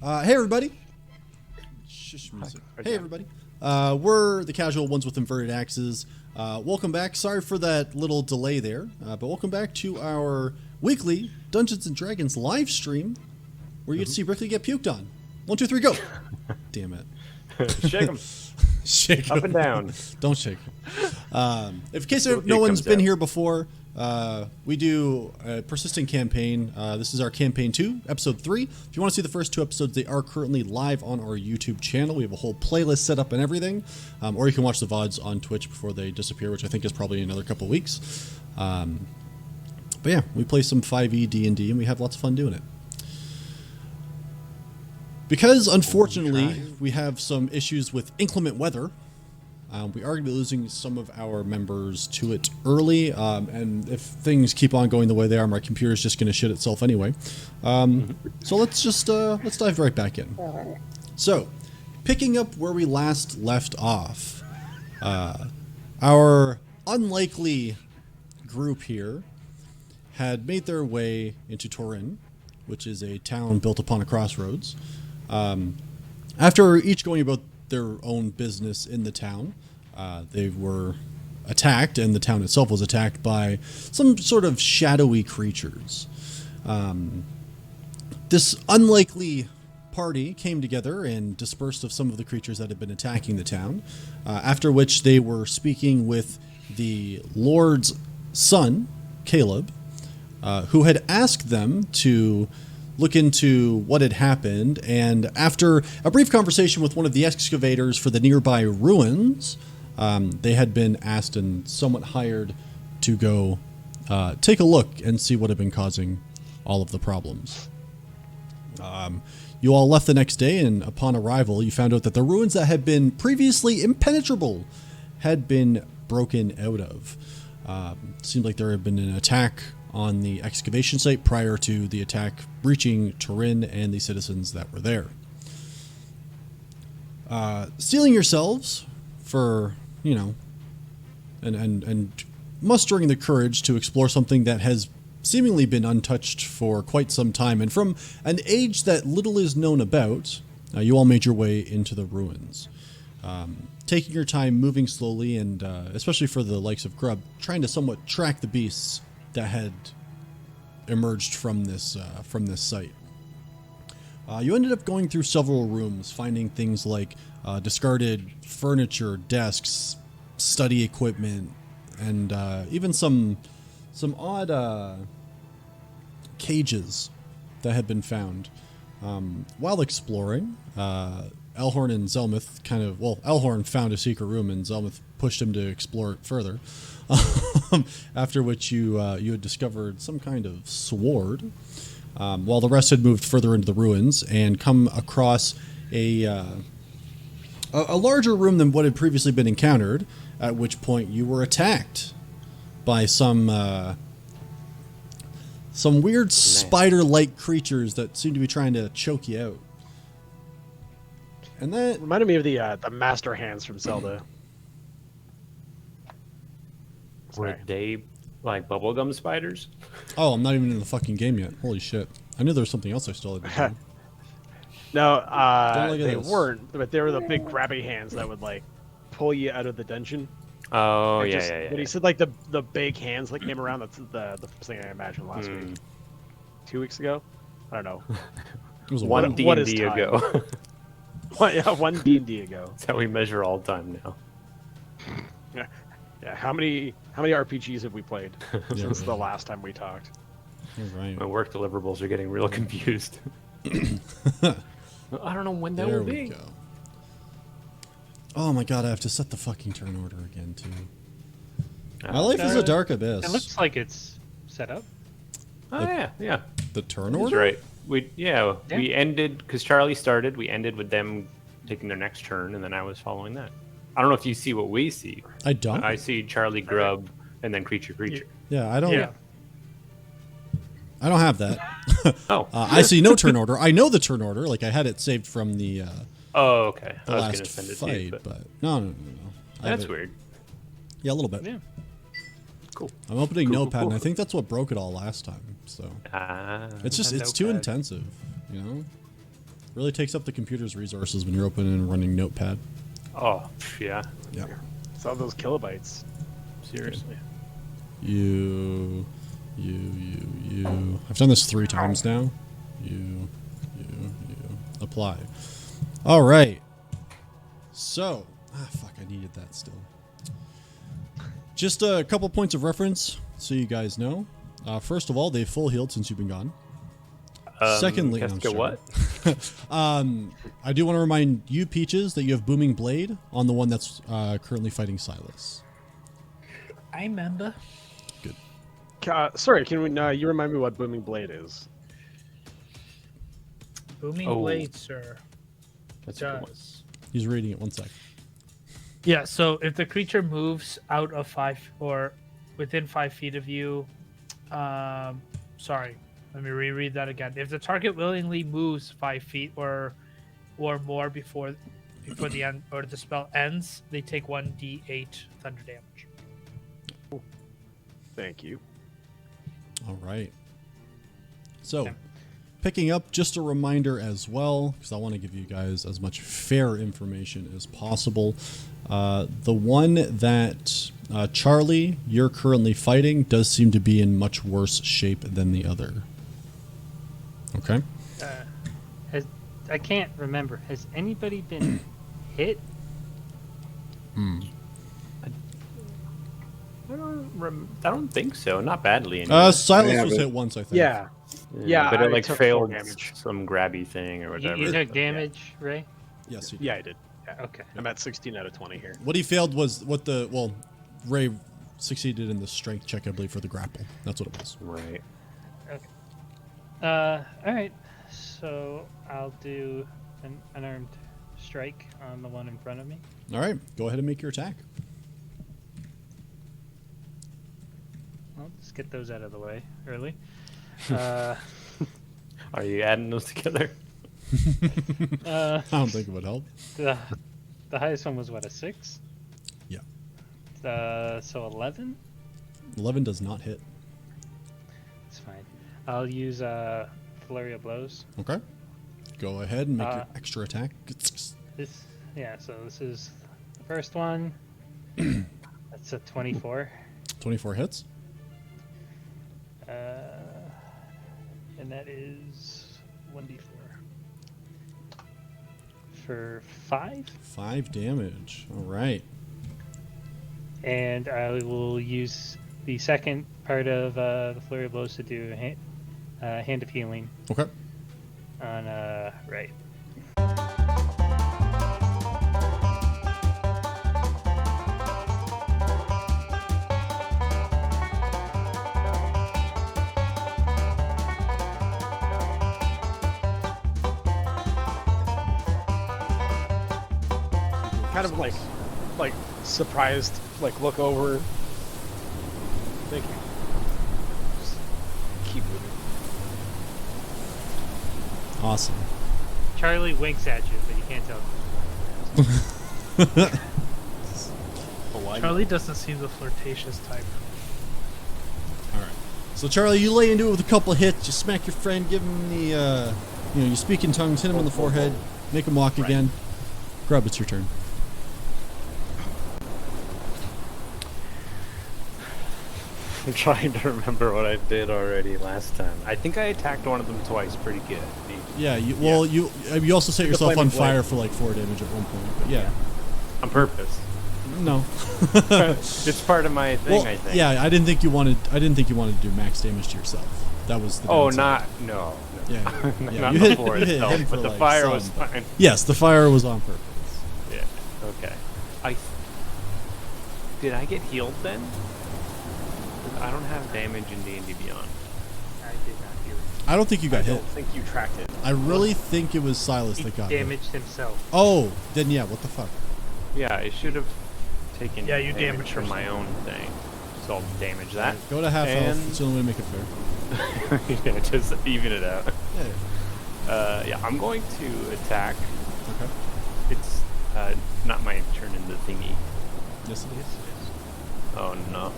Hey everybody. Shush music. Hey everybody. We're the casual ones with inverted axes. Welcome back. Sorry for that little delay there, but welcome back to our weekly Dungeons and Dragons live stream, where you get to see Brickley get puked on. 1, 2, 3, go! Damn it. Shake them. Shake up and down. Don't shake. In case no one's been here before, we do a persistent campaign. This is our campaign 2, episode 3. If you want to see the first 2 episodes, they are currently live on our YouTube channel. We have a whole playlist set up and everything. Or you can watch the VODs on Twitch before they disappear, which I think is probably another couple weeks. But yeah, we play some 5e D&D and we have lots of fun doing it. Because, unfortunately, we have some issues with inclement weather, we are going to be losing some of our members to it early, and if things keep on going the way they are, my computer's just going to shit itself anyway. So let's dive right back in. So, picking up where we last left off, our unlikely group here had made their way into Turin, which is a town built upon a crossroads. After each going about their own business in the town, they were attacked, and the town itself was attacked by some sort of shadowy creatures. This unlikely party came together and dispersed of some of the creatures that had been attacking the town, after which they were speaking with the Lord's son, Caleb, who had asked them to look into what had happened, and after a brief conversation with one of the excavators for the nearby ruins, they had been asked and somewhat hired to go take a look and see what had been causing all of the problems. You all left the next day, and upon arrival, you found out that the ruins that had been previously impenetrable had been broken out of. It seemed like there had been an attack on the excavation site prior to the attack breaching Turin and the citizens that were there. Steeling yourselves for, and mustering the courage to explore something that has seemingly been untouched for quite some time, and from an age that little is known about, you all made your way into the ruins. Taking your time, moving slowly, and especially for the likes of Grub, trying to somewhat track the beasts that had emerged from this site. You ended up going through several rooms, finding things like discarded furniture, desks, study equipment, and even some odd cages that had been found. While exploring, Elhorn and Zelmuth Elhorn found a secret room, and Zelmuth pushed him to explore it further. After which you had discovered some kind of sword, while the rest had moved further into the ruins and come across a larger room than what had previously been encountered, at which point you were attacked by some weird spider-like creatures that seemed to be trying to choke you out. And that reminded me of the master hands from Zelda. Were they like bubblegum spiders? Oh, I'm not even in the fucking game yet. Holy shit. I knew there was something else I still had been doing. No, they weren't, but they were the big grabby hands that would like pull you out of the dungeon. Oh, yeah. When he said like the big hands that came around, that's the first thing I imagined last week. 2 weeks ago? I don't know. It was one D&D ago. One D&D ago. That's how we measure all time now. Yeah, how many RPGs have we played since the last time we talked? Right. My work deliverables are getting real confused. I don't know when that will be. There we go. Oh my god, I have to set the fucking turn order again, too. My life is a dark abyss. It looks like it's set up. Oh, yeah. The turn order? That's right. We ended, because Charlie started, we ended with them taking their next turn, and then I was following that. I don't know if you see what we see. I don't. I see Charlie, Grub, and then Creature. Yeah, I don't. Yeah. I don't have that. Oh. I see no turn order. I know the turn order. Like I had it saved from the. Oh, okay. The last fight, but no. That's weird. Yeah, a little bit. Yeah. Cool. I'm opening Notepad, and I think that's what broke it all last time. So it's too intensive, you know. Really takes up the computer's resources when you're opening and running Notepad. Oh, yeah. Yeah. It's all those kilobytes. Seriously. You. I've done this 3 times now. You. Apply. All right. So, fuck, I needed that still. Just a couple points of reference so you guys know. First of all, they've full healed since you've been gone. Secondly, no, I'm Casca, what? I do want to remind you, Peaches, that you have Booming Blade on the one that's currently fighting Silas. I remember. Good. Sorry, can we? You remind me what Booming Blade is? Booming Oh. blade, sir. That's a good one. Does. He's reading it. 1 sec. Yeah, so if the creature moves out of 5 or within 5 feet of you, sorry, let me reread that again. If the target willingly moves 5 feet or more before the end or the spell ends, they take 1d8 thunder damage. Thank you. All right. So, Okay. picking up, just a reminder as well, because I want to give you guys as much fair information as possible. The one that Charlie, you're currently fighting, does seem to be in much worse shape than the other. Okay? I can't remember. Has anybody been hit? I don't think so. Not badly. Anyway. Silas Yeah, was but- hit once, I think. Yeah. Yeah, but it I like took 4 failed damage. some grabby thing or whatever. You took damage, Ray? Yes, he did. Yeah, I did. Yeah. Okay. I'm at 16 out of 20 here. What he failed was Ray succeeded in the strength check, I believe, for the grapple. That's what it was. Right. All right. So I'll do an unarmed strike on the one in front of me. All right, go ahead and make your attack. Well, let's get those out of the way early. Are you adding those together? I don't think it would help. The highest one was what, a 6? Yeah. So 11. 11 does not hit. It's fine. I'll use flurry of blows. Okay. Go ahead and make your extra attack. So this is the first one. That's a 24. 24 hits. And that is 1d4 for 5. 5 damage. All right. And I will use the second part of the flurry of blows to do a hand of healing Okay. on right. Kind of like surprised, like look over. Thank you. Just keep moving. Awesome. Charlie winks at you, but you can't tell. Charlie doesn't seem the flirtatious type. All right. So Charlie, you lay into it with a couple hits. You smack your friend, give him the, you speak in tongues, hit him on the forehead, make him walk again. Grub, it's your turn. I'm trying to remember what I did already last time. I think I attacked one of them twice pretty good. Yeah. You also set yourself on flaming fire blade. for like 4 damage at one point. But yeah. On purpose. No. It's part of my thing, Well, I think. yeah. I didn't think you wanted to do max damage to yourself. That was the. Oh, downside. no. Yeah. Yeah. Not you the hit, floor you hit itself, him for but the like fire some, was but- fine. Yes, the fire was on purpose. Yeah. Okay. Did I get healed then? 'Cause I don't have damage in D&D Beyond. I did not heal. I don't think you I got hit. don't think you tracked it. I really think it was Silas He that got hit. damaged himself. Oh, then yeah. What the fuck? Yeah, I should have taken Yeah, you damage damaged from my yourself. own thing. So I'll damage that. Go to half health. And- It's the only way to make it fair. Yeah, just even it out. Yeah. Yeah, I'm going to attack. Okay. It's not my turn in the thingy. Yes, it is. Oh no.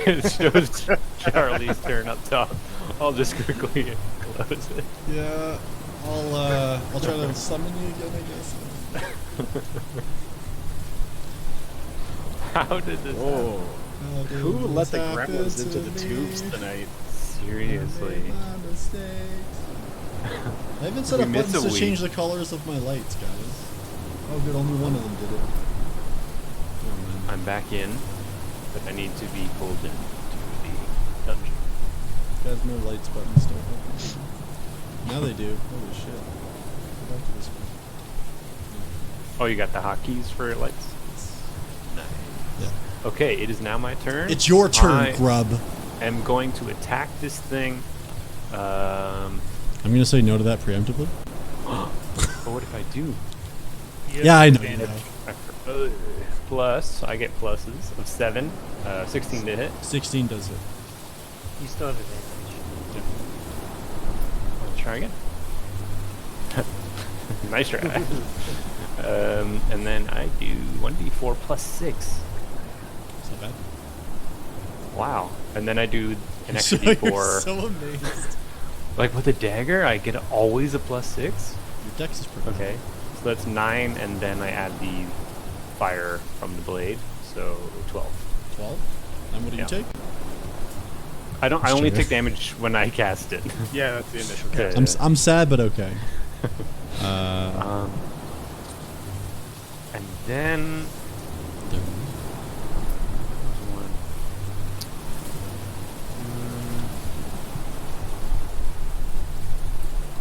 It shows Charlie's turn up top. I'll just quickly that was it. Yeah, I'll try to summon you again, I guess. How did this happen? Who let the gremlins into the tubes tonight? Seriously. I haven't set We up missed buttons a to week. change the colors of my lights, guys. Oh, good, only one of them did it. Oh, man. I'm back in, but I need to be pulled into the dungeon. Guys, no lights buttons don't work. Now they do. Holy shit. Go back to this one. Oh, you got the hotkeys for lights? Nice. Yeah. Okay, it is now my turn. It's your turn, I grub. am going to attack this thing. I'm gonna say no to that preemptively. But what if I do? Yeah, I know. Plus, I get pluses of 7, 16 to hit. 16 does it. You still have advantage. I'll try again. Nice try. And then I do 1d4 plus 6. It's not bad. Wow. And then I do an extra You're d4. so amazed. Like with a dagger, I get always a plus 6. Your dex is pretty Okay. So that's 9, and then I add the fire from the blade. So 12. 12. And what do Yeah. you take? I only Sure. take damage when I cast it. Yeah, that's the initial Okay. cast. I'm sad, but okay. And then one.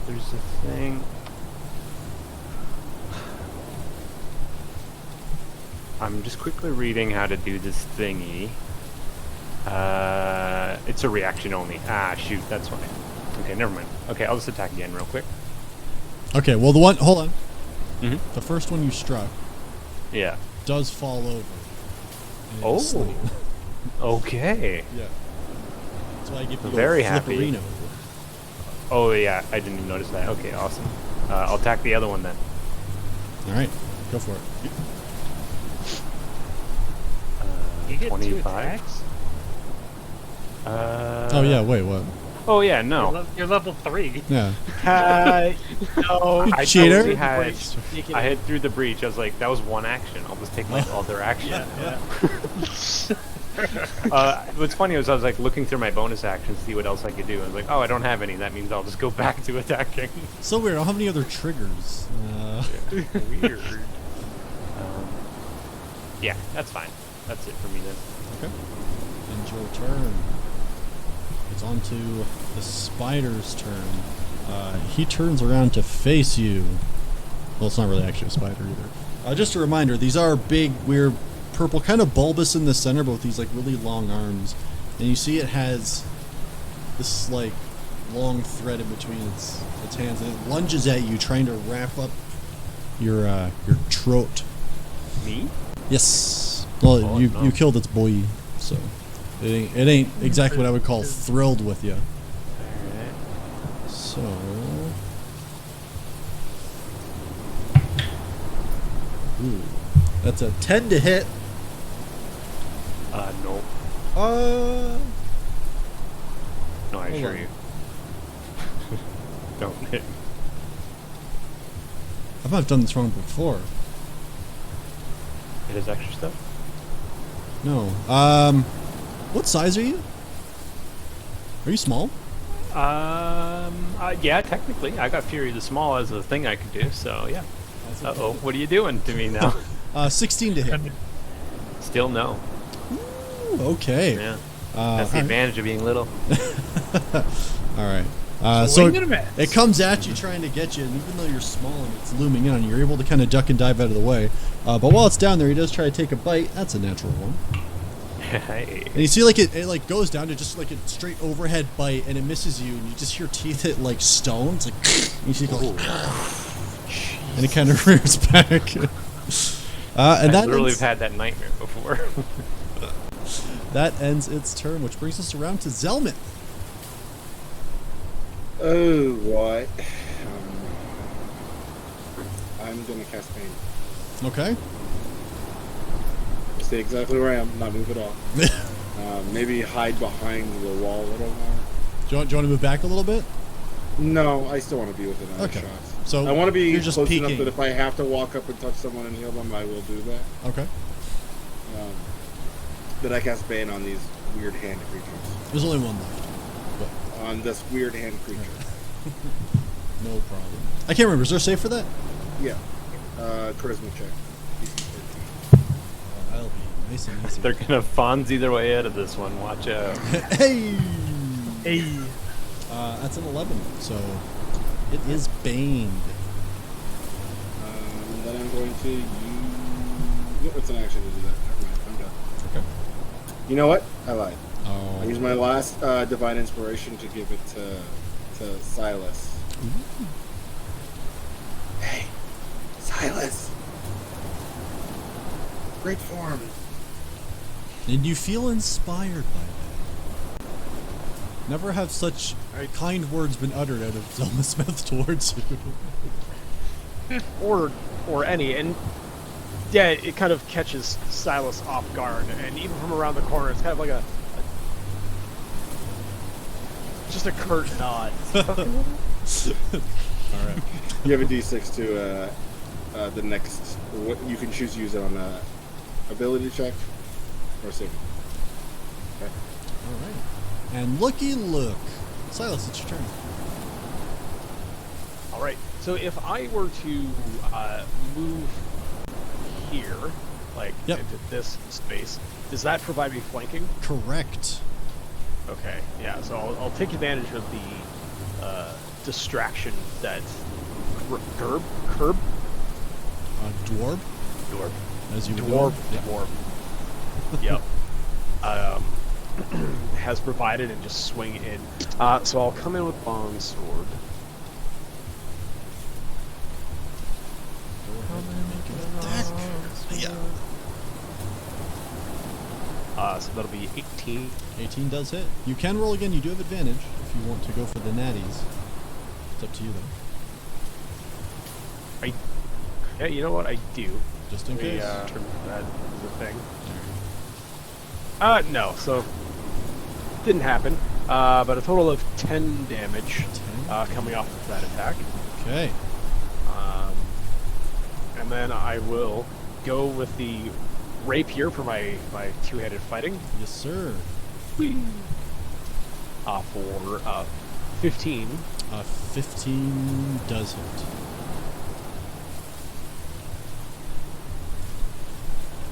There's a thing. I'm just quickly reading how to do this thingy. It's a reaction only. Ah, shoot, that's fine. Okay, never mind. Okay, I'll just attack again real quick. Okay, well, the one. Hold on. Mm-hmm. The first one you struck Yeah. does fall over. And it Oh. is slain. Okay. Yeah. That's why I give you Very a happy. flipperino. Oh, yeah, I didn't even notice that. Okay, awesome. I'll attack the other one then. All right, go for it. You get 25. 2 attacks? Oh yeah, wait, what? Oh, yeah, no. You're level 3. Yeah. No. You I cheater. totally had, I had through the breach. I was like, that was one action. I'll just take my other action. Yeah. What's funny is I was like looking through my bonus actions to see what else I could do. I was like, oh, I don't have any. That means I'll just go back to attacking. So weird. I don't have any other triggers. Weird. Yeah, that's fine. That's it for me then. Okay. End your turn. It's on to the spider's turn. He turns around to face you. Well, it's not really actually a spider either. Just a reminder, these are big, weird, purple, kind of bulbous in the center, but with these like really long arms. And you see it has this like long thread in between its hands, and it lunges at you, trying to wrap up your throat. Me? Yes. Well, Oh, you no. you killed its boy, so it ain't exactly what I would call thrilled with you. Alright. So. Ooh, that's a 10 to hit. No. No, I Hold assure on. you. Don't hit me. I might have done this wrong before. It has extra stuff? No. What size are you? Are you small? Yeah, technically. I got Fury the Small as a thing I could do, so yeah. Uh-oh, what are you doing to me now? 16 to hit. Still no. Ooh, okay. Yeah. Uh, That's the alright. advantage of being little. All right. Swing and a miss. It comes at you trying to get you, and even though you're small and it's looming in on you, you're able to kind of duck and dive out of the way. But while it's down there, he does try to take a bite. That's a natural one. Hey. And you see, like it like goes down to just like a straight overhead bite, and it misses you, and you just hear teeth hit like stone. It's like, and you see it go, and it kind of rears back. And I that literally ends, have had that nightmare before. that ends its turn, which brings us around to Zelmit. Oh, right. I'm gonna cast pain. Okay. Stay exactly where I am, not move at all. Maybe hide behind the wall a little more. Do you want to move back a little bit? No, I still want to be within eye Okay. shot. So I want to be you're just close enough peeking. that if I have to walk up and touch someone and heal them, I will do that. Okay. But I cast Bane on these weird hand creatures. There's only one left. On this weird hand creature. No problem. I can't remember. Is there a save for that? Yeah. Charisma check. DC 13. That'll be nice and easy. They're gonna Fonzie their way out of this one. Watch out. Hey! Hey. That's an 11. So it is baned. Then I'm going to use... No, it's an action to do that. Never mind. I'm done. Okay. You know what? I lied. Oh. I use my last Divine Inspiration to give it to Silas. Hey, Silas. Great form. And you feel inspired by that. Never have such kind words been uttered out of Zelma's mouth towards you. or any, and yeah, it kind of catches Silas off guard, and even from around the corner, it's kind of like just a curt nod. Alright. You have a D6 to the next. What you can choose to use it on a ability check or saving. Okay. Alright. And looky look. Silas, it's your turn. All right. So if I were to move here, like Yep. into this space, does that provide me flanking? Correct. Okay. Yeah. So I'll take advantage of the distraction that curb Dwarb, dwarf as you would dwarf know. dwarf. Yep. Has provided and just swing in. So I'll come in with longsword. Yeah. So that'll be 18. 18 does hit. You can roll again. You do have advantage if you want to go for the natties. It's up to you, though. Yeah, you know what? I do. Just in case. That is a thing. No. So didn't happen. But a total of 10 damage 10. coming off of that attack. Okay. And then I will go with the rapier for my two-handed fighting. Yes, sir. For 15. 15 does hit.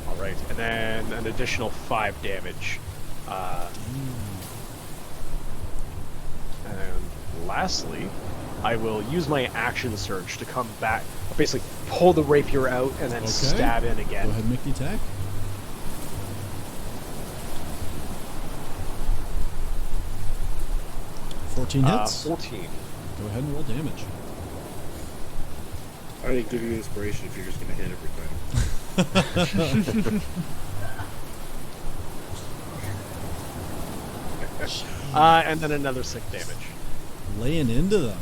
All right, and then an additional 5 damage. And lastly, I will use my action surge to come back, basically pull the rapier out and then stab in Go again. ahead and make the attack. Hits. 14. Go ahead and roll damage. I already give you inspiration if you're just going to hit every time. And then another 6 damage. Laying into them.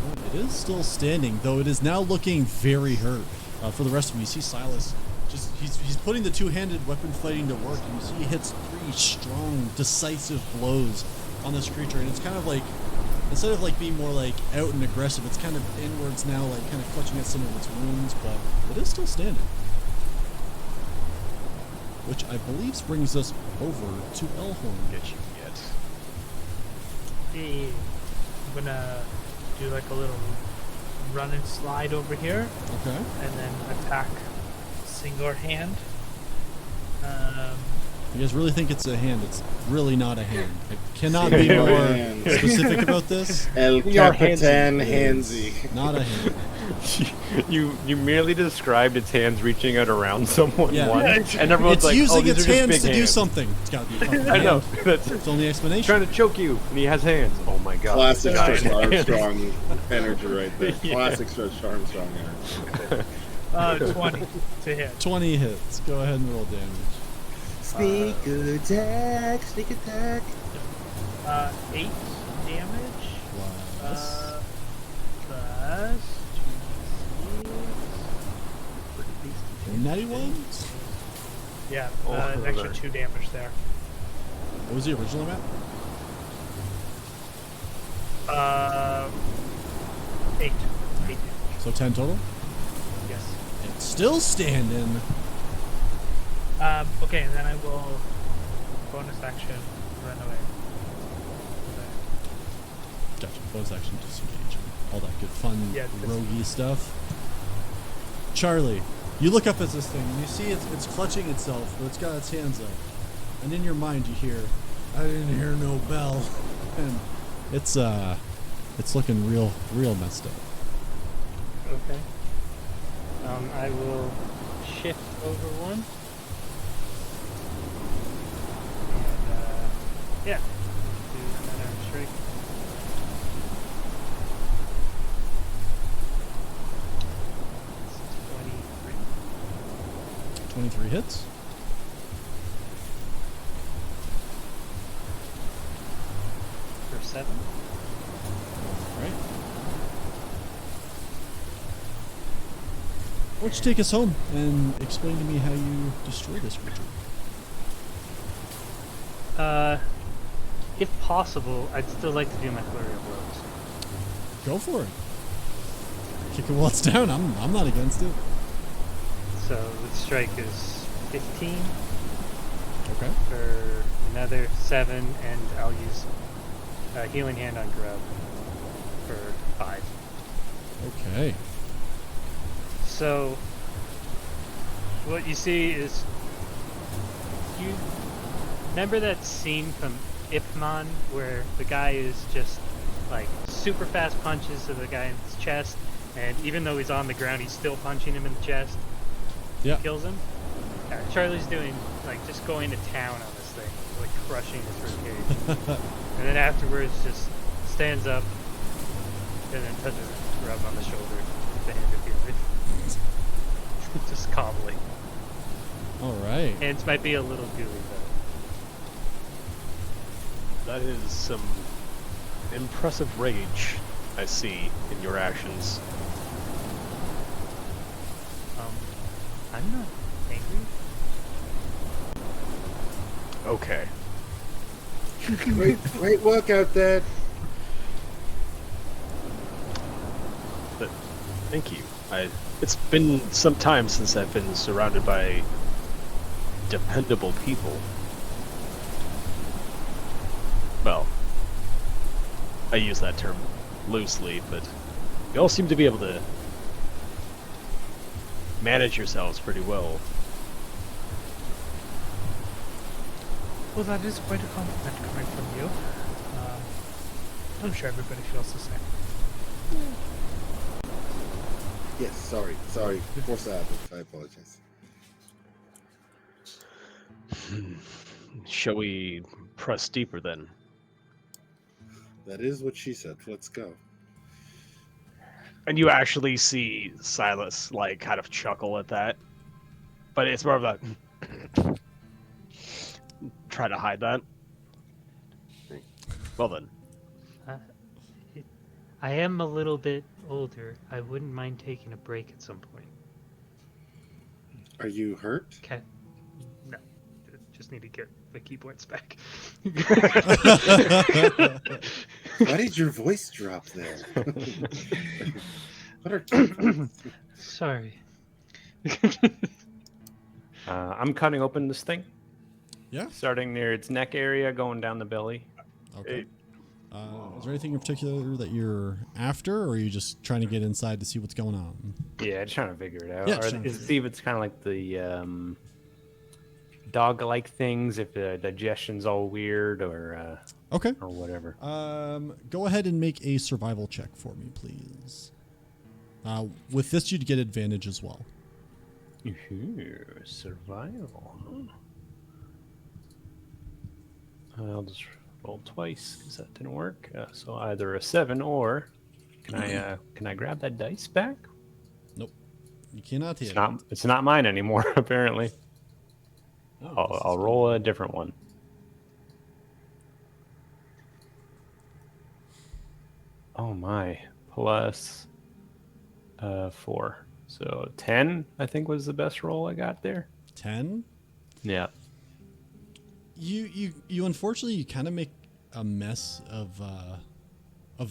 Well, it is still standing, though it is now looking very hurt. For the rest of you, you see Silas he's putting the two-handed weapon fighting to work, and you see he hits 3 strong, decisive blows on this creature, and it's kind of like, instead of like being more like out and aggressive, it's kind of inwards now, like kind of clutching at some of its wounds, but it is still standing. Which I believe brings us over to Elhorn. Get you yet. Hey, I'm gonna do like a little run and slide over here, Okay. and then attack single hand. You guys really think it's a hand? It's really not a hand. I cannot be more Hands. specific about this. El We are Capitan handsy. Handsy. Not a hand. You merely described its hands reaching out around someone Yeah. once, and everyone's It's like, using "Oh, these its are just hands big to do hands." something. It's got to be a fucking I know. hand. That's It's the only explanation. trying to choke you, and he has hands. Oh my god! Classic this Stretch guy has hands. Armstrong energy right there. Yeah. Classic Stretch Armstrong energy. 20 to hit. 20 hits. Go ahead and roll damage. Sneak attack, sneak attack. 8 damage. Plus. Plus 2d6. Natty ones? Yeah, Oh, an extra there. 2 damage there. What was the original amount? 8. 8 damage. So 10 total? Yes. It's still standing. Okay, and then I will bonus action run away. Gotcha. Bonus action disengage. All that good fun Yeah, roguey stuff. Charlie, you look up at this thing and you see it's clutching itself, but it's got its hands up. And in your mind you hear, I didn't hear no bell. And it's looking real messed up. Okay. I will shift over one. And, yeah. Do another strike. It's 23. 23 hits. For 7. Right. Why don't you take us home and explain to me how you destroy this creature? If possible, I'd still like to do my flurry of blows. Go for it. Kick it while it's down. I'm not against it. So the strike is 15 Okay. for another 7, and I'll use a healing hand on Grub for 5. Okay. So what you see is, you remember that scene from Ip Man where the guy is just like super fast punches to the guy in his chest, and even though he's on the ground, he's still punching him in the chest. Yeah. Kills him. Charlie's doing like just going to town on this thing, like crushing his ribcage, and then afterwards just stands up and then touches Rub on the shoulder with the hand of fury. Just calmly. All right. Hands might be a little gooey though. That is some impressive rage I see in your actions. I'm not angry. Okay. Great work out there. But thank you. It's been some time since I've been surrounded by dependable people. Well, I use that term loosely, but you all seem to be able to manage yourselves pretty well. Well, that is quite a compliment coming from you. I'm sure everybody feels the same. Yes, sorry. Force that. I apologize. Shall we press deeper then? That is what she said. Let's go. And you actually see Silas like kind of chuckle at that, but it's more of a try to hide that. Well then, I am a little bit older. I wouldn't mind taking a break at some point. Are you hurt? Okay. No. Just need to get the keyboards back. Why did your voice drop there? What are Sorry. I'm cutting open this thing, Yeah. starting near its neck area, going down the belly. Okay. Is there anything in particular that you're after, or are you just trying to get inside to see what's going on? Yeah, just trying to figure it out. Yeah, Or just trying to see if it's kind of like the dog-like things, if the digestion's all weird or Okay. whatever. Go ahead and make a survival check for me, please. With this, you'd get advantage as well. Ooh, survival. I'll just roll twice because that didn't work. So either a 7 or can I grab that dice back? Nope. You cannot hit. It's not mine anymore apparently. Oh, I'll roll a different one. Oh my, plus 4. So 10, I think, was the best roll I got there. 10. Yeah. You unfortunately you kind of make a mess of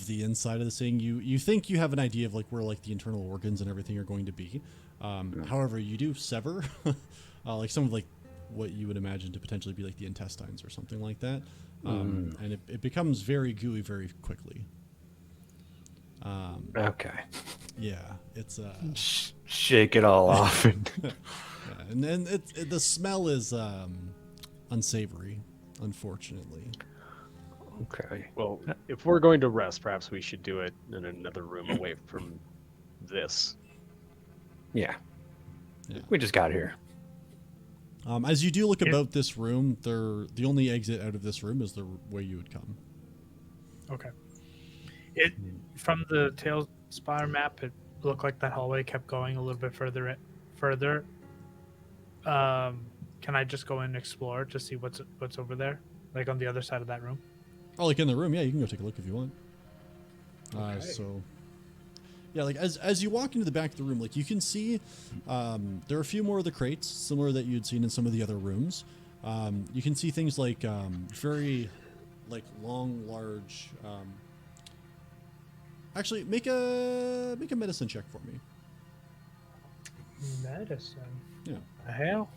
the inside of this thing. You think you have an idea of like where like the internal organs and everything are going to be. However, you do sever like some of like what you would imagine to potentially be like the intestines or something like that, and it becomes very gooey very quickly. Okay. Yeah, it's Shake it all off. yeah, and then the smell is unsavory, unfortunately. Okay. Well, if we're going to rest, perhaps we should do it in another room away from this. Yeah. Yeah. We just got here. As you do look about this room, the only exit out of this room is the way you would come. Okay. It from the tail spire map, it looked like that hallway kept going a little bit further. Can I just go and explore to see what's over there, like on the other side of that room? Oh, like in the room? Yeah, you can go take a look if you want. Okay. So, yeah, like as you walk into the back of the room, like you can see, there are a few more of the crates, similar that you'd seen in some of the other rooms. You can see things like very, like long, large. Actually, make a medicine check for me. Medicine. Yeah. The hell.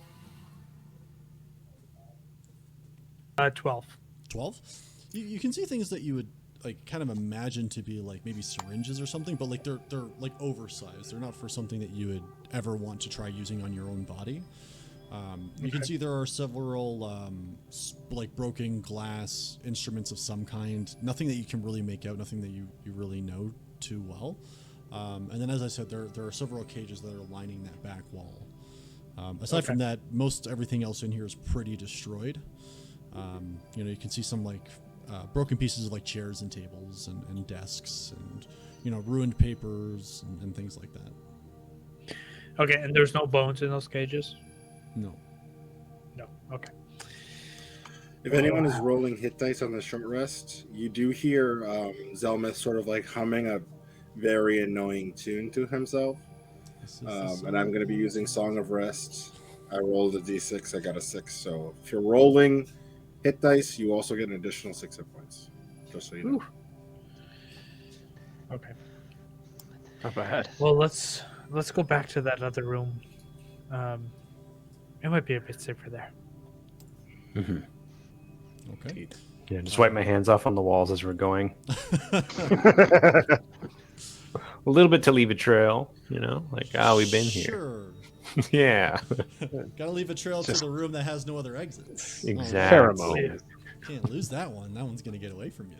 12. 12. You can see things that you would like kind of imagine to be like maybe syringes or something, but like they're like oversized. They're not for something that you would ever want to try using on your own body. You can see there are several like broken glass instruments of some kind. Nothing that you can really make out. Nothing that you really know too well. And then, as I said, there are several cages that are lining that back wall. Aside from that, most everything else in here is pretty destroyed. You can see some like broken pieces of like chairs and tables and desks and ruined papers and things like that. Okay, and there's no bones in those cages? No. No. Okay. If anyone is rolling hit dice on the short rest, you do hear Zelmith sort of like humming a very annoying tune to himself. And I'm going to be using Song of Rest. I rolled a d6, I got a 6. So if you're rolling hit dice, you also get an additional 6 hit points. Just so you know. Okay. Not bad. Well, let's go back to that other room. It might be a bit safer there. Mm-hmm. Okay. Yeah, just wipe my hands off on the walls as we're going. A little bit to leave a trail, like, we've been here. Sure. Yeah. Gotta leave a trail to the room that has no other exits. Exactly. Pheromone. Can't lose that one. That one's gonna get away from you.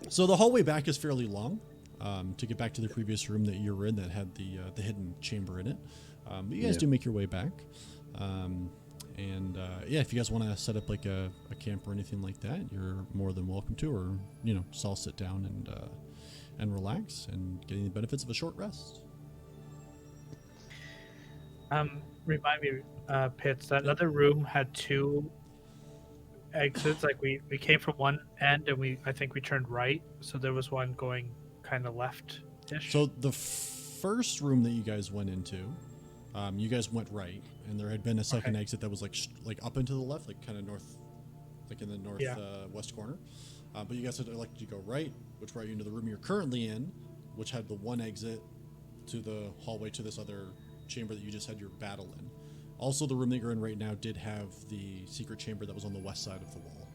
So the hallway back is fairly long. To get back to the previous room that you were in that had the hidden chamber in it. But you guys do make your way back. If you guys want to set up like a camp or anything like that, you're more than welcome to, or just all sit down and relax and getting the benefits of a short rest. Remind me, Pitts, that other room had 2 exits. Like we came from one end and I think we turned right, so there was one going kind of left-ish. So the first room that you guys went into, you guys went right, and there had been a second exit that was like up and to the left, like kind of north, like in the north west corner. But you guys had elected to go right, which brought you into the room you're currently in, which had the one exit to the hallway to this other chamber that you just had your battle in. Also, the room that you're in right now did have the secret chamber that was on the west side of the wall,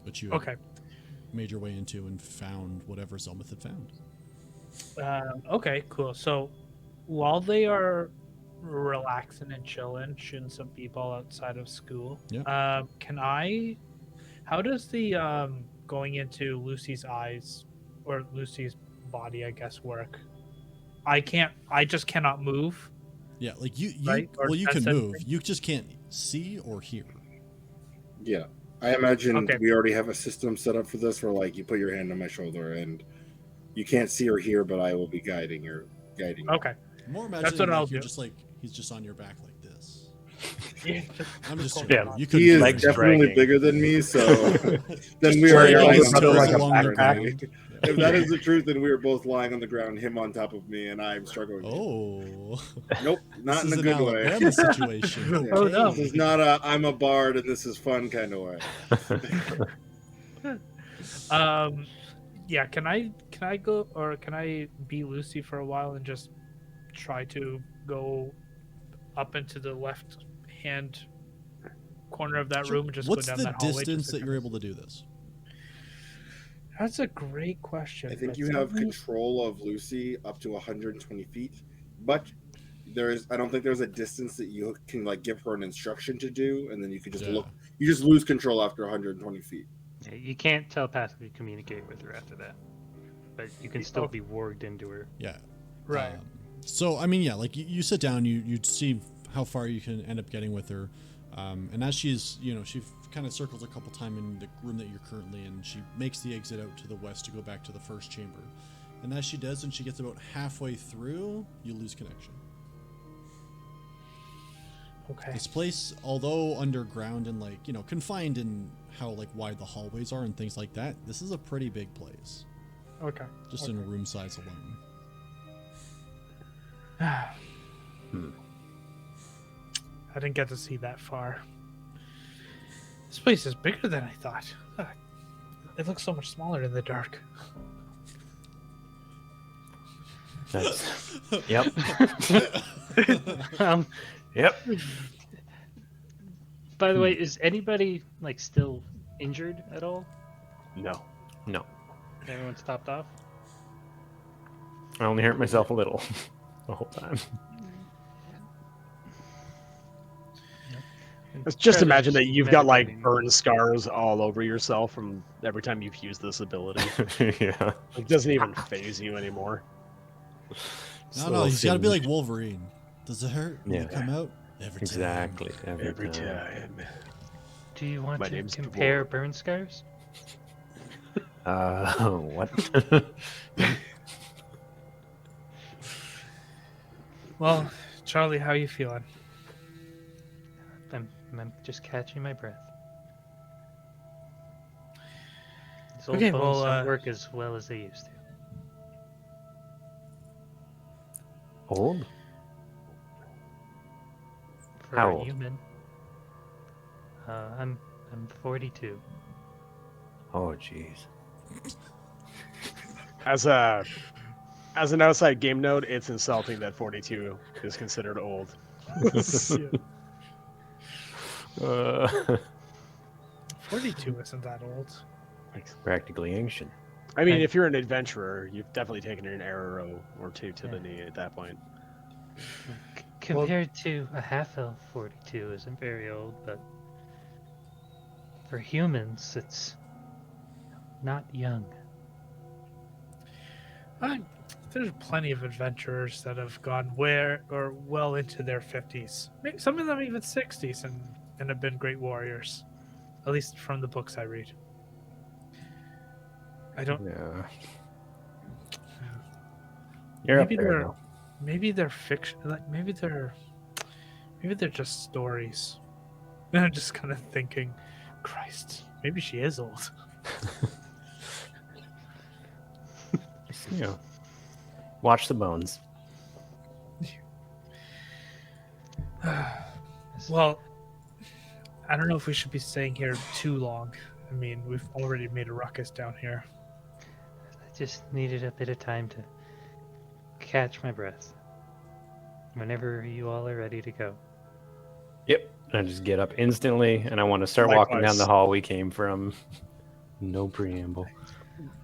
which you made your way into and found whatever Zelmith had found. Okay, cool. So while they are relaxing and chilling, shooting some people outside of school, how does the going into Lucy's eyes or Lucy's body, I guess, work? I just cannot move. Yeah, like you right? you can move. You just can't see or hear. Yeah. I imagine we already have a system set up for this where like you put your hand on my shoulder and you can't see or hear, but I will be guiding you. Okay. More imagine That's what I'll do. Just like he's just on your back like this. Yeah, I'm just Yeah, you could He is legs definitely dragging. bigger than me, so then we are dragging lying his on the toes ground. along the ground. If that is the truth, then we are both lying on the ground, him on top of me, and I'm struggling. Oh. Nope, not in This a is good an way. Alabama situation. Yeah. Oh, no. This is not a I'm a bard and this is fun kind of way. Yeah, can I go, or can I be Lucy for a while and just try to go up into the left hand corner of that room and just What's go down the that hallway? distance that you're able to do this? That's a great question. I think but you have something- control of Lucy up to 120 feet, but I don't think there's a distance that you can like give her an instruction to do, and then you can just Yeah. you just lose control after 120 feet. Yeah, you can't telepathically communicate with her after that, but you can still be warged into her. Yeah. Right. So, I mean, yeah, like you sit down, you see how far you can end up getting with her. And as she's, she kind of circles a couple times in the room that you're currently in, she makes the exit out to the west to go back to the first chamber. And as she does, and she gets about halfway through, you lose connection. Okay. This place, although underground and like, confined in how like wide the hallways are and things like that, this is a pretty big place. Okay. Just in room size alone. I didn't get to see that far. This place is bigger than I thought. It looks so much smaller in the dark. That's, yep. Yep. Yep. By the way, is anybody like still injured at all? No. No. Everyone stopped off? I only hurt myself a little the whole time. Just Try to imagine that you've got like meditating. burn scars all over yourself from every time you've used this ability. Yeah. It doesn't even phase you anymore. No, he's got to be like Wolverine. Does it hurt when you Yeah. come out? Every time. Exactly. Every time. Do you want My to name's compare Dwarf. burn scars? What? Well, Charlie, how are you feeling? I'm just catching my breath. These Okay, old bones well, don't work as well as they used to. Old? For How a old? human. I'm 42. Oh, jeez. As an outside game node, it's insulting that 42 is considered old. 42 isn't that old. Practically ancient. I mean, if you're an adventurer, you've definitely taken an arrow or two to the knee at that point. Compared to a half-elf, 42 isn't very old, but for humans, it's not young. There's plenty of adventurers that have gone well into their 50s. Maybe some of them even 60s and have been great warriors. At least from the books I read. I don't. Yeah. You're up Maybe there, they're though. maybe they're fiction. Like maybe they're just stories. And I'm just kind of thinking, Christ, maybe she is old. You know, watch the bones. Well, I don't know if we should be staying here too long. I mean, we've already made a ruckus down here. I just needed a bit of time to catch my breath. Whenever you all are ready to go. Yep. I just get up instantly, and I want to start walking down Likewise. the hall we came from. No preamble.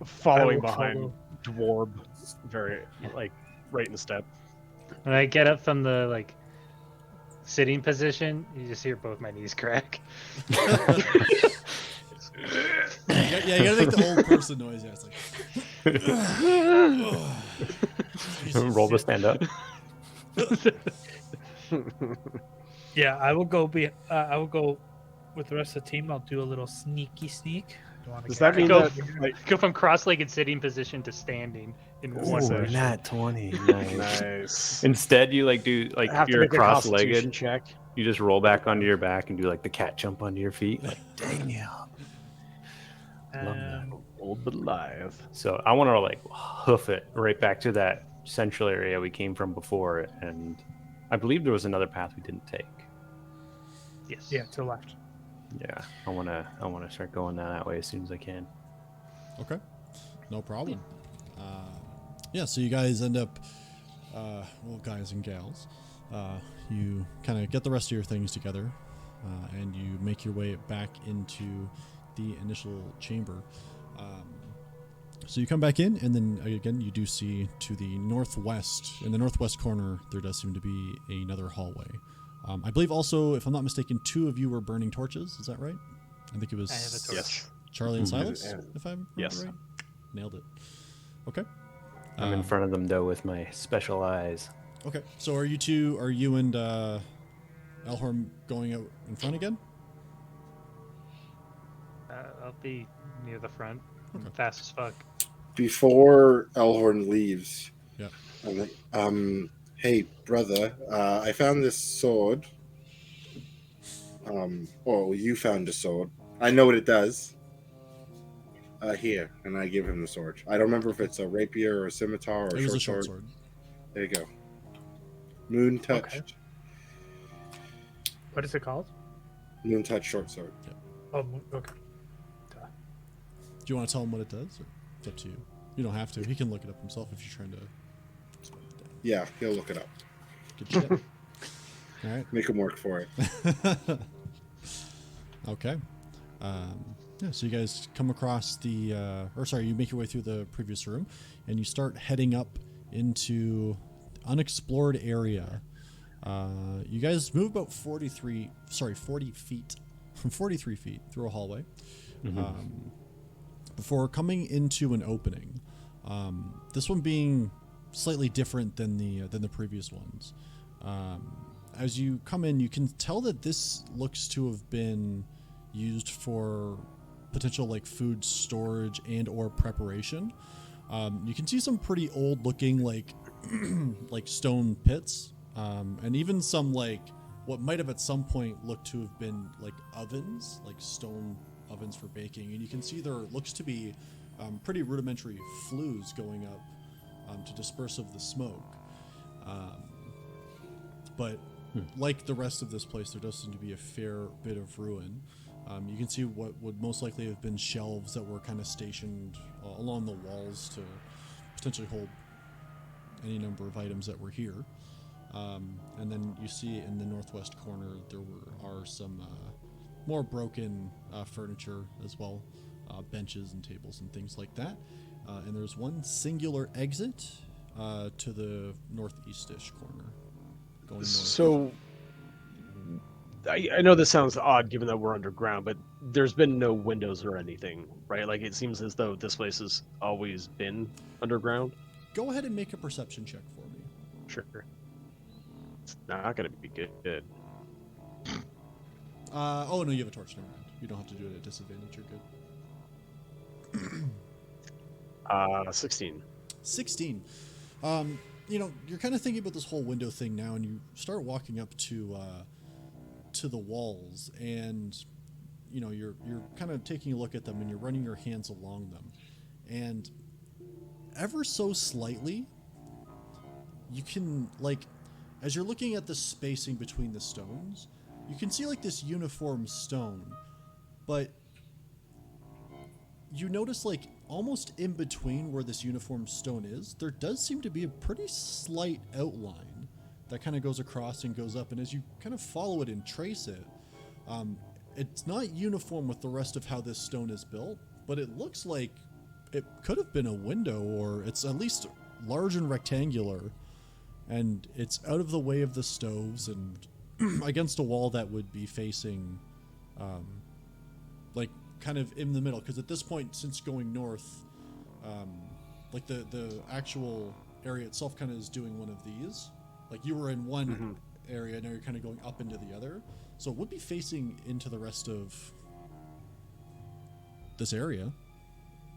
Following will behind Dwarb, very right in step. When I get up from the sitting position, you just hear both my knees crack. Yeah, you gotta make the old person noise. Yeah, it's like. Roll to stand up. Yeah, I will go with the rest of the team. I'll do a little sneak. Does that mean go- that Go from cross-legged sitting position to standing in one Ooh, motion. Nat 20. Nice. nice? Instead, you do Have to you're make a constitution cross-legged. check. You just roll back onto your back and do the cat jump onto your feet. Like, dang yeah. Love that. Old but alive. So I want to hoof it right back to that central area we came from before, and I believe there was another path we didn't take. Yes. Yeah, to the left. Yeah, I want to start going that way as soon as I can. Okay, no problem. Yeah, so you guys end up, well, guys and gals, you kind of get the rest of your things together, and you make your way back into the initial chamber. So you come back in, and then again, you do see to the northwest, in the northwest corner, there does seem to be another hallway. I believe also, if I'm not mistaken, 2 of you were burning torches. Is that right? I think it was I have a torch. Yes. Charlie and Mhm. Silas, if I remember Yes. right. Nailed it. Okay. I'm in front of them though with my special eyes. Okay. So are you and Elhorn going out in front again? I'll be near the front. I'm Okay. fast as fuck. Before Elhorn leaves, Yeah. I'm like, hey, brother, I found this sword. You found a sword. I know what it does. Here, and I give him the sword. I don't remember if it's a rapier or a scimitar or It was a short sword. There you go. Moon touched. Okay. What is it called? Moon touch short sword. Oh, okay. Do you want to tell him what it does? Or it's up to you. You don't have to. He can look it up himself if you're trying to. Yeah, he'll look it up. Good shit. All right. Make him work for it. Okay. Yeah, so you guys come across you make your way through the previous room, and you start heading up into unexplored area. You guys move about 40 feet, 43 feet through a hallway, before coming into an opening. This one being slightly different than the previous ones. As you come in, you can tell that this looks to have been used for potential like food storage and or preparation. You can see some pretty old looking like like stone pits, and even some like what might have at some point looked to have been like ovens, like stone ovens for baking. And you can see there looks to be pretty rudimentary flues going up to disperse of the smoke. But like the rest of this place, there does seem to be a fair bit of ruin. You can see what would most likely have been shelves that were kind of stationed along the walls to potentially hold any number of items that were here. And then you see in the northwest corner there are some more broken furniture as well, benches and tables and things like that. And there's one singular exit to the northeast-ish corner. Going north. So, I know this sounds odd given that we're underground, but there's been no windows or anything, right? Like, it seems as though this place has always been underground. Go ahead and make a perception check for me. Sure. It's not going to be good. Oh no, you have a torch. Never mind. You don't have to do it at disadvantage. You're good. 16. 16. You're kind of thinking about this whole window thing now, and you start walking up to the walls, and you're kind of taking a look at them, and you're running your hands along them, and ever so slightly, you can as you're looking at the spacing between the stones, you can see like this uniform stone, but you notice like almost in between where this uniform stone is, there does seem to be a pretty slight outline that kind of goes across and goes up, and as you kind of follow it and trace it, it's not uniform with the rest of how this stone is built, but it looks like it could have been a window, or it's at least large and rectangular, and it's out of the way of the stoves and against a wall that would be facing like kind of in the middle, because at this point, since going north, like the actual area itself kind of is doing one of these. Like you were in one area, now you're kind of going up into the other, so it would be facing into the rest of this area.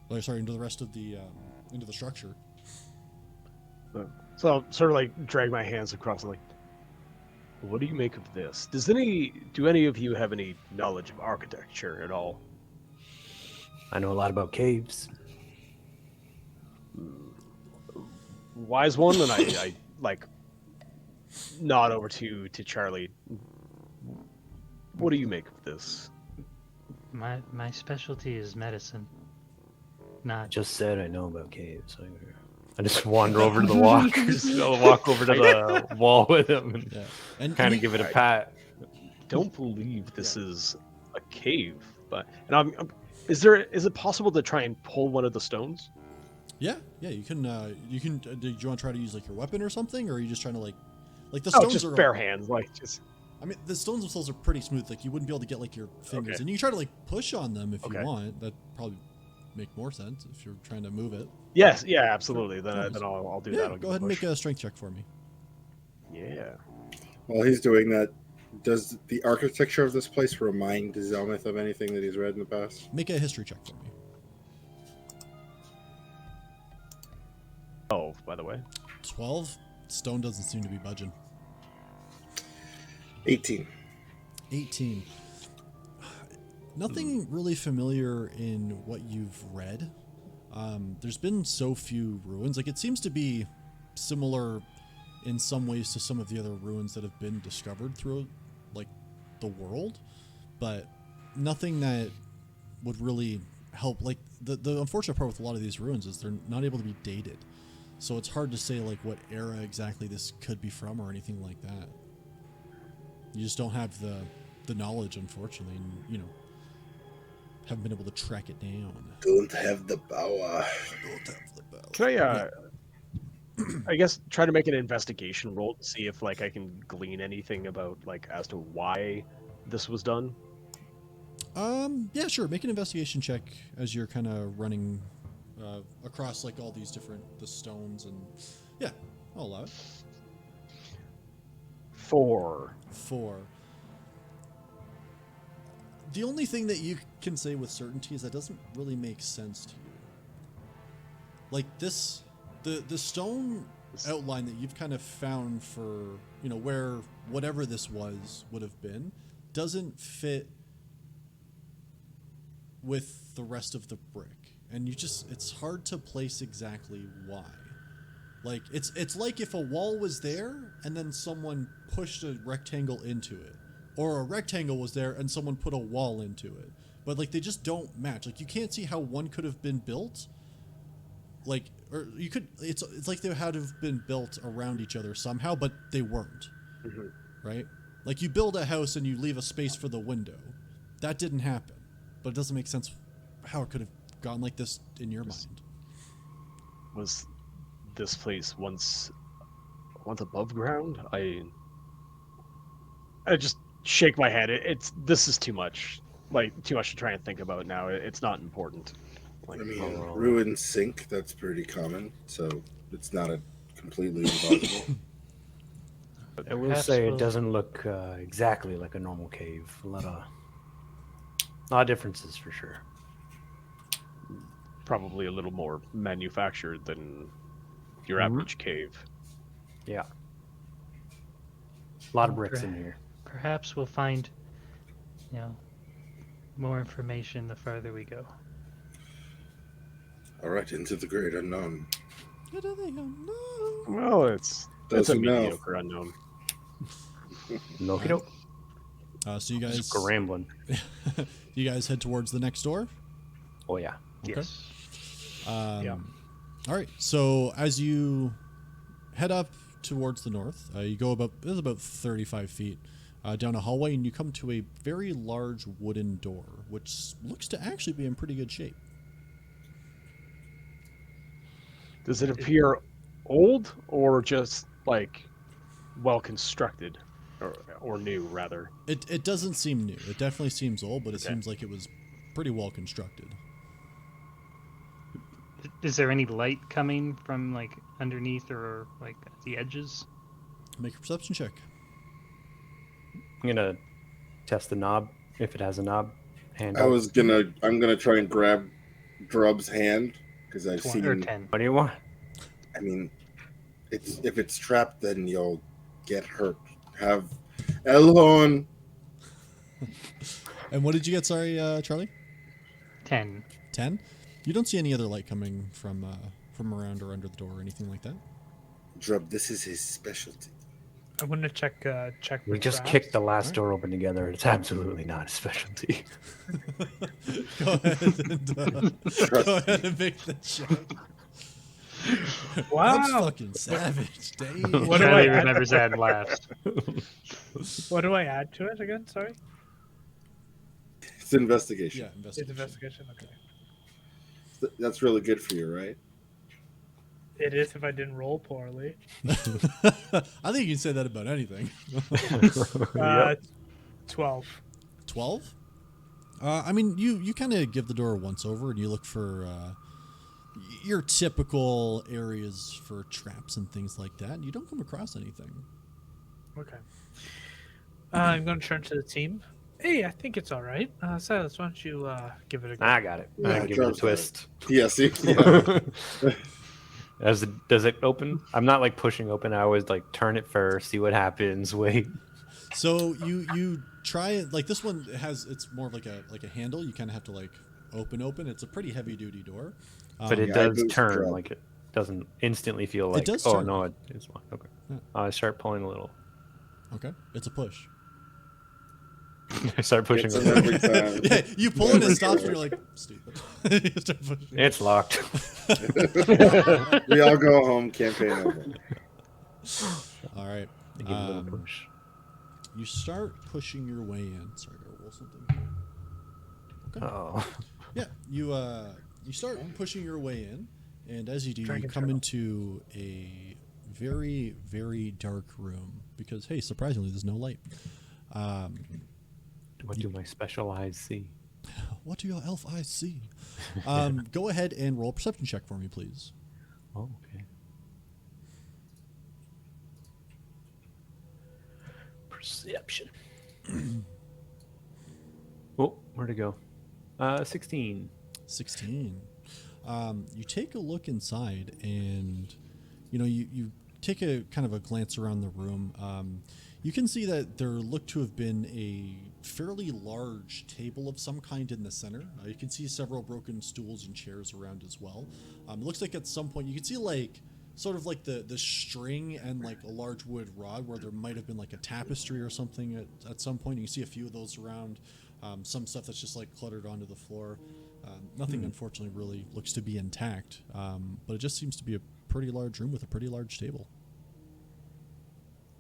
Into the rest of the into the structure. So I'll sort of like drag my hands across and like, what do you make of this? Do any of you have any knowledge of architecture at all? I know a lot about caves. Wise one, and I like nod over to Charlie. What do you make of this? My specialty is medicine. not. Just said I know about caves. I just wander over to the walk. I'll walk over to the wall with him and Yeah. And kind you- of give it a pat. Don't believe this is a cave, but is it possible to try and pull one of the stones? Yeah, you can. Do you want to try to use like your weapon or something, or are you just trying to like the Oh, stones just are bare hands, like just. I mean, the stones themselves are pretty smooth. Like you wouldn't be able to get like your fingers, Okay. and you can try to like push on them if Okay. you want. That probably make more sense if you're trying to move it. Yes, yeah, absolutely. Sure. Then I'll do Yeah, that. I'll go give ahead and a push. make a strength check for me. Yeah. While he's doing that, does the architecture of this place remind Zelmith of anything that he's read in the past? Make a history check for me. 12, by the way. 12. Stone doesn't seem to be budging. 18. 18. Nothing really familiar in what you've read. There's been so few ruins. Like, it seems to be similar in some ways to some of the other ruins that have been discovered through, like, the world, but nothing that would really help. Like, the unfortunate part with a lot of these ruins is they're not able to be dated. So it's hard to say, like, what era exactly this could be from or anything like that. You just don't have the knowledge, unfortunately, and, you know, haven't been able to track it down. Don't have the power. Can I, I guess, try to make an investigation roll to see if, like, I can glean anything about, like, as to why this was done? Yeah, sure. Make an investigation check as you're kind of running across, like, all these the stones, and yeah, I'll allow it. 4. 4. The only thing that you can say with certainty is that doesn't really make sense to you. Like, this, the stone outline that you've kind of found for, you know, where whatever this would have been, doesn't fit with the rest of the brick. And it's hard to place exactly why. Like, it's like if a wall was there and then someone pushed a rectangle into it, or a rectangle was there and someone put a wall into it. But, like, they just don't match. Like, you can't see how one could have been built. Like, or you could, it's like they had to have been built around each other somehow, but they weren't. Mm-hmm. Right? Like, you build a house and you leave a space for the window. That didn't happen. But it doesn't make sense how it could have gone like this in your mind. Was this place once above ground? I just shake my head. This is too much. Like, too much to try and think about now. It's not important. Like, I mean, ruins sink. That's pretty common, so it's not a completely impossible. I will Perhaps say we'll- it doesn't look exactly like a normal cave. A lot of differences for sure. probably a little more manufactured than your average cave. Yeah. A lot of bricks in here. Perhaps we'll find, more information the farther we go. All right, into the great unknown. Well, it's a Doesn't know. mediocre unknown. No, you So you guys just go rambling. you guys head towards the next door. Oh yeah. Okay. Yes. All right. So as you head up towards the north, you go about 35 feet down a hallway, and you come to a very large wooden door, which looks to actually be in pretty good shape. Does it appear old or just like well constructed, or new rather? It doesn't seem new. It definitely seems old, but it Okay. seems like it was pretty well constructed. Is there any light coming from like underneath or like at the edges? Make a perception check. I'm gonna test the knob if it has a knob handle. I'm gonna try and grab Drub's hand because I've 20 seen. or 10. What do you want? I mean, if it's trapped, then you'll get hurt. Have Elhorn. And what did you get? Sorry, Charlie. 10. 10. You don't see any other light coming from around or under the door or anything like that. Drub, this is his specialty. I'm gonna check. We the just traps. kicked the last door open together. It's absolutely not a specialty. Go ahead and make the check. Wow. That's fucking savage, Dave. What do I Charlie add? remembers that and laughs. What do I add to it again? Sorry. It's investigation. Yeah, It's investigation. investigation. Okay. That's really good for you, right? It is if I didn't roll poorly. I think you can say that about anything. 12. 12? I mean, you kind of give the door a once over and you look for your typical areas for traps and things like that. And you don't come across anything. Okay. I'm going to turn to the team. Hey, I think it's all right. Silas, why don't you give it a go? I got it. Yeah, I give it a Charles got it. twist. Yeah, see? Yeah. Does it open? I'm not like pushing open. I always like turn it first, see what happens, wait. So you try it like this one it's more of like a handle. You kind of have to like open. It's a pretty heavy duty door. But it Yeah, I does boost turn, drop. like it doesn't instantly feel like, does oh turn. no, it's one. Okay. Yeah. I start pulling a little. Okay, it's a push. I start pushing It's a an little. every time. Yeah, you pull and it stops and you're like, stupid. You start pushing. It's locked. We all go home, campaign over. All right. I give it a little push. You start pushing your way in. Sorry, I gotta roll something here. Okay. Oh. Yeah, you start pushing your way in, and as you do, you Dragon come Trail. into a very, very dark room because, hey, surprisingly, there's no light. What do my special eyes see? What do your elf eyes see? Go ahead and roll a perception check for me, please. Oh, okay. Perception. Oh, where'd it go? 16. 16. You take a look inside, and you take a kind of a glance around the room. You can see that there looked to have been a fairly large table of some kind in the center. You can see several broken stools and chairs around as well. It looks like at some point you can see like sort of like the string and like a large wood rod where there might have been like a tapestry or something at some point. You can see a few of those around. Some stuff that's just like cluttered onto the floor. Nothing, unfortunately, really looks to be intact, but it just seems to be a pretty large room with a pretty large table.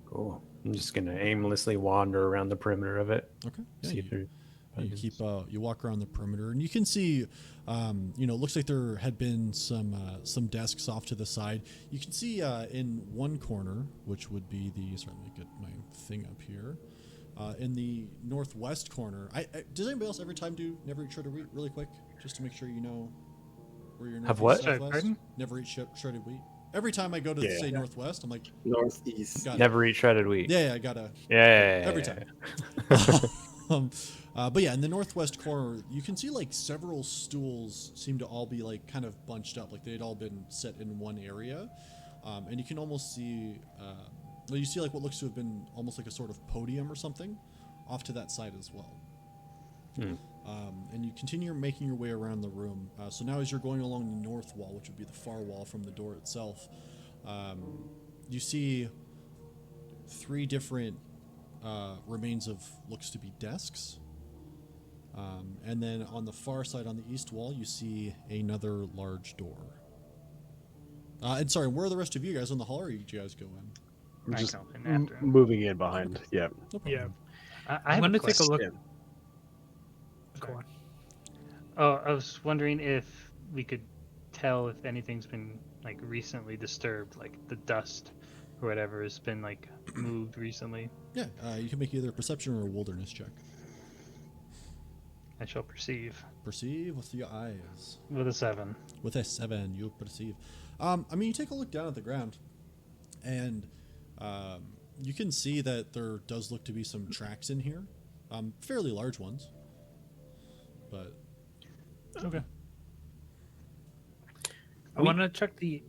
Cool. I'm just gonna aimlessly wander around the perimeter of it. Okay. Yeah, See if there. you walk around the perimeter, and you can see, it looks like there had been some desks off to the side. You can see in one corner, which would be sorry, let me get my thing up here. In the northwest corner, does anybody else every time do never eat shredded wheat really quick, just to make sure you know where you're Have what? northwest? Pardon? Never eat shredded wheat. Every time I go to say northwest, I'm like, Northeast. got it. Never eat shredded wheat. Yeah, I gotta. Yeah. Every time. But yeah, in the northwest corner, you can see like several stools seem to all be like kind of bunched up, like they'd all been set in one area, and you can almost see, you see like what looks to have been almost like a sort of podium or something off to that side as well. And you continue making your way around the room. So now as you're going along the north wall, which would be the far wall from the door itself, you see 3 different remains of looks to be desks. And then on the far side on the east wall, you see another large door. And sorry, where are the rest of you guys in the hall, or did you guys go in? I'm I just go in after him. moving in behind. Yeah. No problem. Yeah. I have I'm a going to take a look. Yeah. Go on. Oh, I was wondering if we could tell if anything's been like recently disturbed, like the dust or whatever has been like moved recently. Yeah, you can make either a perception or a wilderness check. I shall perceive Perceive with your eyes. with a 7. With a 7, you perceive. I mean, you take a look down at the ground, and you can see that there does look to be some tracks in here, fairly large ones. But okay. I want to check the.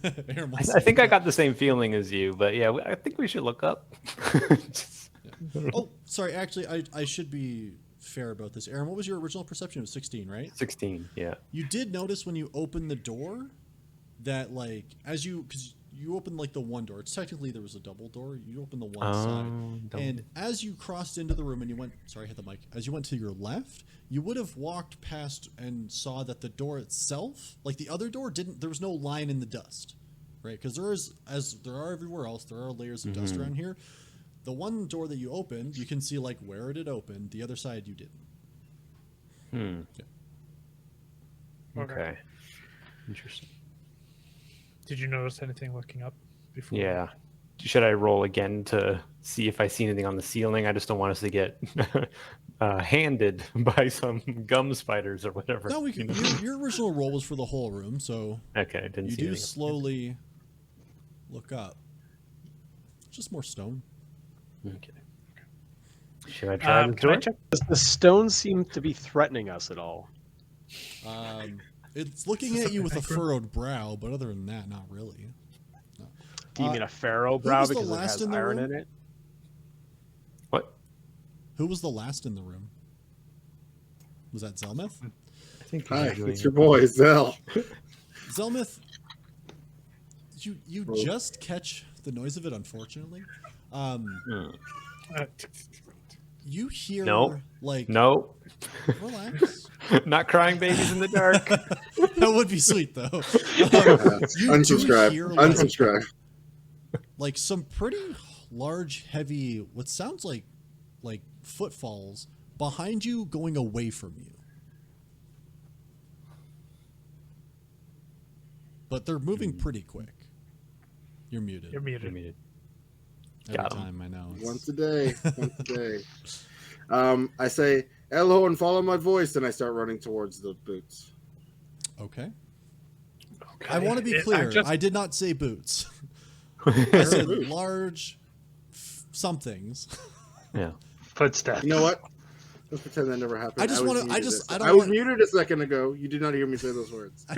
Aaron I wants think I got the same feeling as you, but yeah, I think we should look up. Oh, sorry. Actually, I should be fair about this. Aaron, what was your original perception? It was 16, right? 16, yeah. You did notice when you opened the door that, like, because you open like the one door. It's technically there was a double door. You open the one side, and as you crossed into the room and you went, sorry, I hit the mic. As you went to your left, you would have walked past and saw that the door itself, like the other door, didn't. There was no line in the dust, right? Because there is, as there are everywhere else, there are layers of dust around here. The one door that you opened, you can see like where it had opened. The other side, you didn't. Yeah. Okay. Interesting. Did you notice anything looking up before? Yeah. Should I roll again to see if I see anything on the ceiling? I just don't want us to get handed by some gum spiders or whatever. No, we can. Your original roll was for the whole room, so okay, didn't you see do anything. slowly look up. Just more stone. Okay. Should I try the door? Does the stone seem to be threatening us at all? It's looking at you with a furrowed brow, but other than that, not really. No. Do you mean a pharaoh brow was the because it last has in the iron room? in it? What? Who was the last in the room? Was that Zelmith? I think Hi, it's your boy, Zell. Zelmith, you just catch the noise of it, unfortunately. You hear like no. Relax. Not crying babies in the dark. That would be sweet though. Unsubscribe. Unsubscribe. Like some pretty large, heavy, what sounds like footfalls behind you going away from you. But they're moving pretty quick. You're muted. You're muted. Every Got 'em. time I know. Once a day. I say, hello, and follow my voice, and I start running towards the boots. Okay. I want to be clear. I did not say boots. I I said large somethings. Yeah. Footsteps. You know what? Let's pretend that never happened. I just was want to. muted I I don't. was muted a second ago. You did not hear me say those words. I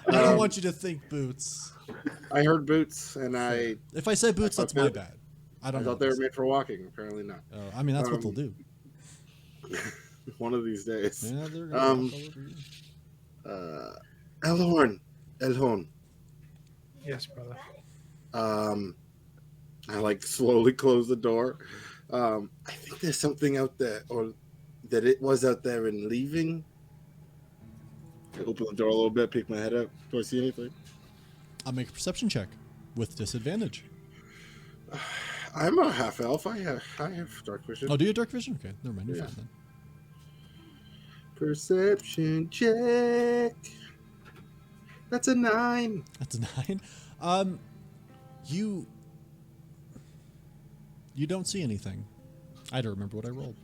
don't want you to think boots. I heard boots, and If I said boots, that's my bad. I I don't know. thought they were made for walking. Apparently not. I mean, that's what they'll do. One of these days. Yeah, they're gonna walk all over you. Elhorn. Yes, brother. I like slowly close the door. I think there's something out there, or that it was out there and leaving. I open the door a little bit, peek my head up. Do I see anything? I'll make a perception check with disadvantage. I'm a half elf. I have dark vision. Oh, do you have dark vision? Okay, never mind. You're Yeah. fine then. Perception check. That's a 9. That's a 9. You don't see anything. I don't remember what I rolled.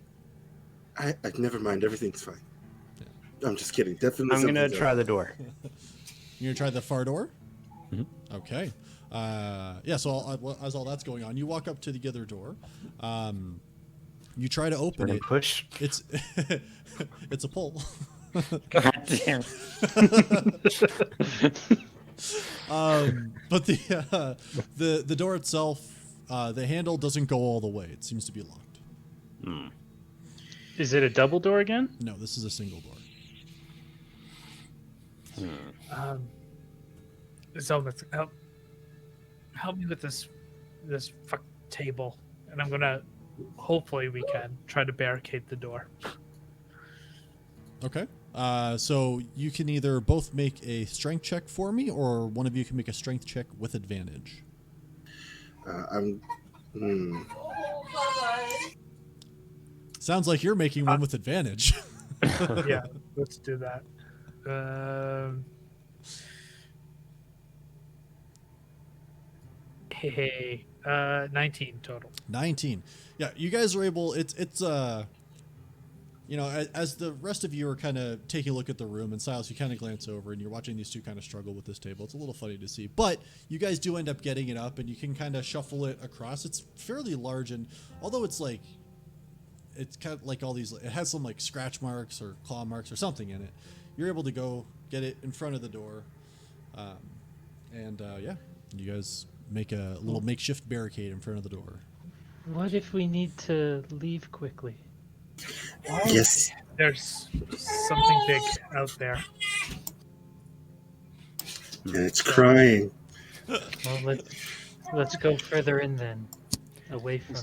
I never mind. Everything's fine. Yeah. I'm just kidding. Definitely. I'm gonna try the door. You're gonna try the far door. Mm-hmm. Okay. Yeah. So as all that's going on, you walk up to the other door. You try to open it. Push. It's it's a pull. God damn. But the door itself, the handle doesn't go all the way. It seems to be locked. Is it a double door again? No, this is a single door. Zelmith, help me with this fuck table, and I'm gonna. Hopefully, we can try to barricade the door. Okay. So you can either both make a strength check for me, or one of you can make a strength check with advantage. Sounds like you're making one with advantage. Yeah, let's do that. 19 total. 19. Yeah, you guys are able. It's you know, as the rest of you are kind of taking a look at the room, and Silas, you kind of glance over and you're watching these two kind of struggle with this table. It's a little funny to see, but you guys do end up getting it up, and you can kind of shuffle it across. It's fairly large, and although it's like, it's kind of like all these, it has some like scratch marks or claw marks or something in it. You're able to go get it in front of the door, yeah, you guys make a little makeshift barricade in front of the door. What if we need to leave quickly? Yes. There's something big out there. And it's crying. Well, let's go further in then, away from.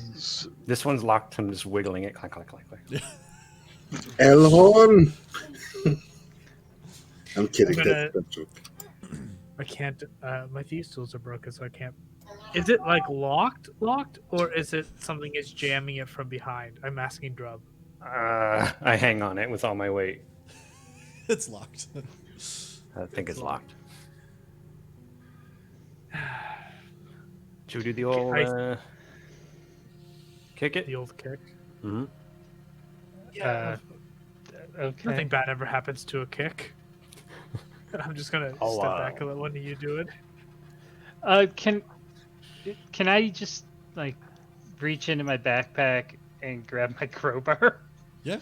This one's locked. I'm just wiggling it. Clack, clack, clack, clack. Elhorn. I'm kidding. I'm gonna- That's a joke. I can't. My thieves tools are broken, so I can't. Is it like locked, or is it something is jamming it from behind? I'm asking Drub. I hang on it with all my weight. It's locked. I think it's locked. Should we do the old kick it? The old kick. Mm-hmm. Okay. Nothing bad ever happens to a kick. I'm just gonna I'll, step back and let one of you do it. Can I just like reach into my backpack and grab my crowbar? Yeah,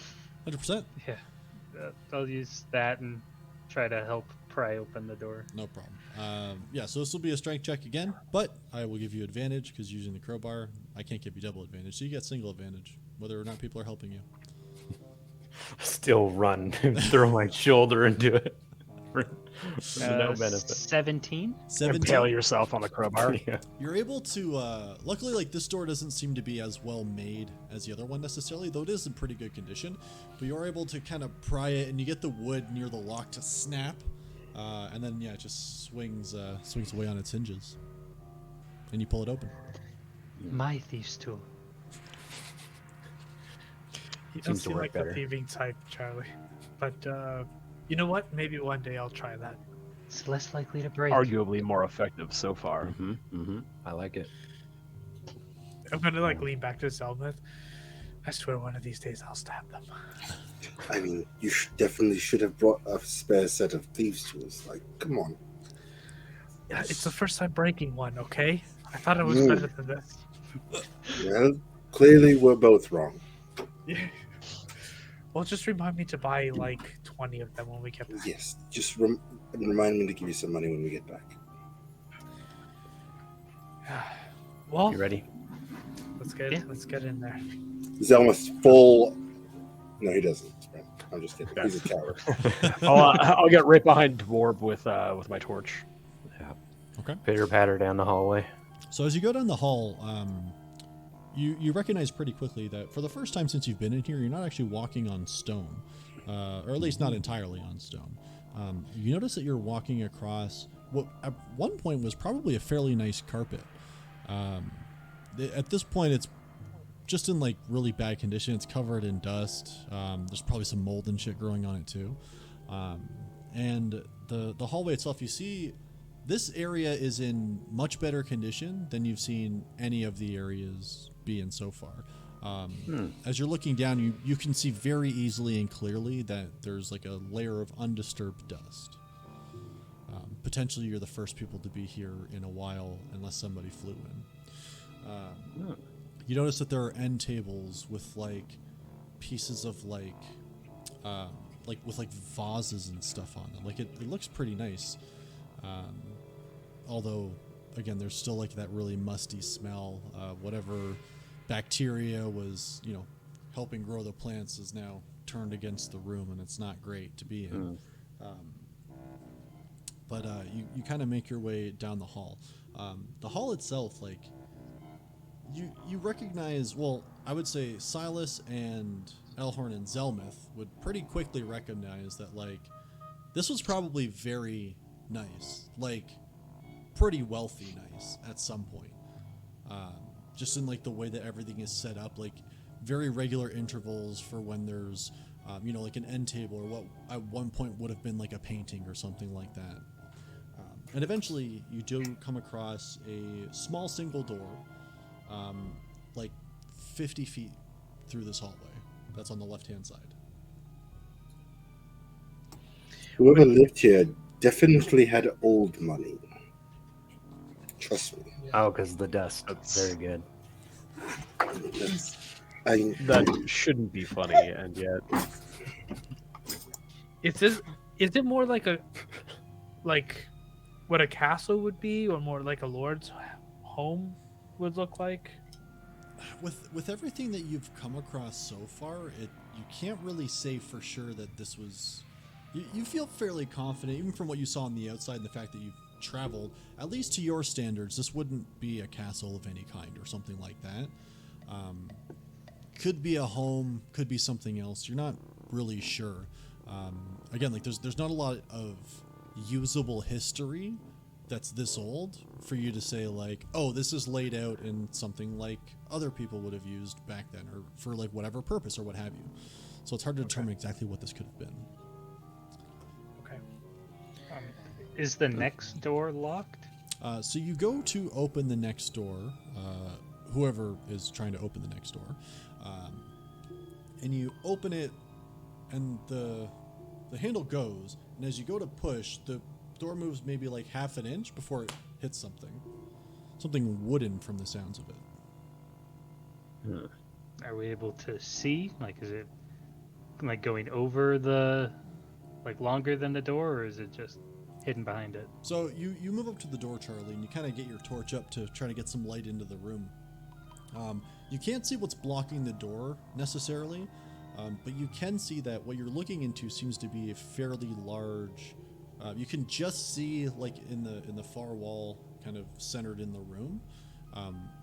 100%. Yeah, I'll use that and try to help pry open the door. No problem. Yeah, so this will be a strength check again, but I will give you advantage because using the crowbar, I can't give you double advantage, so you get single advantage, whether or not people are helping you. Still run and throw my shoulder into it. For no benefit. 17? 17. Impale yourself on the crowbar. Yeah. You're able to, luckily, like, this door doesn't seem to be as well made as the other one necessarily, though it is in pretty good condition. But you're able to kind of pry it, and you get the wood near the lock to snap, and then, yeah, it just swings away on its hinges. And you pull it open. My thieves tool. You don't Seems to seem work like better. the thieving type, Charlie. But you know what? Maybe one day I'll try that. It's less likely to break. Arguably more effective so far. Mm-hmm. Mm-hmm. I like it. I'm gonna like lean back to Zelmith. I swear one of these days I'll stab them. I mean, you definitely should have brought a spare set of thieves tools. Like, come on. Yeah, it's the first time breaking one, okay? I thought I was Mm. better than this. Well, clearly we're both wrong. Yeah. Well, just remind me to buy like 20 of them when we get back. Yes, just remind me to give you some money when we get back. Well, You ready? let's get in there. He's almost full. No, he doesn't. I'm just kidding. He's a coward. I'll get right behind Dwarb with my torch. Yeah. Okay. Pitter patter down the hallway. So as you go down the hall, you recognize pretty quickly that for the first time since you've been in here, you're not actually walking on stone, or at least not entirely on stone. You notice that you're walking across what at one point was probably a fairly nice carpet. At this point, it's just in like really bad condition. It's covered in dust. There's probably some mold and shit growing on it too. And the hallway itself, you see. This area is in much better condition than you've seen any of the areas be in so far. As you're looking down, you can see very easily and clearly that there's like a layer of undisturbed dust. Potentially you're the first people to be here in a while unless somebody flew in. You notice that there are end tables with like pieces of like with like vases and stuff on them. Like it looks pretty nice. Although, again, there's still like that really musty smell. Whatever bacteria was, helping grow the plants is now turned against the room, and it's not great to be in. But you kind of make your way down the hall. The hall itself, like, you recognize, well, I would say Silas and Elhorn and Zelmith would pretty quickly recognize that, like, this was probably very nice. Like, pretty wealthy nice at some point. Just in like the way that everything is set up, like very regular intervals for when there's like an end table or what at one point would have been like a painting or something like that. And eventually you do come across a small single door, like 50 feet through this hallway. That's on the left hand side. Whoever lived here definitely had old money. Trust me. Oh, because the dust. Very good. That shouldn't be funny, and yet Is it more like what a castle would be, or more like a lord's home would look like? With everything that you've come across so far, you can't really say for sure that this was. You feel fairly confident, even from what you saw on the outside, and the fact that you've traveled. At least to your standards, this wouldn't be a castle of any kind or something like that. Could be a home, could be something else. You're not really sure. Again, like there's not a lot of usable history that's this old for you to say like, oh, this is laid out in something like other people would have used back then, or for like whatever purpose or what have you. So it's hard to determine exactly what this could have been. Okay. Is the next door locked? So you go to open the next door, whoever is trying to open the next door, and you open it, and the handle goes, and as you go to push, the door moves maybe like half an inch before it hits something wooden from the sounds of it. Are we able to see? Like, is it like going over the, like longer than the door, or is it just hidden behind it? So you move up to the door, Charlie, and you kind of get your torch up to try to get some light into the room. You can't see what's blocking the door necessarily, but you can see that what you're looking into seems to be a fairly large. You can just see, like in the far wall, kind of centered in the room,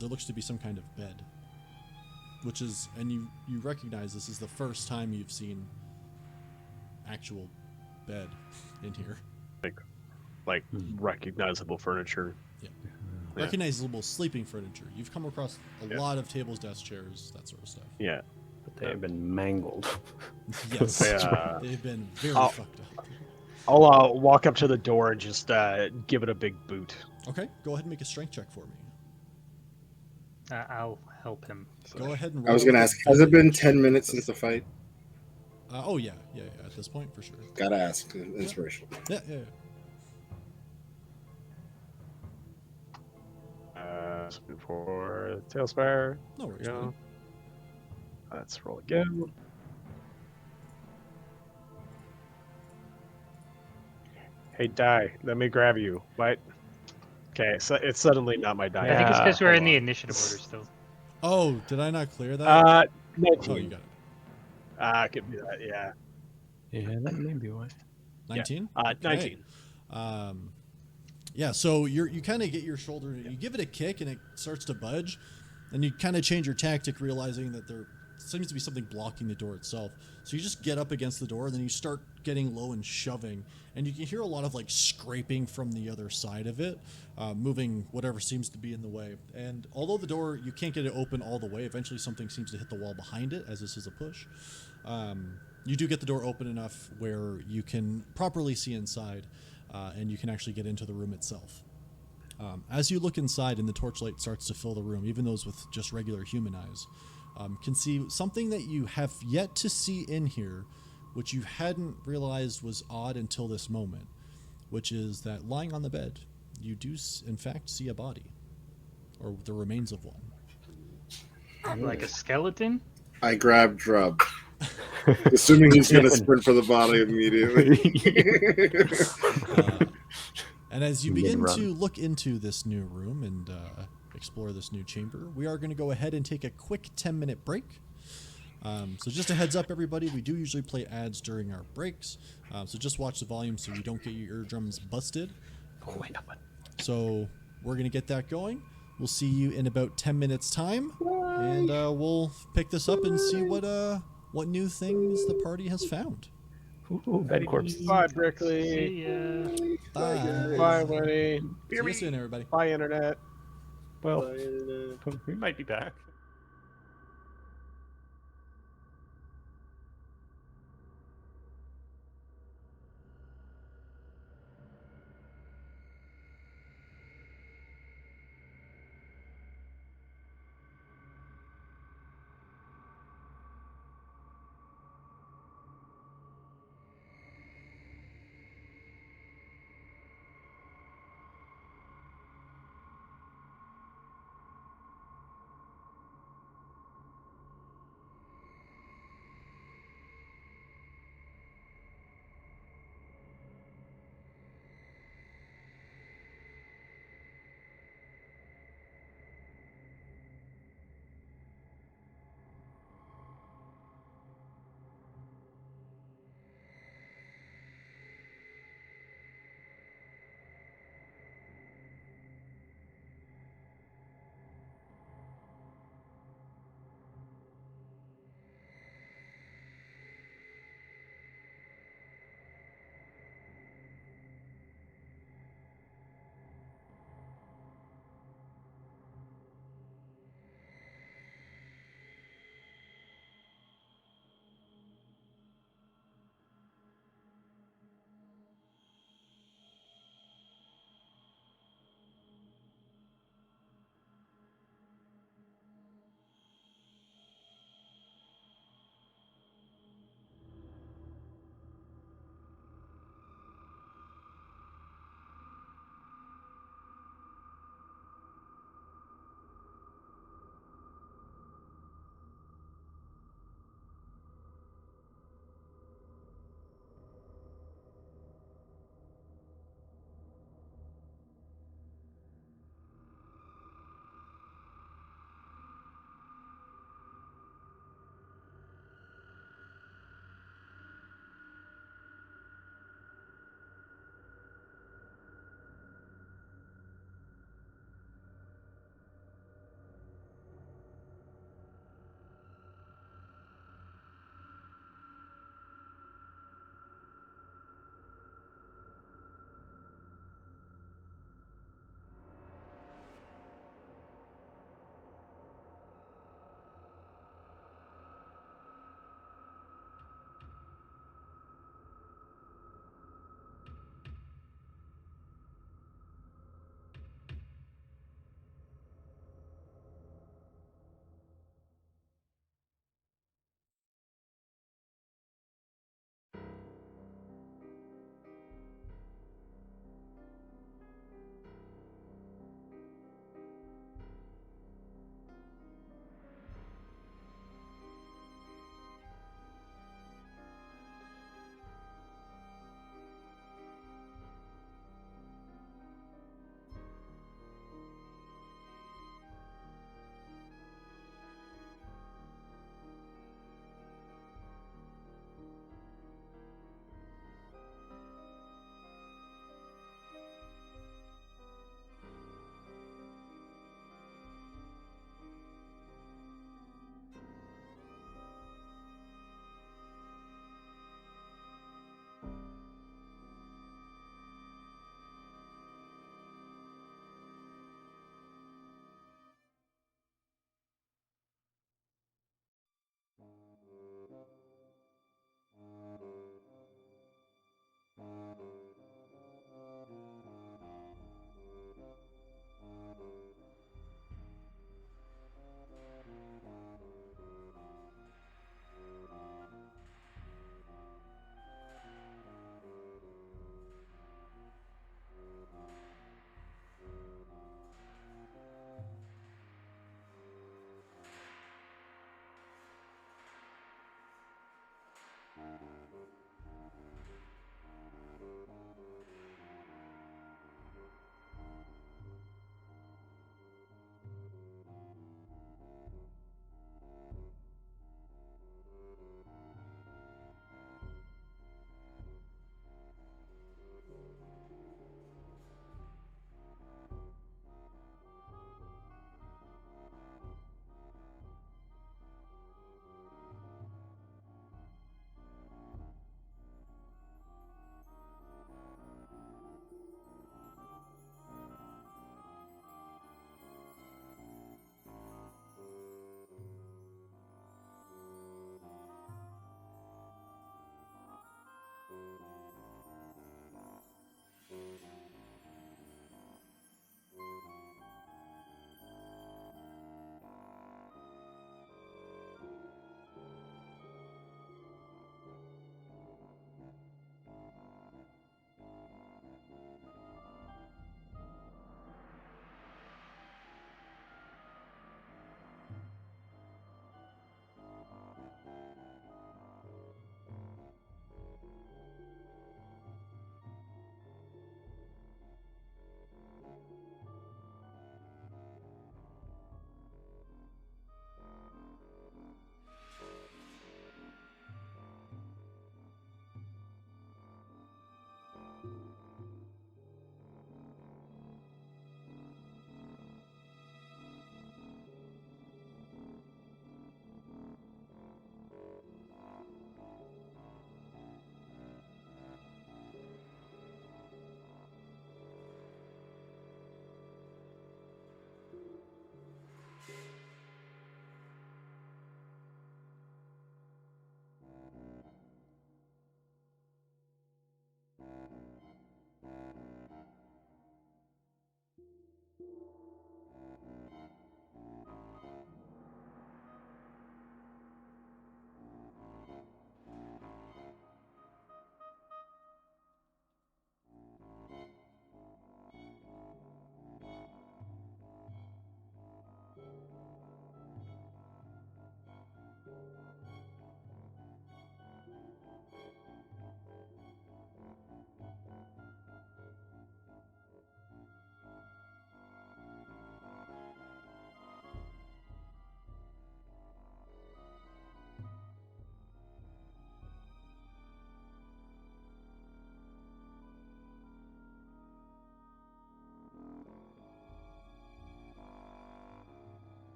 there looks to be some kind of bed, which is, and you recognize this is the first time you've seen actual bed in here. Like recognizable furniture. Yeah. Recognizable sleeping furniture. You've come across a lot of tables, desks, chairs, that sort of stuff. Yeah. But they have been mangled. Yes. Yeah. They've been very fucked up. I'll walk up to the door and just give it a big boot. Okay, go ahead and make a strength check for me. I'll help him. Go ahead and I was roll. going to ask, has it been 10 minutes since the fight? Oh, yeah, at this point, for sure. Gotta ask. Inspirational. Yeah. For Tailspire. No worries, Yeah. buddy. Let's roll again. Hey, die. Let me grab you. What? Okay, so it's suddenly not my die. I think it's because we're Hold in the on. initiative order still. Oh, did I not clear that? 19. Oh, you got it. Could be that, yeah. Yeah, that may be why. 19? 19. Yeah, so you kind of get your shoulder, you give it a kick and it starts to budge, and you kind of change your tactic, realizing that there seems to be something blocking the door itself. So you just get up against the door, and then you start getting low and shoving, and you can hear a lot of like scraping from the other side of it, moving whatever seems to be in the way. And although the door, you can't get it open all the way, eventually something seems to hit the wall behind it, as this is a push. You do get the door open enough where you can properly see inside, and you can actually get into the room itself. As you look inside and the torchlight starts to fill the room, even those with just regular human eyes, can see something that you have yet to see in here, which you hadn't realized was odd until this moment, which is that lying on the bed, you do in fact see a body, or the remains of one. Like a skeleton? I grab Drub, assuming he's going to sprint for the body immediately. And as you begin to look into this new room and explore this new chamber, we are going to go ahead and take a quick 10-minute break. So just a heads up, everybody, we do usually play ads during our breaks, so just watch the volume so you don't get your eardrums busted. So we're going to get that going. We'll see you in about 10 minutes time, and we'll pick this up and see what new things the party has found. Ooh, bed corpse. Bye, Brickley. See ya. Bye. Bye, Winnie. See you soon, everybody. Bye, Internet. Well, we might be back.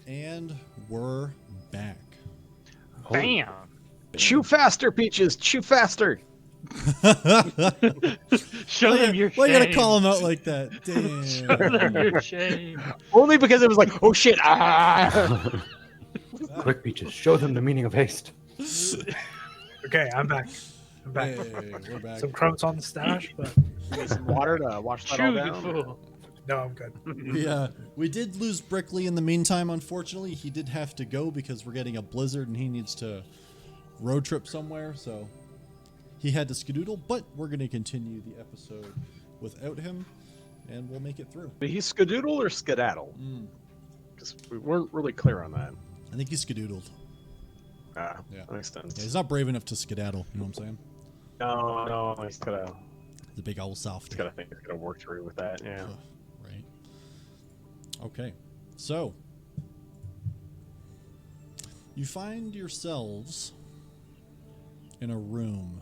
And we're back. Bam! Chew faster, Peaches. Chew faster. Show them your shame. Why you gotta call him out like that? Show them Damn. your shame. Only because it was like, oh shit. Ah. Quick, Peaches, show them the meaning of haste. Okay, I'm back. I'm back. Hey, we're back. Some crumbs on the stash, but Need some water to wash that all Chew, you down. fool. no, I'm good. We did lose Brickley in the meantime, unfortunately. He did have to go because we're getting a blizzard and he needs to road trip somewhere, so he had to skedoodle, but we're going to continue the episode without him, and we'll make it through. Did he skedoodle or skedaddle? Because we weren't really clear on that. I think he skedoodled. Ah, Yeah. that makes sense. Yeah, he's not brave enough to skedaddle, you know what I'm saying? No, he's gotta The big old soft. think he's gonna work through with that. Yeah. Ugh, right. Okay. So, you find yourselves in a room.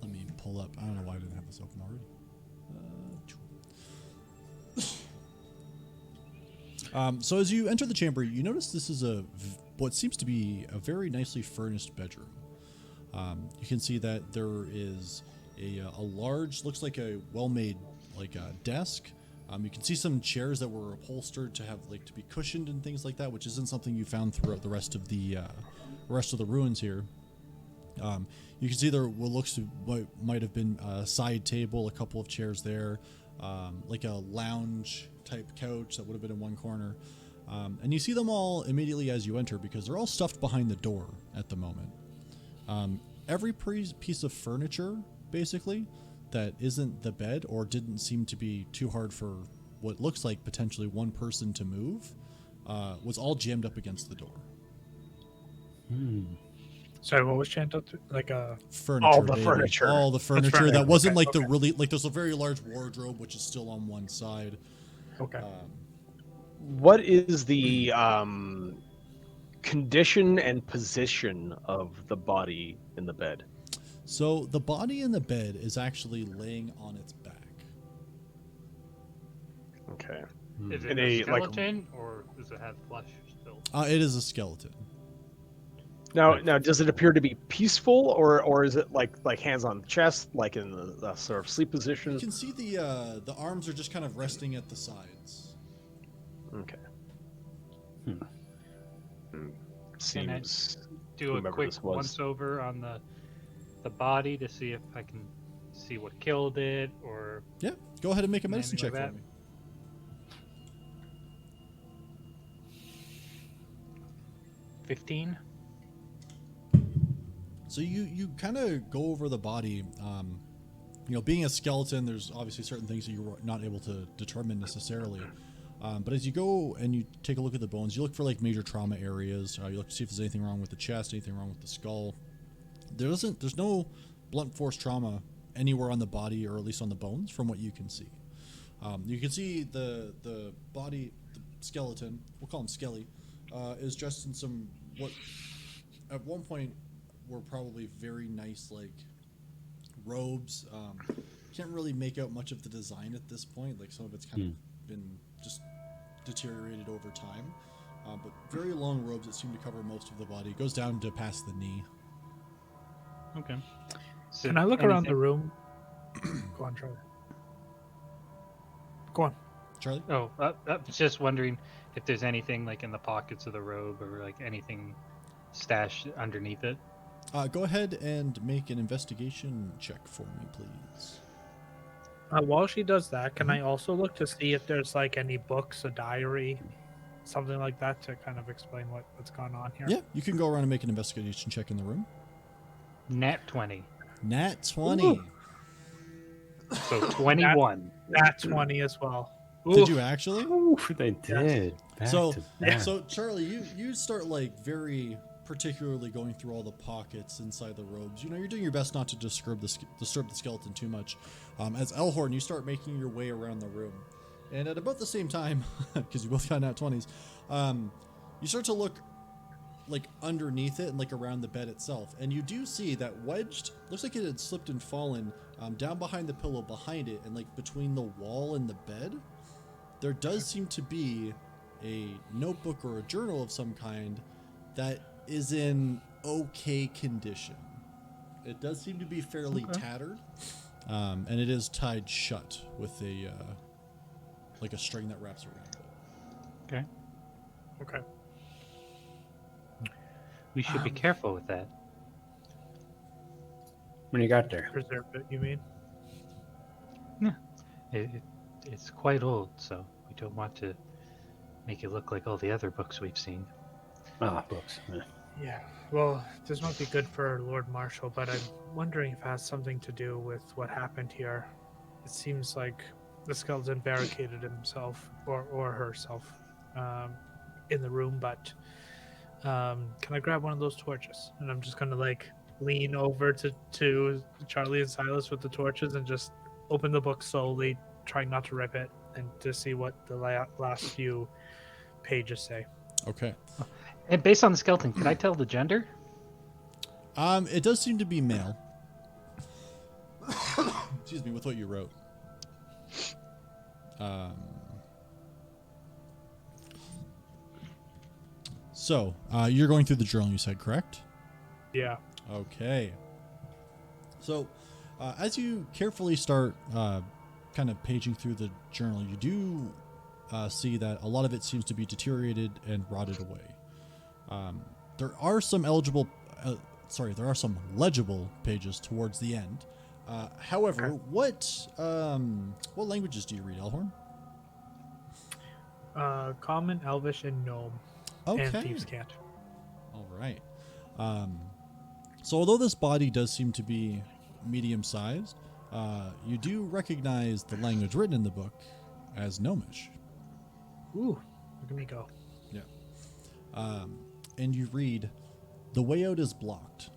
Let me pull up. I don't know why I didn't have this open already. So as you enter the chamber, you notice this is what seems to be a very nicely furnished bedroom. You can see that there is a large, looks like a well-made desk. You can see some chairs that were upholstered to have to be cushioned and things like that, which isn't something you found throughout the rest of the ruins here. You can see there what might have been a side table, a couple of chairs there, like a lounge type couch that would have been in one corner. And you see them all immediately as you enter because they're all stuffed behind the door at the moment. Every piece of furniture, basically, that isn't the bed or didn't seem to be too hard for what looks like potentially one person to move, was all jammed up against the door. Sorry, what was chanted? Like a Furniture, All the baby. furniture. All the furniture furniture. that wasn't Okay, like the okay. really there's a very large wardrobe which is still on one side. okay. What is the condition and position of the body in the bed? So the body in the bed is actually laying on its back. Okay. Is it In a a, like- skeleton or does it have flesh still? It is a skeleton. Now, does it appear to be peaceful, or is it like hands on the chest, like in the sort of sleep position? You can see the arms are just kind of resting at the sides. Okay. Can Seems. Do a whomever quick this was. once over on the body to see if I can see what killed it or Yeah, go ahead and make a medicine Anything check like for me. 15. So you kind of go over the body. Being a skeleton, there's obviously certain things that you're not able to determine necessarily. But as you go and you take a look at the bones, you look for major trauma areas. You look to see if there's anything wrong with the chest, anything wrong with the skull. There's no blunt force trauma anywhere on the body, or at least on the bones, from what you can see. You can see the body, the skeleton, we'll call him Skelly, is dressed in some what at one point were probably very nice robes. Can't really make out much of the design at this point. Some of it's kind of been just deteriorated over time. But very long robes that seem to cover most of the body. It goes down to past the knee. Okay. So Can I look around the anything- room? Go on, Charlie. Go on. Charlie? Oh, I was just wondering if there's anything in the pockets of the robe or anything stashed underneath it. Go ahead and make an investigation check for me, please. While she does that, can I also look to see if there's any books, a diary, something like that to kind of explain what's going on here? Yeah, you can go around and make an investigation check in the room. Nat 20. Nat 20. Ooh. So 21. That's 20 as well. Did you actually? Oof, they did. Back So, to back. so Charlie, you start very particularly going through all the pockets inside the robes. You're doing your best not to disturb the skeleton too much. As Elhorn, you start making your way around the room, and at about the same time, because you both got nat 20s, you start to look underneath it and around the bed itself, and you do see that wedged, looks like it had slipped and fallen down behind the pillow behind it, and between the wall and the bed, there does seem to be a notebook or a journal of some kind that is in okay condition. It does seem to be fairly tattered, and it is tied shut with a like a string that wraps around it. Okay. Okay. We should be careful with that. When you got there? Preserve it, you mean? It's quite old, so we don't want to make it look like all the other books we've seen. Ah, books. Yeah. Yeah. Well, this might be good for Lord Marshal, but I'm wondering if it has something to do with what happened here. It seems like the skeleton barricaded himself or herself in the room, but can I grab one of those torches? And I'm just gonna like lean over to Charlie and Silas with the torches and just open the book slowly, trying not to rip it, and to see what the last few pages say. Okay. And based on the skeleton, can I tell the gender? It does seem to be male. Excuse me, with what you wrote. So, you're going through the journal, you said, correct? Yeah. Okay. So, as you carefully start kind of paging through the journal, you do see that a lot of it seems to be deteriorated and rotted away. There are some legible pages towards the end. However, what languages do you read, Elhorn? Common, Elvish, and Gnome. Okay. And Thieves' Cant. All right. So although this body does seem to be medium-sized, you do recognize the language written in the book as Gnomish. Ooh, look at me go. Yeah. And you read, "The way out is blocked.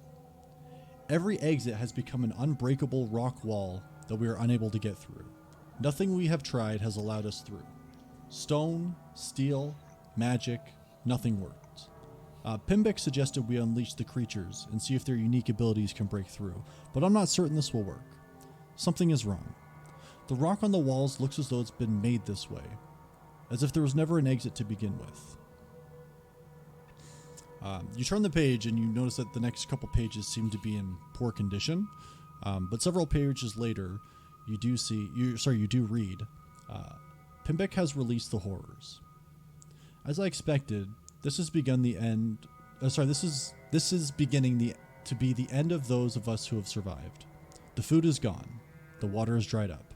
Every exit has become an unbreakable rock wall that we are unable to get through. Nothing we have tried has allowed us through. Stone, steel, magic, nothing works. Pimbek suggested we unleash the creatures and see if their unique abilities can break through, but I'm not certain this will work. Something is wrong. The rock on the walls looks as though it's been made this way, as if there was never an exit to begin with." You turn the page and you notice that the next couple pages seem to be in poor condition, but several pages later, you do read, "Pimbek has released the horrors. As I expected, this has begun the end. This is beginning to be the end of those of us who have survived. The food is gone. The water is dried up.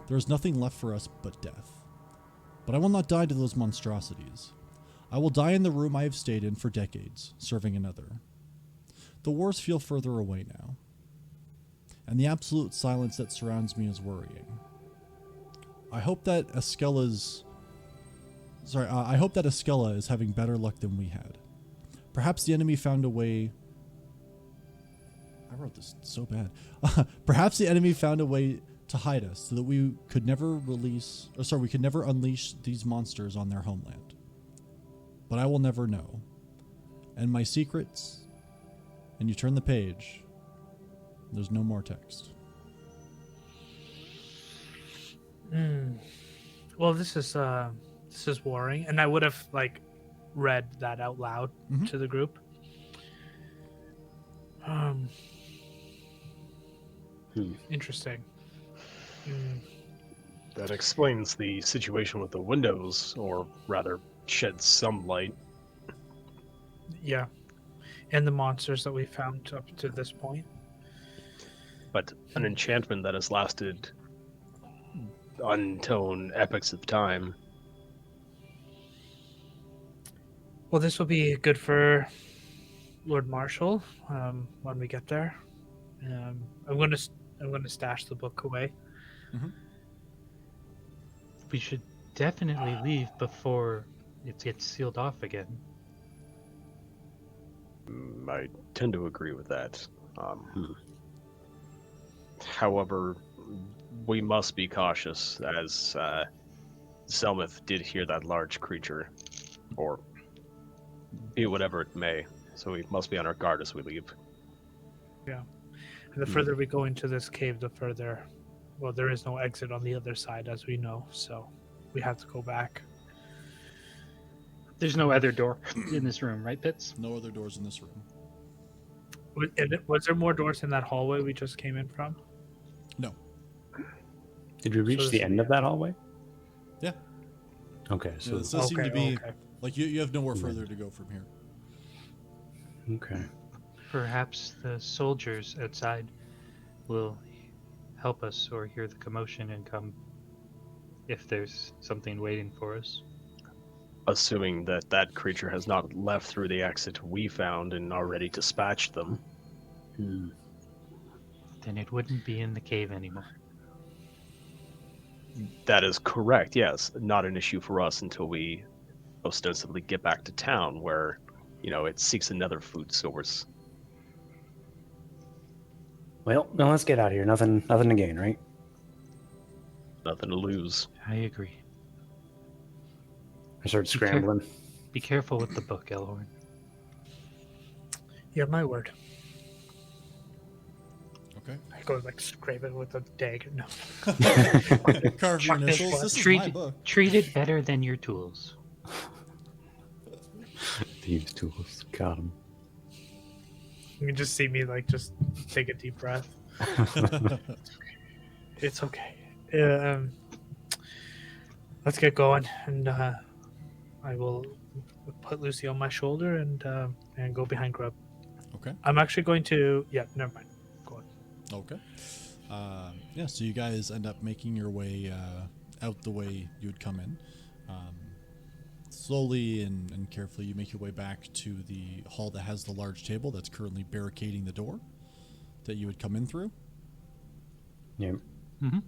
There is nothing left for us but death. But I will not die to those monstrosities. I will die in the room I have stayed in for decades, serving another. The wars feel further away now, and the absolute silence that surrounds me is worrying. I hope that Escella is having better luck than we had. Perhaps the enemy found a way. I wrote this so bad. Perhaps the enemy found a way to hide us so that we could never unleash these monsters on their homeland. But I will never know. And my secrets," and you turn the page, there's no more text. Well, this is worrying, and I would have read that out loud to the group. Interesting. That explains the situation with the windows, or rather, sheds some light. Yeah, and the monsters that we found up to this point. But an enchantment that has lasted unknown epochs of time. Well, this will be good for Lord Marshal when we get there. I'm going to stash the book away. We should definitely leave before it gets sealed off again. I tend to agree with that. However, we must be cautious, as Zelmith did hear that large creature, or be it whatever it may, so we must be on our guard as we leave. Yeah. And the further we go into this cave, the further... Well, there is no exit on the other side, as we know, so we have to go back. There's no other door in this room, right, Pitts? No other doors in this room. Was there more doors in that hallway we just came in from? No. Did we reach this the is end the of that hallway? Yeah. Okay, So so this does seem to be okay. like you have nowhere further to go from here. okay. Perhaps the soldiers outside will help us or hear the commotion and come if there's something waiting for us. Assuming that that creature has not left through the exit we found and already dispatched them. Hmm. Then it wouldn't be in the cave anymore. That is correct, yes. Not an issue for us until we ostensibly get back to town where, it seeks another food source. Well, no, let's get out of here. Nothing to gain, right? Nothing to lose. I agree. I start scrambling. Be careful with the book, Elhorn. Yeah, my word. Okay. I go like scrape it with a dagger. No. Carve your initials. This is my book. Treat it better than your tools. Thieves' tools. Got him. You can just see me like just take a deep breath. It's okay. Let's get going, and I will put Lucy on my shoulder and go behind Grub. Okay. I'm actually going to. Yeah, never mind. Go on. Okay. Yeah, so you guys end up making your way out the way you would come in. Slowly and carefully, you make your way back to the hall that has the large table that's currently barricading the door that you would come in through. Yeah. Mm-hmm.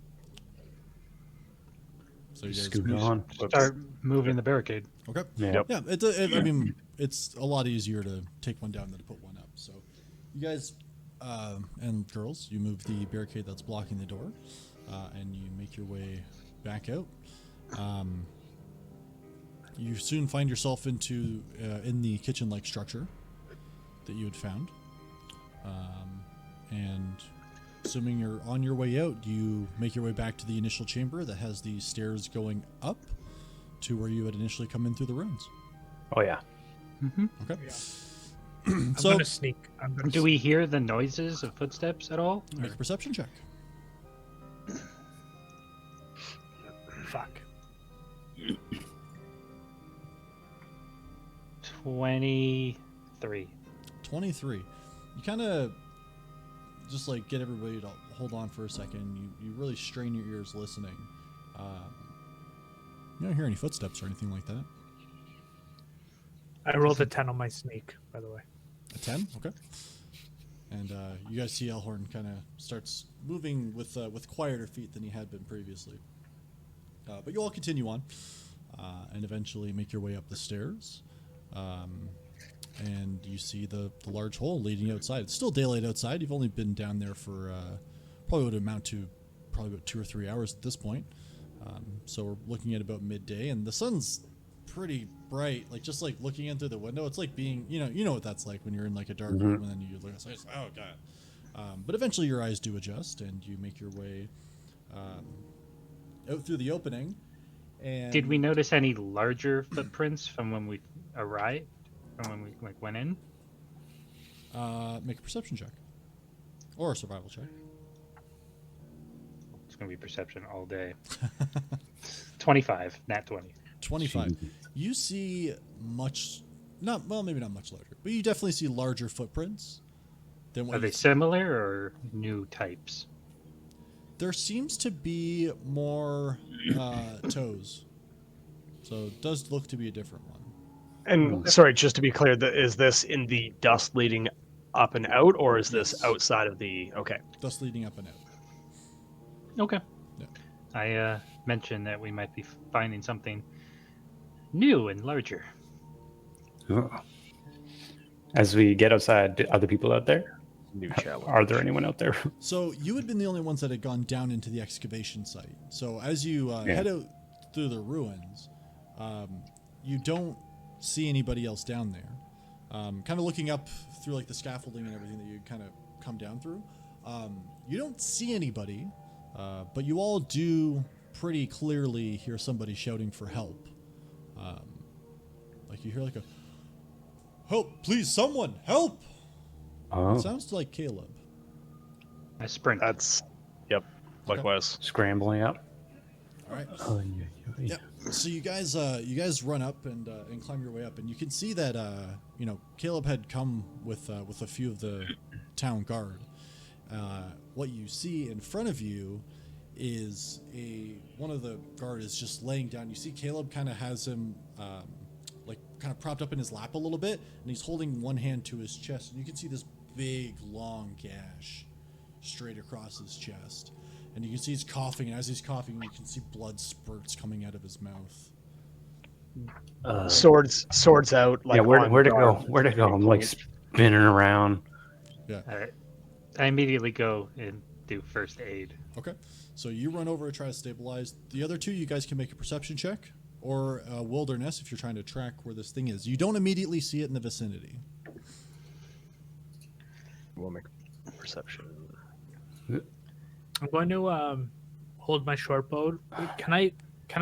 So you guys Scoot on. Start moving the barricade. Okay. Yep. Yeah, I mean, it's a lot easier to take one down than to put one up. So you guys and girls, you move the barricade that's blocking the door, and you make your way back out. You soon find yourself in the kitchen-like structure that you had found. And assuming you're on your way out, you make your way back to the initial chamber that has the stairs going up to where you had initially come in through the ruins. Oh, yeah. Mm-hmm. Okay. Yeah. I'm So gonna sneak. Do we hear the noises of footsteps at all? make a perception check. Fuck. 23. 23. You kind of just like get everybody to hold on for a second. You really strain your ears listening. You don't hear any footsteps or anything like that. I rolled a 10 on my sneak, by the way. A 10? Okay. And you guys see Elhorn kind of starts moving with quieter feet than he had been previously. But you all continue on and eventually make your way up the stairs. And you see the large hole leading outside. It's still daylight outside. You've only been down there for probably would amount to probably about 2 or 3 hours at this point. So we're looking at about midday, and the sun's pretty bright. Like just like looking in through the window, it's like being you know what that's like when you're in like a dark room and then you look outside. It's like, oh god. But eventually your eyes do adjust, and you make your way out through the opening. And Did we notice any larger footprints from when we arrived? From when we went in? make a perception check or a survival check. It's gonna be perception all day. 25, nat 20. 25. You see maybe not much larger, but you definitely see larger footprints than what Are they similar or new types? There seems to be more toes, so it does look to be a different one. And sorry, just to be clear, is this in the dust leading up and out, or is this outside of the? Okay. Dust leading up and out. Okay. Yeah. I mentioned that we might be finding something new and larger. Oh. As we get outside, are the people out there? New challenge. Are there anyone out there? So you had been the only ones that had gone down into the excavation site. So as you head out through the ruins, you don't see anybody else down there. Kind of looking up through like the scaffolding and everything that you kind of come down through. You don't see anybody, but you all do pretty clearly hear somebody shouting for help. Like you hear like a, help, please, someone, help. Oh, It sounds like Caleb. I sprint. That's, yep, likewise. scrambling up. All right. Oh, yeah. Yep. So you guys run up and climb your way up, and you can see that Caleb had come with a few of the town guard. What you see in front of you is one of the guard is just laying down. You see Caleb kind of has him like kind of propped up in his lap a little bit, and he's holding one hand to his chest, and you can see this big long gash straight across his chest. And you can see he's coughing, and as he's coughing, you can see blood spurts coming out of his mouth. Swords out. Like yeah, where to go? guard. Where to go? I'm like spinning around. Yeah. All right. I immediately go and do first aid. Okay. So you run over and try to stabilize. The other two, you guys can make a perception check or a wilderness if you're trying to track where this thing is. You don't immediately see it in the vicinity. We'll make perception. I'm going to hold my short bow. Can I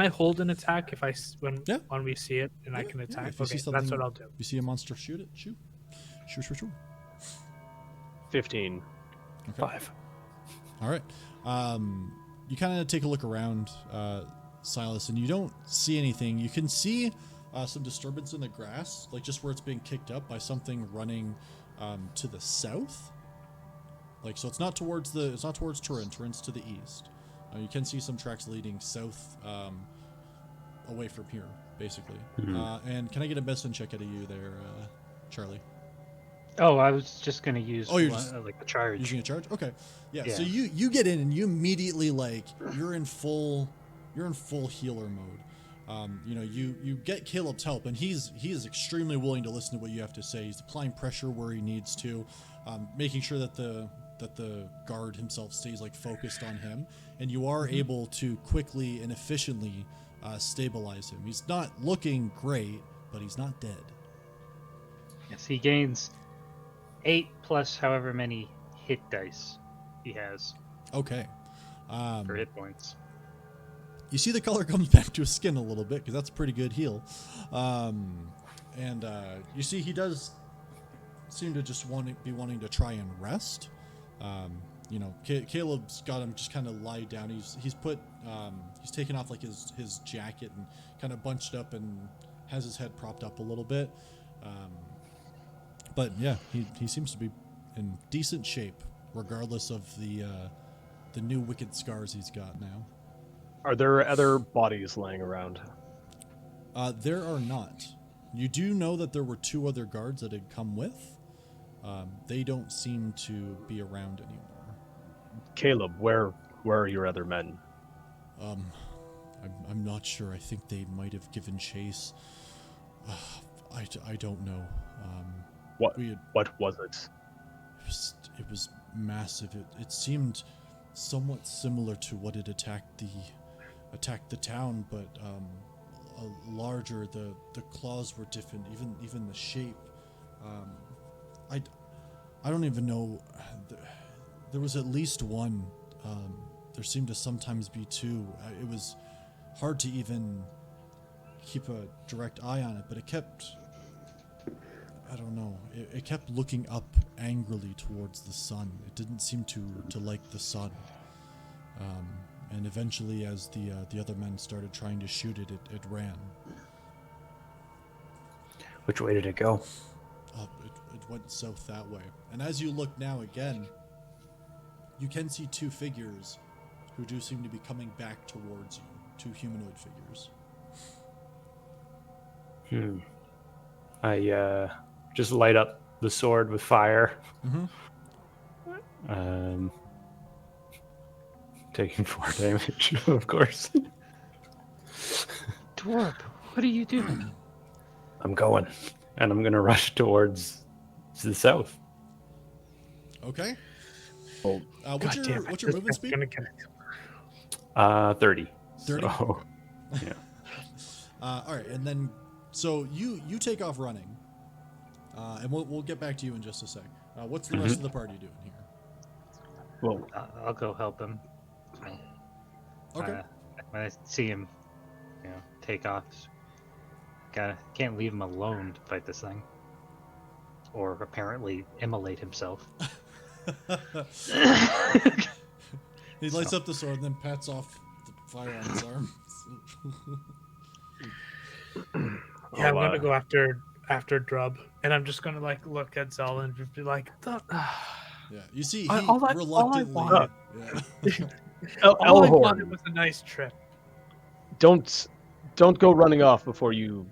hold an attack if when we see it and I can attack? If you see Okay, something, that's what I'll do. You see a monster, shoot it. Shoot. 15. Okay. 5. All right. You kind of take a look around, Silas, and you don't see anything. You can see some disturbance in the grass, like just where it's being kicked up by something running to the south. Like, so it's not towards Turin. Turin's to the east. You can see some tracks leading south, away from here, basically. Mm-hmm. And can I get a medicine check out of you there, Charlie? Oh, I was just gonna use you're one, just like a charge. using a charge. Okay, yeah. Yeah. So you get in and you immediately you're in full healer mode. You get Caleb's help, and he is extremely willing to listen to what you have to say. He's applying pressure where he needs to, making sure that the guard himself stays focused on him, and you are able to quickly and efficiently stabilize him. He's not looking great, but he's not dead. Yes, he gains 8 plus however many hit dice he has Okay. for hit points. You see the color comes back to his skin a little bit because that's a pretty good heal. You see he does seem to just be wanting to try and rest. Caleb's got him just kind of lie down. He's taken off his jacket and kind of bunched up and has his head propped up a little bit. But yeah, he seems to be in decent shape, regardless of the new wicked scars he's got now. Are there other bodies laying around? There are not. You do know that there were 2 other guards that had come with. They don't seem to be around anymore. Caleb, where are your other men? I'm not sure. I think they might have given chase. I don't know. What was it? It was massive. It seemed somewhat similar to what had attacked the town, but larger. The claws were different. Even the shape. I don't even know. There was at least one. There seemed to sometimes be 2. It was hard to even keep a direct eye on it, but it kept. I don't know. It kept looking up angrily towards the sun. It didn't seem to like the sun. And eventually, as the other men started trying to shoot it, it ran. Which way did it go? It went south that way. And as you look now again, you can see 2 figures who do seem to be coming back towards you. 2 humanoid figures. I just light up the sword with fire. Taking 4 damage, of course. Dwarf, what are you doing? I'm going, and I'm gonna rush towards the south. Okay. Oh, What's your movement speed? 30. 30? So, yeah. All right, and then so you take off running, and we'll get back to you in just a sec. What's the rest of the party doing here? Well, I'll go help him. Okay. When I see him, take off. can't leave him alone to fight this thing, or apparently immolate himself. He lights up the sword and then pats off the fire on his arm. Yeah, I'm gonna go after Drub, and I'm just gonna like look at Zel and just be like, Yeah, you see, he all I reluctly. wanted- Yeah. all I Elhorn, wanted was a nice trip. don't go running off before you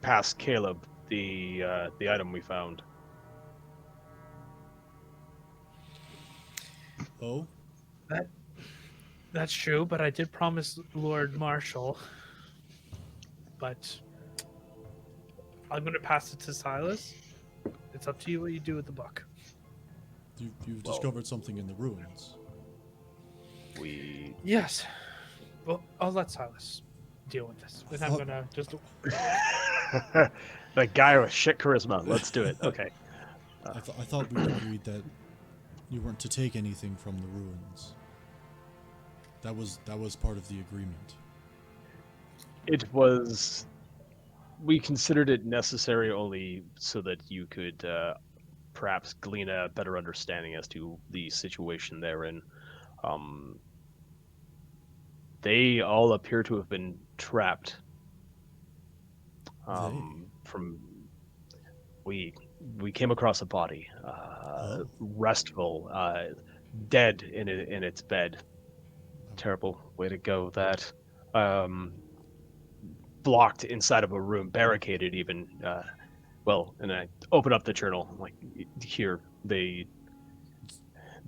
pass Caleb the item we found. Oh, That's true, but I did promise Lord Marshall. But I'm gonna pass it to Silas. It's up to you what you do with the book. you've discovered something in the ruins. Yes. Well, I'll let Silas deal with this. And I'm gonna just. The guy with shit charisma. Let's do it. Okay. I thought we agreed that you weren't to take anything from the ruins. That was part of the agreement. It was. We considered it necessary only so that you could perhaps glean a better understanding as to the situation they're in. They all appear to have been trapped. From we came across a body, restful, dead in its bed. Terrible way to go. That blocked inside of a room, barricaded even. And I open up the journal. Like here, they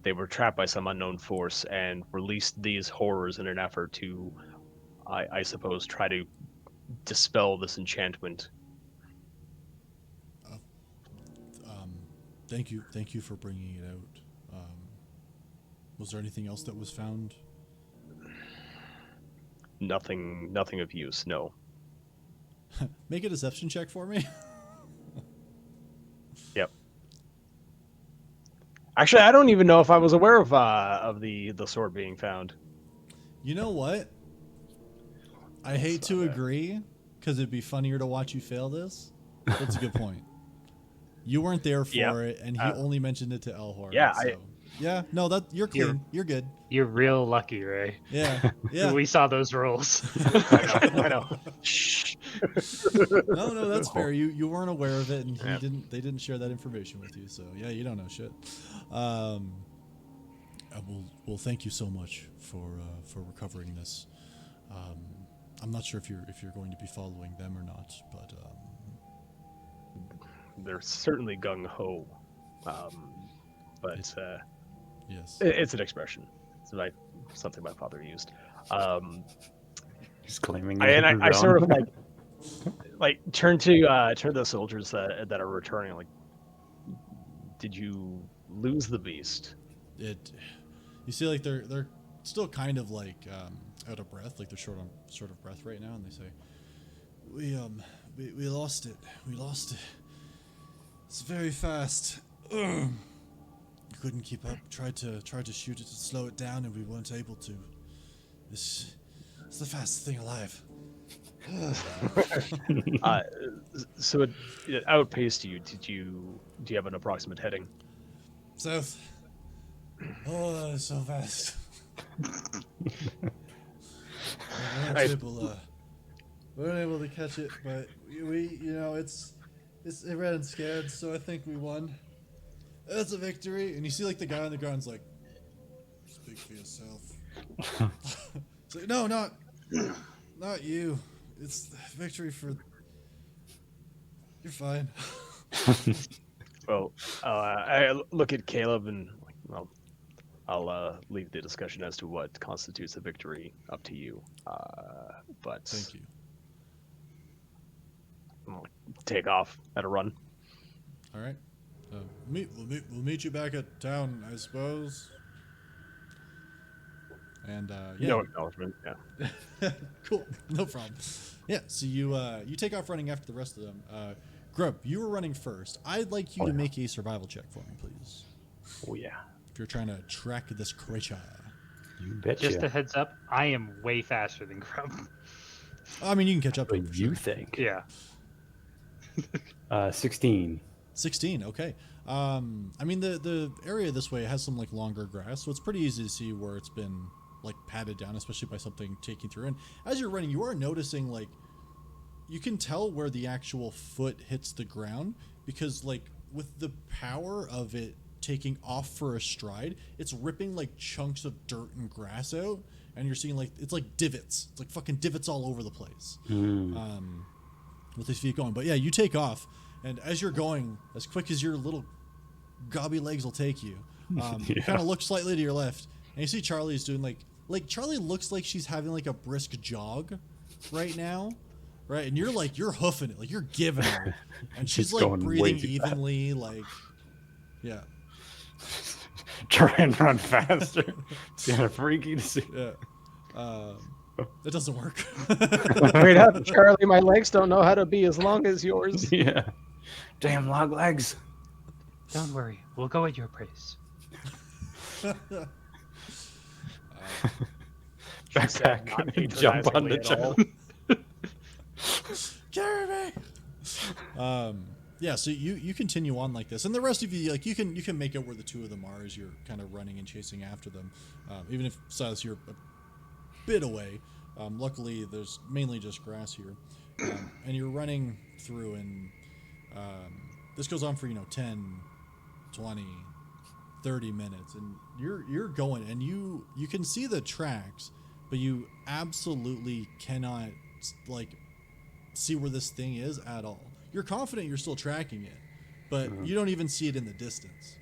were trapped by some unknown force and released these horrors in an effort to, I suppose, try to dispel this enchantment. Thank you for bringing it out. Was there anything else that was found? Nothing of use. No. Make a deception check for me. Yep. Actually, I don't even know if I was aware of the sword being found. You know what? I hate to agree, because it'd be funnier to watch you fail this. That's a good point. You weren't there for it, and he only mentioned it to Elhorn. Yeah, so. No, that you're clean. You're good. You're real lucky, Ray. Yeah, yeah. We saw those rolls. I know. Shh. No, that's fair. You weren't aware of it, and they didn't share that information with you. So yeah, you don't know shit. Well, thank you so much for recovering this. I'm not sure if you're going to be following them or not, but they're certainly gung ho. But yes, it's an expression. It's something my father used. He's claiming. I sort of like turn to the soldiers that are returning. Like, did you lose the beast? You see, like they're still kind of like out of breath, like they're short of breath right now, and they say, we lost it. We lost it. It's very fast. Couldn't keep up. Tried to shoot it to slow it down, and we weren't able to. It's the fastest thing alive. So it outpaced you. Do you have an approximate heading? South. Oh, that is so fast. We weren't able to catch it, but we it ran scared, so I think we won. That's a victory. And you see, like, the guy on the ground's like, speak for yourself. It's like, no, not you. It's victory for. You're fine. Well, I look at Caleb and I'll leave the discussion as to what constitutes a victory up to you. But thank you. I'll take off at a run. All right. We'll meet you back at town, I suppose. And yeah. No acknowledgement. Yeah. Cool. No problem. Yeah. So you take off running after the rest of them. Grub, you were running first. I'd like you to make a survival check for me, please. Oh yeah. If you're trying to track this creature. You betcha. Just a heads up, I am way faster than Grub. I mean, you can catch up. What you think? Yeah. 16. 16. Okay. I mean the area this way has some like longer grass, so it's pretty easy to see where it's been like patted down, especially by something taking through. And as you're running, you are noticing like you can tell where the actual foot hits the ground because like with the power of it taking off for a stride, it's ripping like chunks of dirt and grass out, and you're seeing like it's like divots. It's like fucking divots all over the place. With his feet going. But yeah, you take off, and as you're going, as quick as your little gobby legs will take you, you kind of look slightly to your left, and you see Charlie's doing like Charlie looks like she's having like a brisk jog right now, right? And you're hoofing it, like you're giving her, and she's It's like going way breathing too evenly, like yeah, Try and run faster. It's kind of freaky to see. yeah. It doesn't work. Wait up, Charlie. My legs don't know how to be as long as yours. Yeah. Damn log legs. Don't worry, we'll go at your pace. Backpack and jump on the child. Jeremy. Yeah, so you continue on like this, and the rest of you like you can make out where the two of them are as you're kind of running and chasing after them, even if Silas you're a bit away. Luckily there's mainly just grass here, and you're running through, and this goes on for 10, 20, 30 minutes, and you're going, and you can see the tracks, but you absolutely cannot like see where this thing is at all. You're confident you're still tracking it, but you don't even see it in the distance.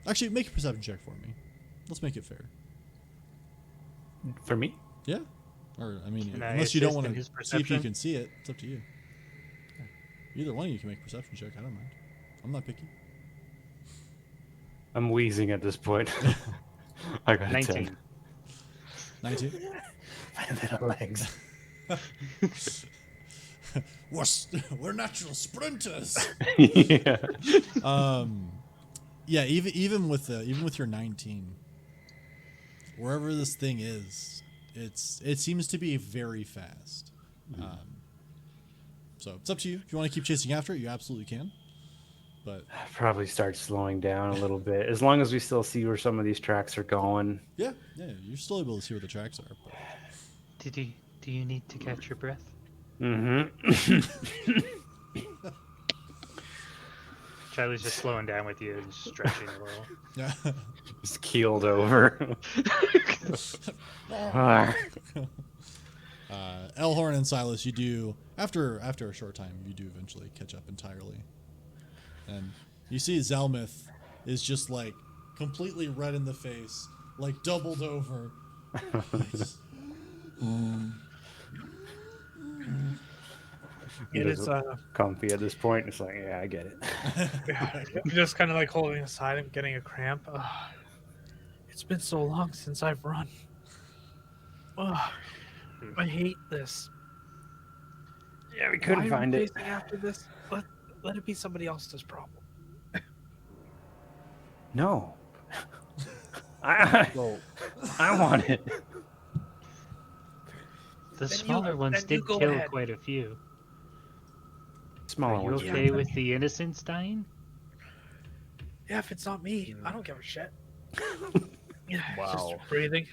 Actually, make a perception check for me. Let's make it fair. For me? Yeah? Or, I mean, Can I unless you don't assist want in to his see if you perception? can see it, it's up to you. Either one of you can make a perception check. I don't mind. I'm not picky. I'm wheezing at this point. I got 19. 19? Little legs. We're natural sprinters. Yeah. Yeah, even with your 19, wherever this thing is, it seems to be very fast. So it's up to you. If you want to keep chasing after it, you absolutely can. But Probably start slowing down a little bit. As long as we still see where some of these tracks are going. yeah, you're still able to see where the tracks are. But Do you need to catch your breath? Mm-hmm. Charlie's just slowing down with you and stretching a little. yeah. Just keeled over. Elhorn and Silas, you do after a short time, you do eventually catch up entirely, and you see Zelmith is just like completely red in the face, like doubled over. It's Comfy at this point. It's like, yeah, I get it. I'm just kind of like holding aside. I'm getting a cramp. It's been so long since I've run. I hate this. Yeah, we Why couldn't are we find it. chasing after this? Let it be somebody else's problem. No. I want it. The Then smaller ones then you did go kill ahead. quite a few. Smaller Are you ones. okay with the innocents dying? Yeah, if it's not me, I don't give a shit. Yeah, Wow. just breathing.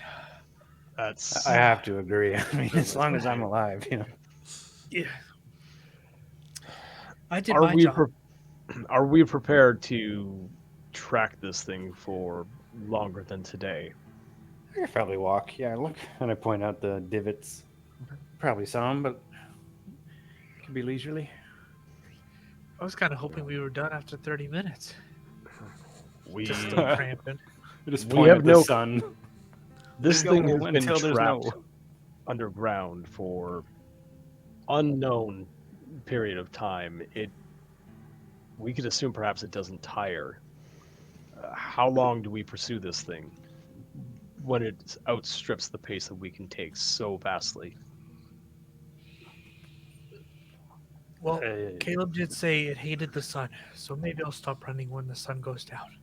That's I have to agree. I mean, as long as I'm alive, Yeah. I did are my we job. are we prepared to track this thing for longer than today? I could probably walk. Yeah, look. And I point out the divots. Probably some, but it could be leisurely. I was kind of hoping we were done after 30 minutes. We Just still cramping. I just We point have at no- the sun. this Go thing has been until there's trapped no- underground for unknown period of time. We could assume perhaps it doesn't tire. How long do we pursue this thing when it outstrips the pace that we can take so vastly? Well, Caleb did say it hated the sun, so maybe I'll stop running when the sun goes down.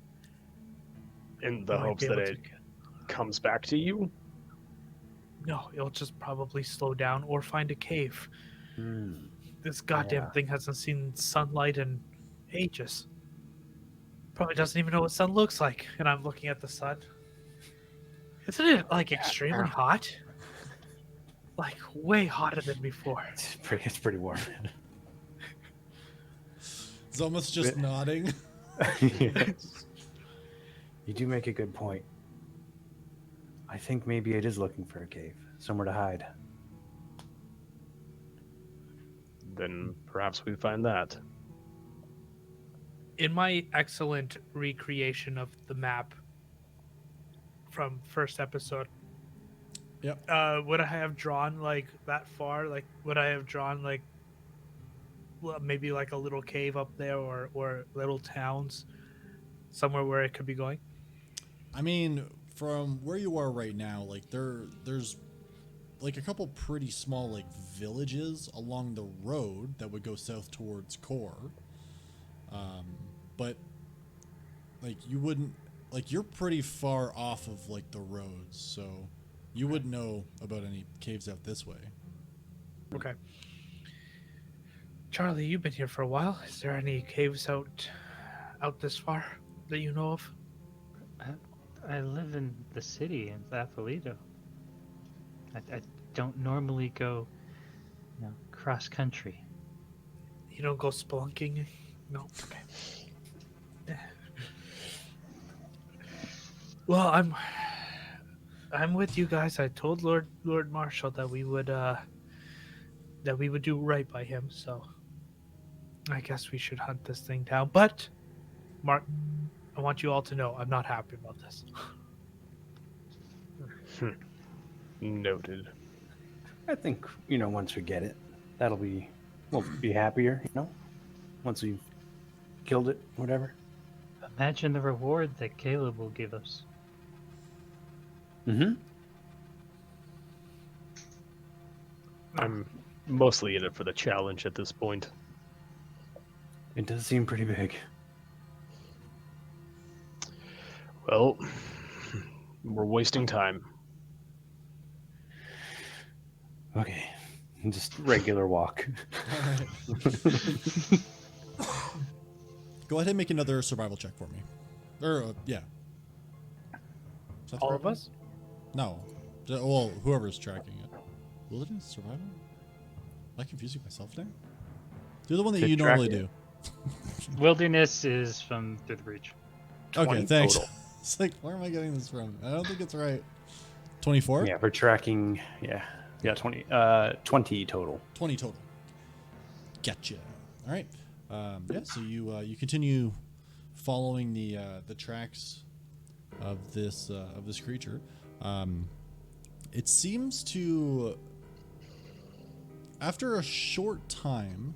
In the I might hopes be that able it comes back to you? No, it'll just probably slow down or find a cave. This goddamn Yeah. thing hasn't seen sunlight in ages. Probably doesn't even know what sun looks like. And I'm looking at the sun. Isn't it like extremely hot? Like way hotter than before. It's pretty warm. Zelma's just nodding. Yes. You do make a good point. I think maybe it is looking for a cave, somewhere to hide. Then perhaps we find that. In my excellent recreation of the map from first episode, Yep. would I have drawn like that far? Like, would I have drawn like, well, maybe like a little cave up there, or little towns, somewhere where it could be going? I mean, from where you are right now, like there's like a couple pretty small like villages along the road that would go south towards Core. But like you wouldn't, like you're pretty far off of like the roads, so you wouldn't know about any caves out this way. Okay. Charlie, you've been here for a while. Is there any caves out this far that you know of? I live in the city in Zappolito. I don't normally go, cross country. You don't go spelunking? No. Okay. Well, I'm with you guys. I told Lord Marshall that we would do right by him. So I guess we should hunt this thing down. But Mark, I want you all to know I'm not happy about this. Noted. I think, once we get it, we'll be happier, once we've killed it, whatever. Imagine the reward that Caleb will give us. Mm-hmm. I'm mostly in it for the challenge at this point. It does seem pretty big. Well, we're wasting time. Okay. Just regular walk. Go ahead and make another survival check for me. Or yeah. Is that the All right of one? us? No. Well, whoever's tracking it. Wilderness survival? Am I confusing myself now? Do the one that To you track normally it. do. Wilderness is from Through the Breach. Okay, 20 thanks. total. It's like, where am I getting this from? I don't think it's right. 24? Yeah, we're tracking, 20 total. 20 total. Gotcha. All right. So you continue following the tracks of this creature. It seems to, after a short time,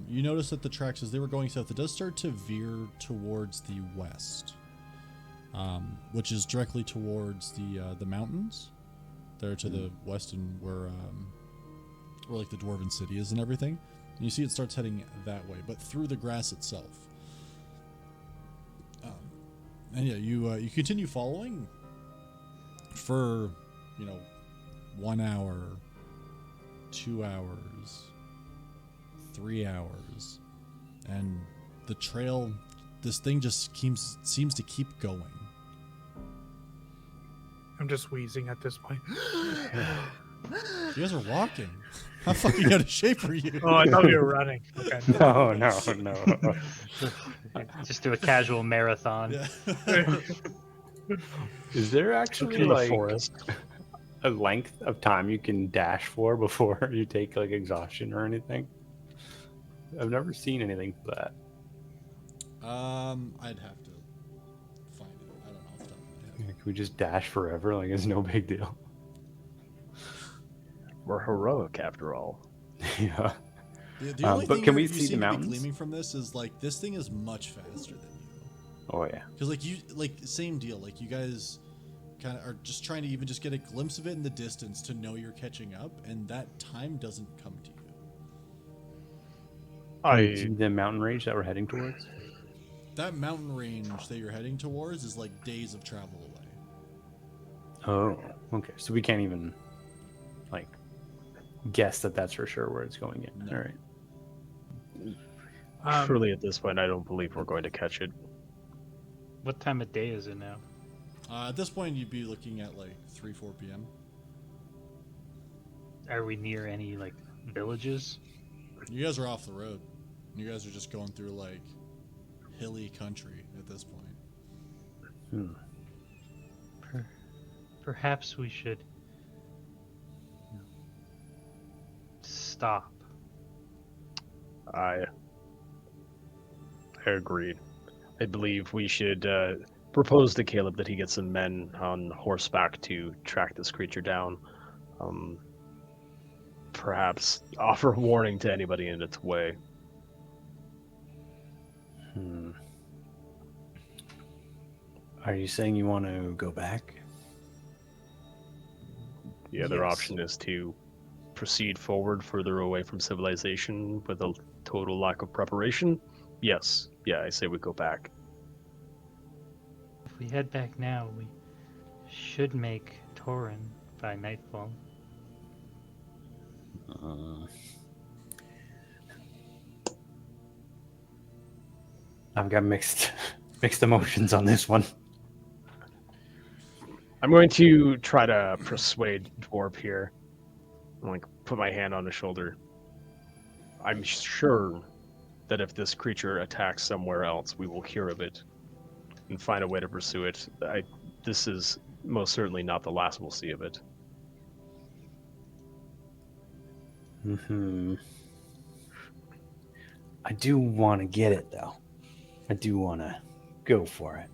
you notice that the tracks, as they were going south, it does start to veer towards the west, which is directly towards the mountains. There to the west, and where like the Dwarven city is and everything. And you see it starts heading that way, but through the grass itself. And yeah, you continue following for 1 hour, 2 hours, 3 hours, and the trail, this thing just seems to keep going. I'm just wheezing at this point. You guys are walking. How fucking out of shape are you? Oh, I thought we were running. Okay. No. Just do a casual marathon. Yeah. Is there actually In the forest. a length of time you can dash for before you take like exhaustion or anything? I've never seen anything for that. I'd have to find it. I don't know off the top of my head. Can we just dash forever? Like it's no big deal. We're heroic after all. Yeah. The only but thing can we you see seem the to be mountains? gleaming from this is like this thing is much faster than you. Oh yeah. Because same deal. Like you guys kind of are just trying to even just get a glimpse of it in the distance to know you're catching up, and that time doesn't come to you. See the mountain range that we're heading towards. That mountain range that you're heading towards is like days of travel away. Oh, okay. So we can't even guess that that's for sure where it's going in. No. All right. Truly, at this point, I don't believe we're going to catch it. What time of day is it now? At this point, you'd be looking at like 3-4 p.m. Are we near any like villages? You guys are off the road. You guys are just going through like hilly country at this point. Perhaps we should stop. I agree. I believe we should propose to Caleb that he get some men on horseback to track this creature down. Perhaps offer warning to anybody in its way. Are you saying you want to go back? The other Yes. option is to proceed forward further away from civilization with a total lack of preparation. Yes. Yeah, I say we go back. If we head back now, we should make Torin by nightfall. I've got mixed emotions on this one. I'm going to try to persuade Dwarf here. Like, put my hand on his shoulder. I'm sure that if this creature attacks somewhere else, we will hear of it and find a way to pursue it. This is most certainly not the last we'll see of it. I do want to get it, though. I do want to go for it.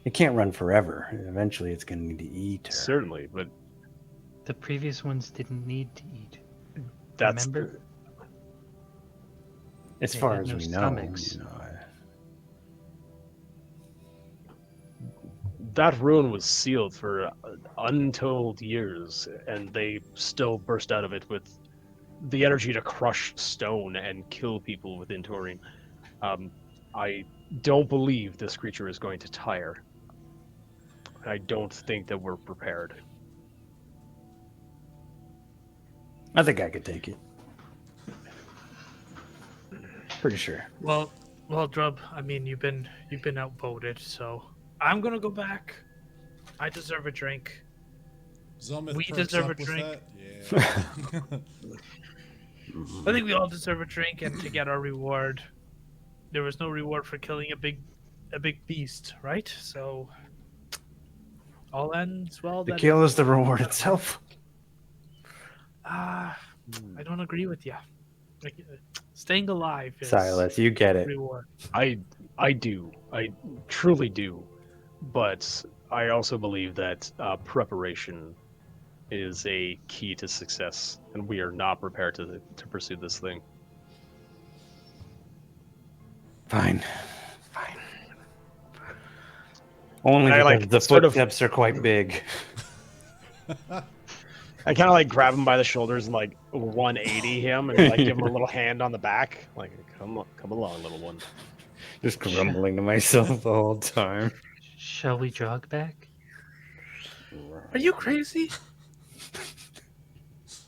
It can't run forever. Eventually, it's going to need to eat. Or... Certainly, but The previous ones didn't need to eat. that's Remember? As They far had as no we stomachs. know, that ruin was sealed for untold years, and they still burst out of it with the energy to crush stone and kill people within Taurine. I don't believe this creature is going to tire. I don't think that we're prepared. I think I could take it. Pretty sure. Well, Drub. I mean, you've been outvoted, so I'm gonna go back. I deserve a drink. Zelmith We perks deserve up a with drink. that? Yeah. I think we all deserve a drink and to get our reward. There was no reward for killing a big beast, right? So all ends well. The that kill ends is the reward itself. I don't agree with you. Like, staying alive is Silas, you get it. reward. I do. I truly do. But I also believe that preparation is a key to success, and we are not prepared to pursue this thing. Fine. Only I, because like, the sort of- footsteps are quite big. I kind of like grab him by the shoulders and like 180 him and like give him a little hand on the back, like come along, little one. Just grumbling to myself the whole time. Shall we jog back? Are you crazy?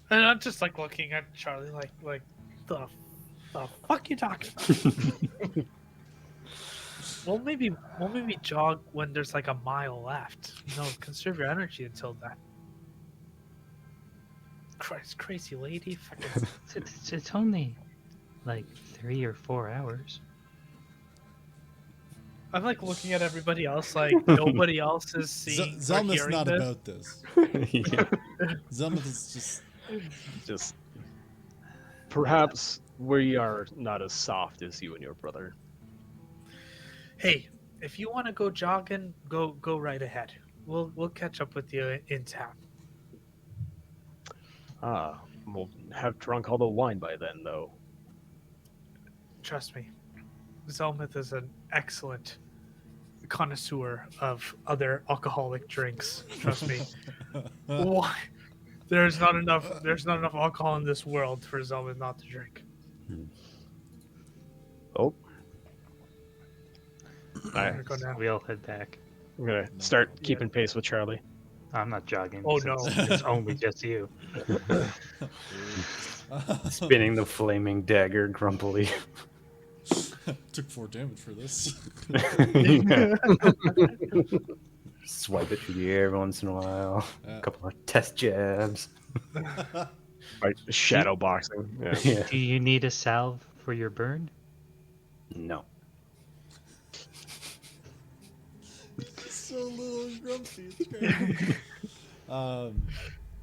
And I'm just like looking at Charlie like the fuck you talking about? We'll maybe jog when there's like a mile left. Conserve your energy until then. Christ, crazy lady. Fucking... It's only like 3 or 4 hours. I'm like looking at everybody else like nobody else is seeing. or Zelmith's hearing not this. about this. Yeah. Zelmith is Just perhaps we are not as soft as you and your brother. Hey, if you want to go jogging, go right ahead. We'll catch up with you in town. We'll have drunk all the wine by then, though. Trust me, Zelmith is an excellent connoisseur of other alcoholic drinks. Trust me. Why? There's not enough alcohol in this world for Zelmith not to drink. Oh, I'm gonna go now. We all head back. I'm gonna start keeping pace with Charlie. I'm not jogging. Oh, since no. It's only just you. Spinning the flaming dagger grumpily. Took 4 damage for this. Yeah. Swipe it through the air every once in a while. A couple more test jabs. Right, shadow boxing. Yeah. Yeah. Do you need a salve for your burn? No. So little and grumpy. It's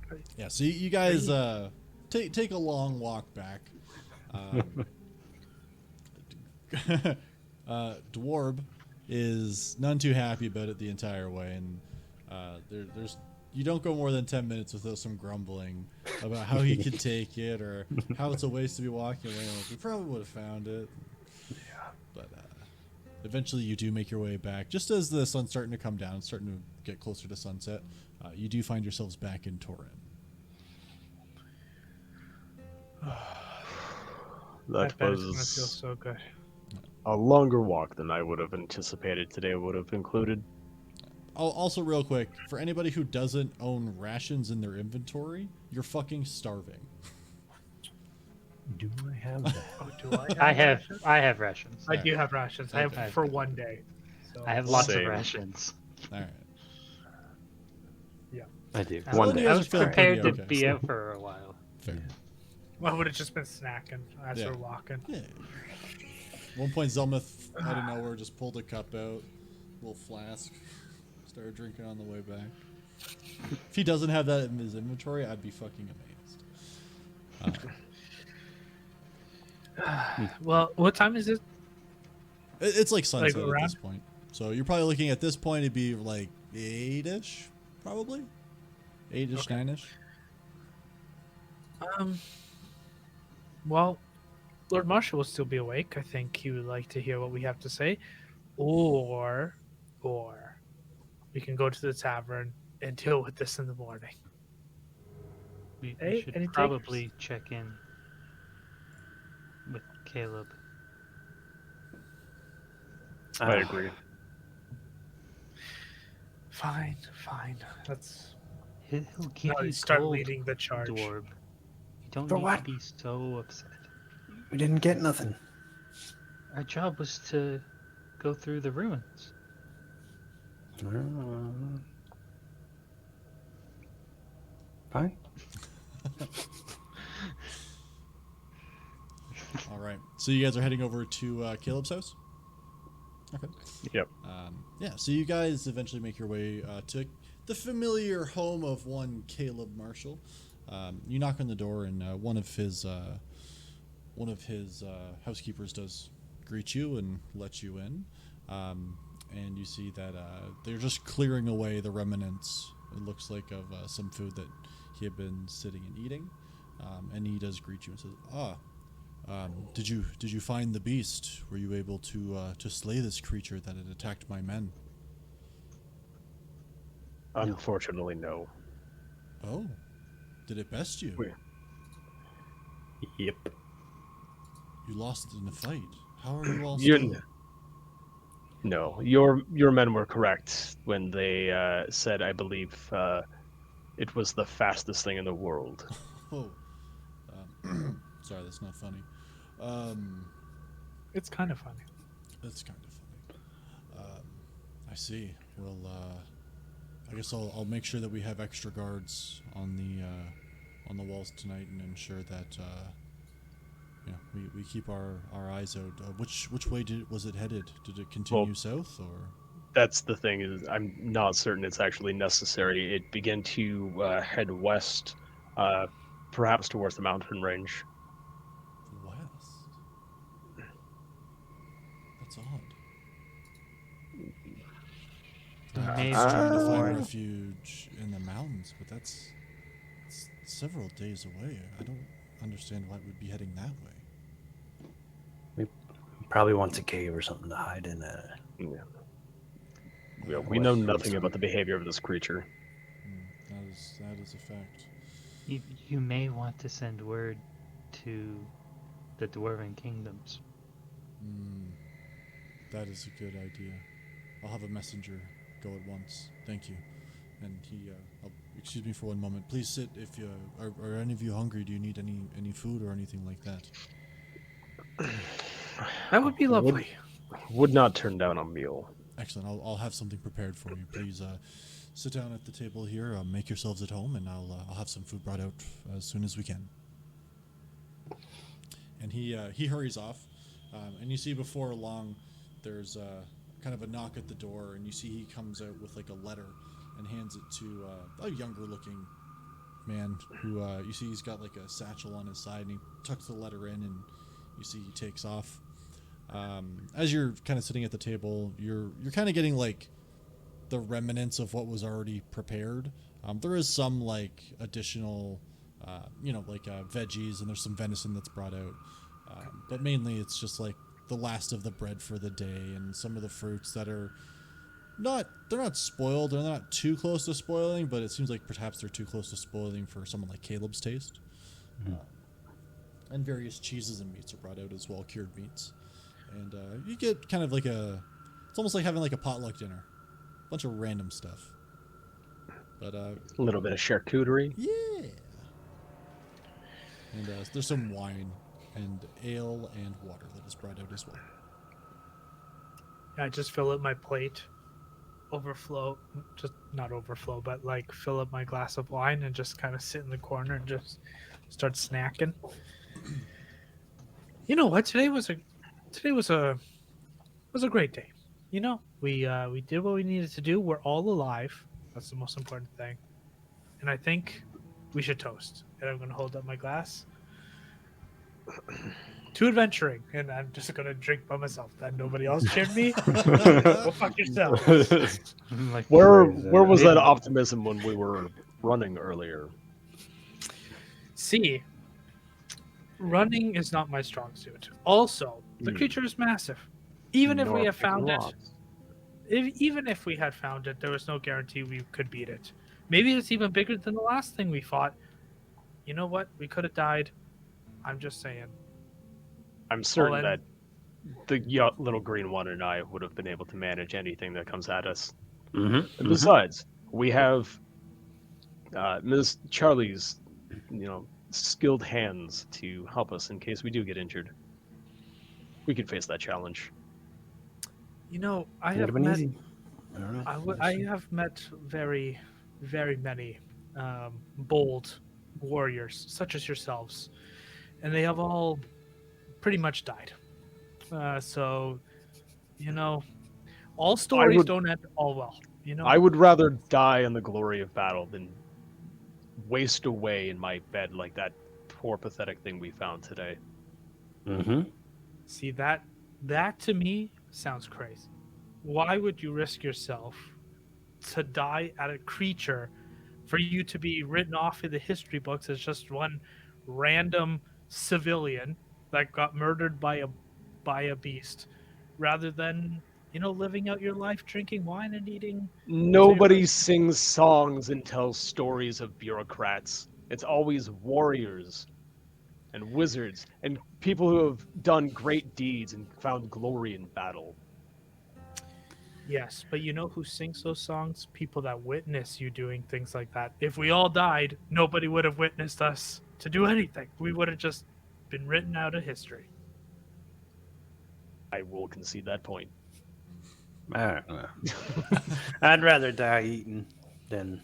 great. Yeah, so you guys take a long walk back. Dwarb is none too happy about it the entire way, and there's you don't go more than 10 minutes without some grumbling about how he could take it or how it's a waste to be walking away. Like, we probably would have found it. Yeah. But eventually you do make your way back. Just as the sun's starting to come down, starting to get closer to sunset, you do find yourselves back in Torin. That bet it's gonna feel was so good. a longer walk than I would have anticipated today would have included. Also, real quick, for anybody who doesn't own rations in their inventory, you're fucking starving. Do I have that? Oh, do I rations? I have rations. I do have rations. I Okay. have for one day. So I have lots Same. of rations. All right. I do. I One Well, day. you I guys was are feeling prepared pretty to okay, be so- out for a while. Fair. Well, I would have just been snacking as Yeah. we're walking. Yeah. At one point, Zelmith, out of nowhere, just pulled a cup out, little flask, started drinking on the way back. If he doesn't have that in his inventory, I'd be fucking amazed. Well, what time is it? It's like sunset at around? this point. So you're probably looking at this point, it'd be like 8-ish, probably? 8-ish, Okay. 9-ish? Well, Lord Marshall will still be awake. I think he would like to hear what we have to say. Or we can go to the tavern and deal with this in the morning. We Hey, should any probably check in with Caleb. I agree. Fine. Let's He'll give now you start gold, leading the charge. Dwarb. You don't For need what? to be so upset. We didn't get nothing. Our job was to go through the ruins. Fine. All right. So you guys are heading over to Caleb's house? Okay. Yep. Yeah, so you guys eventually make your way to the familiar home of one Caleb Marshall. You knock on the door, and one of his housekeepers does greet you and let you in. And you see that they're just clearing away the remnants, it looks like, of some food that he had been sitting and eating. And he does greet you and says, did you find the beast? Were you able to slay this creature that had attacked my men? Unfortunately, no. Oh, did it best you? Wait. Yep. You lost in a fight. How are you all You're- still? No, your men were correct when they said, I believe, it was the fastest thing in the world. Oh, sorry, that's not funny. It's kind of funny. That's kind of funny. I see. Well, I guess I'll make sure that we have extra guards on the walls tonight and ensure that we keep our eyes out. Which way was it headed? Did it continue south or? That's the thing, is I'm not certain it's actually necessary. It began to head west, perhaps towards the mountain range. West. That's odd. Maybe Perhaps trying to find more. refuge in the mountains, but that's several days away. I don't understand why it would be heading that way. Probably wants a cave or something to hide in. Yeah, we know nothing about the behavior of this creature. That is a fact. You may want to send word to the Dwarven Kingdoms. That is a good idea. I'll have a messenger go at once. Thank you. And he, excuse me for one moment. Please sit. If you are any of you hungry, do you need any food or anything like that? That would be lovely. Would not turn down a meal. Excellent. I'll have something prepared for you. Please sit down at the table here. Make yourselves at home, and I'll have some food brought out as soon as we can. And he hurries off, and you see before long, there's kind of a knock at the door, and you see he comes out with like a letter and hands it to a younger-looking man who you see he's got like a satchel on his side, and he tucks the letter in, and you see he takes off. As you're kind of sitting at the table, you're kind of getting like the remnants of what was already prepared. There is some like additional, veggies, and there's some venison that's brought out. But mainly it's just like the last of the bread for the day and some of the fruits that are they're not spoiled. They're not too close to spoiling, but it seems like perhaps they're too close to spoiling for someone like Caleb's taste. And various cheeses and meats are brought out as well, cured meats. And you get kind of like it's almost like having like a potluck dinner. A bunch of random stuff. But A little bit of charcuterie. yeah. And there's some wine and ale and water that is brought out as well. I just fill up my plate, overflow, just not overflow, but like fill up my glass of wine and just kind of sit in the corner and just start snacking. You know what? Today was a great day. You know, we did what we needed to do. We're all alive. That's the most important thing. And I think we should toast. And I'm going to hold up my glass to adventuring. And I'm just going to drink by myself. Then nobody else cheered me. Go fuck yourself. Where was that optimism when we were running earlier? See, running is not my strong suit. Also, the creature is massive. Even if we have found it, even if we had found it, there was no guarantee we could beat it. Maybe it's even bigger than the last thing we fought. You know what? We could have died. I'm just saying. I'm certain that the little green one and I would have been able to manage anything that comes at us. And besides, we have Ms. Charlie's, skilled hands to help us in case we do get injured. We could face that challenge. You know, I have met very, very many bold warriors, such as yourselves, and they have all pretty much died. So, all stories don't end all well. I would rather die in the glory of battle than waste away in my bed like that poor, pathetic thing we found today. See, that to me sounds crazy. Why would you risk yourself to die at a creature for you to be written off in the history books as just one random civilian that got murdered by a beast, rather than living out your life drinking wine and eating? Nobody sings songs and tells stories of bureaucrats. It's always warriors and wizards and people who have done great deeds and found glory in battle. Yes, but you know who sings those songs? People that witness you doing things like that. If we all died, nobody would have witnessed us to do anything. We would have just been written out of history. I will concede that point. I don't know. I'd rather die eating than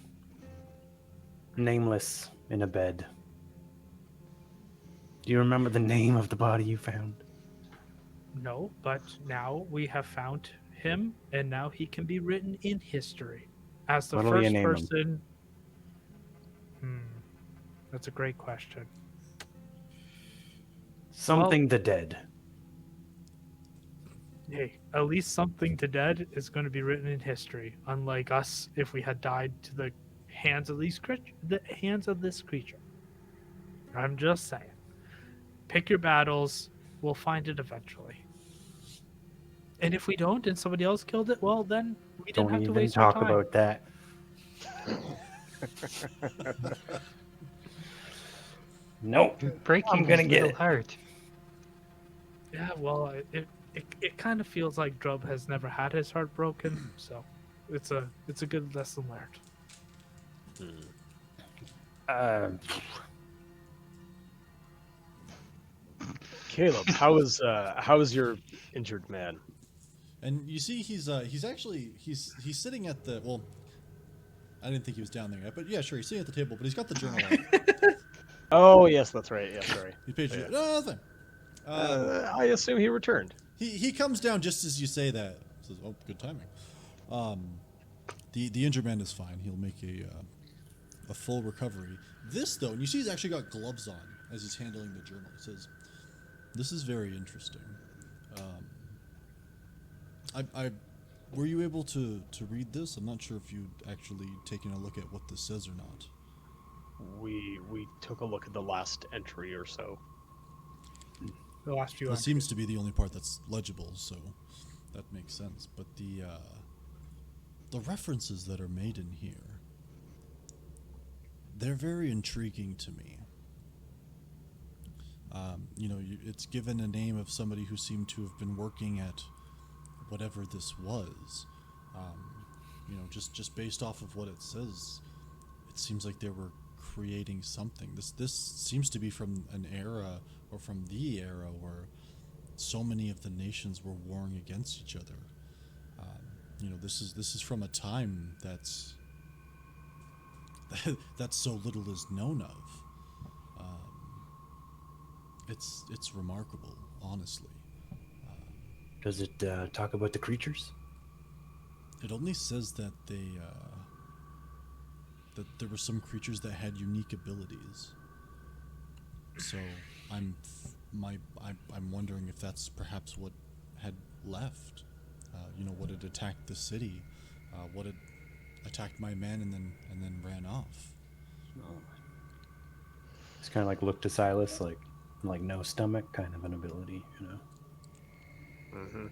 nameless in a bed. Do you remember the name of the body you found? No, but now we have found him, and now he can be written in history as the What'll you first name him? person. That's a great question. Something the dead. Hey, at least something to dead is going to be written in history. Unlike us, if we had died to the hands of this creature. I'm just saying. Pick your battles. We'll find it eventually. And if we don't, and somebody else killed it, well, then we didn't Don't have to even waste our talk time. about that. Nope. Breaking I'm gonna his get little it. heart. Yeah, well, it kind of feels like Drub has never had his heart broken, so it's a good lesson learned. Caleb, how is your injured man? And you see, he's sitting at the well. I didn't think he was down there yet, but yeah, sure, he's sitting at the table, but he's got the journal out. Oh yes, that's right. Yeah, sorry. He paid you. Yeah. No, nothing. I assume he returned. He comes down just as you say that. Says, "Oh, good timing." The injured man is fine. He'll make a full recovery. This though, and you see, he's actually got gloves on as he's handling the journal. He says, "This is very interesting. I were you able to read this? I'm not sure if you'd actually taken a look at what this says or not." We took a look at the last entry or so. The last few. That seems to be the only part that's legible, so that makes sense. But the references that are made in here, they're very intriguing to me. It's given a name of somebody who seemed to have been working at whatever this was. Just based off of what it says, it seems like they were creating something. This seems to be from an era, or from the era, where so many of the nations were warring against each other. This is from a time that's so little is known of. It's remarkable, honestly. Does it talk about the creatures? It only says that that there were some creatures that had unique abilities. So I'm wondering if that's perhaps what had left. What had attacked the city, what had attacked my man and then ran off. It's kind of like look to Silas, like no stomach kind of an ability, Mm-hmm.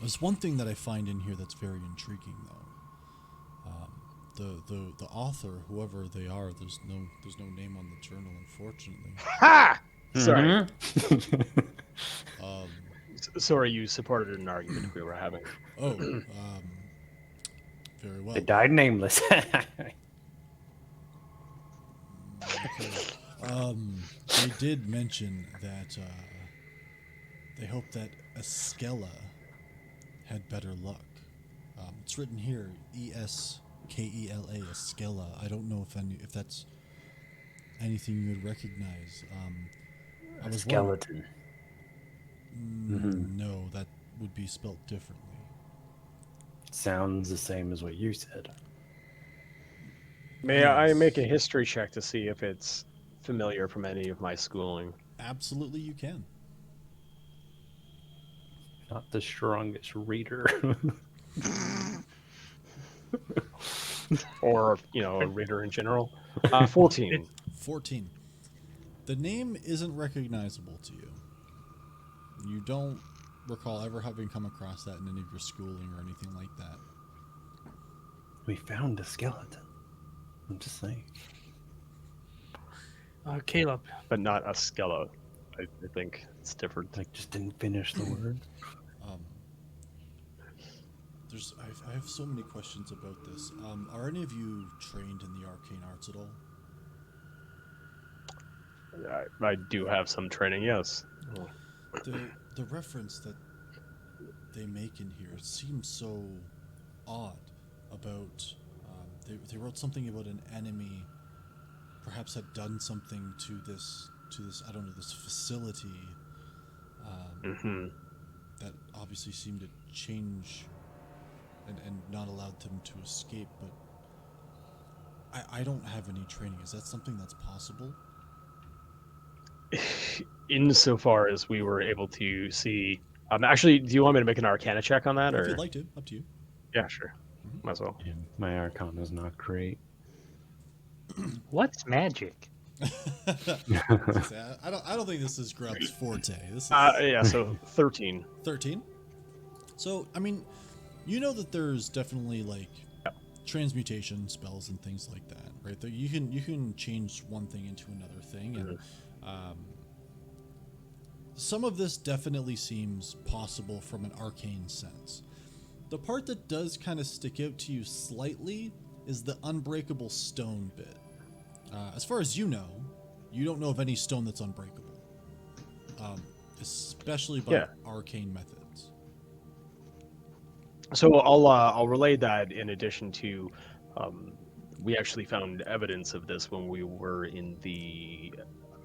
There's one thing that I find in here that's very intriguing, though. The author, whoever they are, there's no name on the journal, unfortunately. Ha! Sorry. Um, Sorry, you supported an argument we were having. Very well. They died nameless. They did mention that they hope that Eskella had better luck. It's written here, Eskela, Eskella. I don't know if that's anything you would recognize. I was Skeleton. No, that would be spelt differently. Sounds the same as what you said. May I make a history check to see if it's familiar from any of my schooling? Absolutely, you can. Not the strongest reader. Or, a reader in general. 14. 14. The name isn't recognizable to you. You don't recall ever having come across that in any of your schooling or anything like that. We found a skeleton. I'm just saying. Caleb. But not a skella. I think it's different. Like, just didn't finish the word. I have so many questions about this. Are any of you trained in the arcane arts at all? I do have some training, yes. The reference that they make in here seems so odd. About they wrote something about an enemy perhaps had done something to this I don't know, this facility that obviously seemed to change and not allowed them to escape. But I don't have any training. Is that something that's possible? Insofar as we were able to see... actually, do you want me to make an Arcana check on that? If or you'd like to, up to you. Yeah, sure. Might as well. Yeah, my Arcana's not great. What's magic? I don't think this is Grub's forte. This is Yeah, so 13. 13. So, I mean, you know that there's definitely like transmutation spells and things like that, right? That you can change one thing into another thing, and some of this definitely seems possible from an arcane sense. The part that does kind of stick out to you slightly is the unbreakable stone bit. As far as you don't know of any stone that's unbreakable, especially by arcane methods. So I'll relay that in addition to, we actually found evidence of this when we were in the,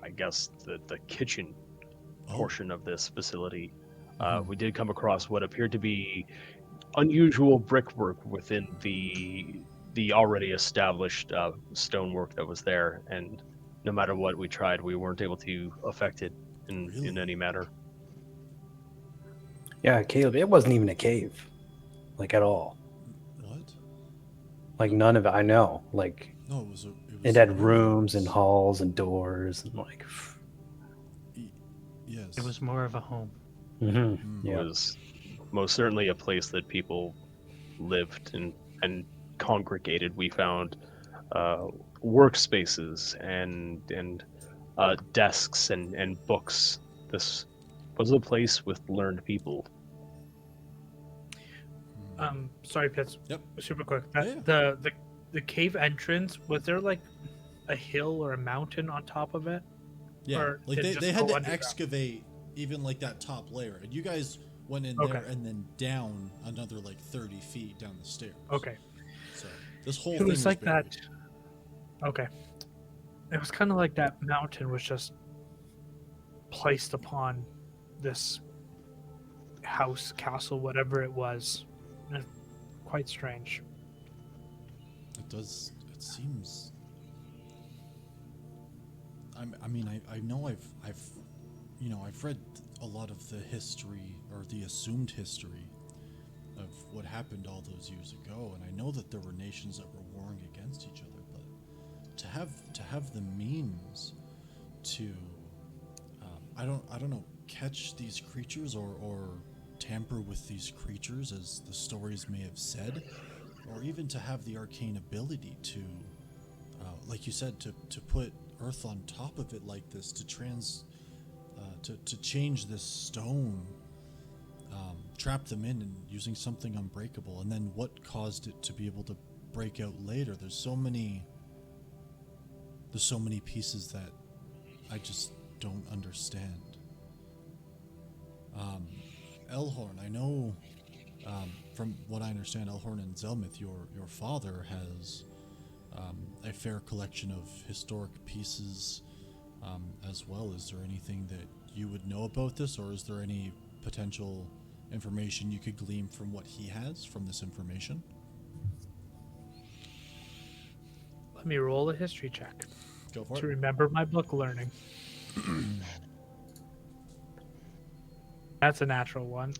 I guess the kitchen portion of this facility. We did come across what appeared to be unusual brickwork within the already established stonework that was there, and no matter what we tried, we weren't able to affect it in any manner. Yeah, Caleb, it wasn't even a cave, like at all. What? Like none of it. I know. Like No, it was it had rooms and halls and doors and like. Yes. It was more of a home. Mm-hmm. It was most certainly a place that people lived and congregated. We found workspaces and desks and books. This was a place with learned people. Sorry, Pitts. Yep. Super quick. Yeah. The cave entrance, was there like a hill or a mountain on top of it? Yeah, Or like did it they just had go to underground? excavate even like that top layer, and you guys went in there and then down another like 30 feet down the stairs. Okay. So this whole It thing was like buried. that. Okay. It was kind of like that mountain was just placed upon this house, castle, whatever it was. Quite strange. It seems. I mean, I know I've read a lot of the history or the assumed history of what happened all those years ago, and I know that there were nations that were warring against each other, but to have the means to I don't know, catch these creatures or tamper with these creatures as the stories may have said, or even to have the arcane ability to like you said, to put earth on top of it like this, to change this stone, trap them in and using something unbreakable, and then what caused it to be able to break out later. There's so many pieces that I just don't understand. Elhorn, I know, from what I understand, Elhorn and Zelmith, your father has a fair collection of historic pieces as well. Is there anything that you would know about this, or is there any potential information you could glean from what he has from this information? Let me roll a history check Go for to it. remember my book learning. That's a natural one.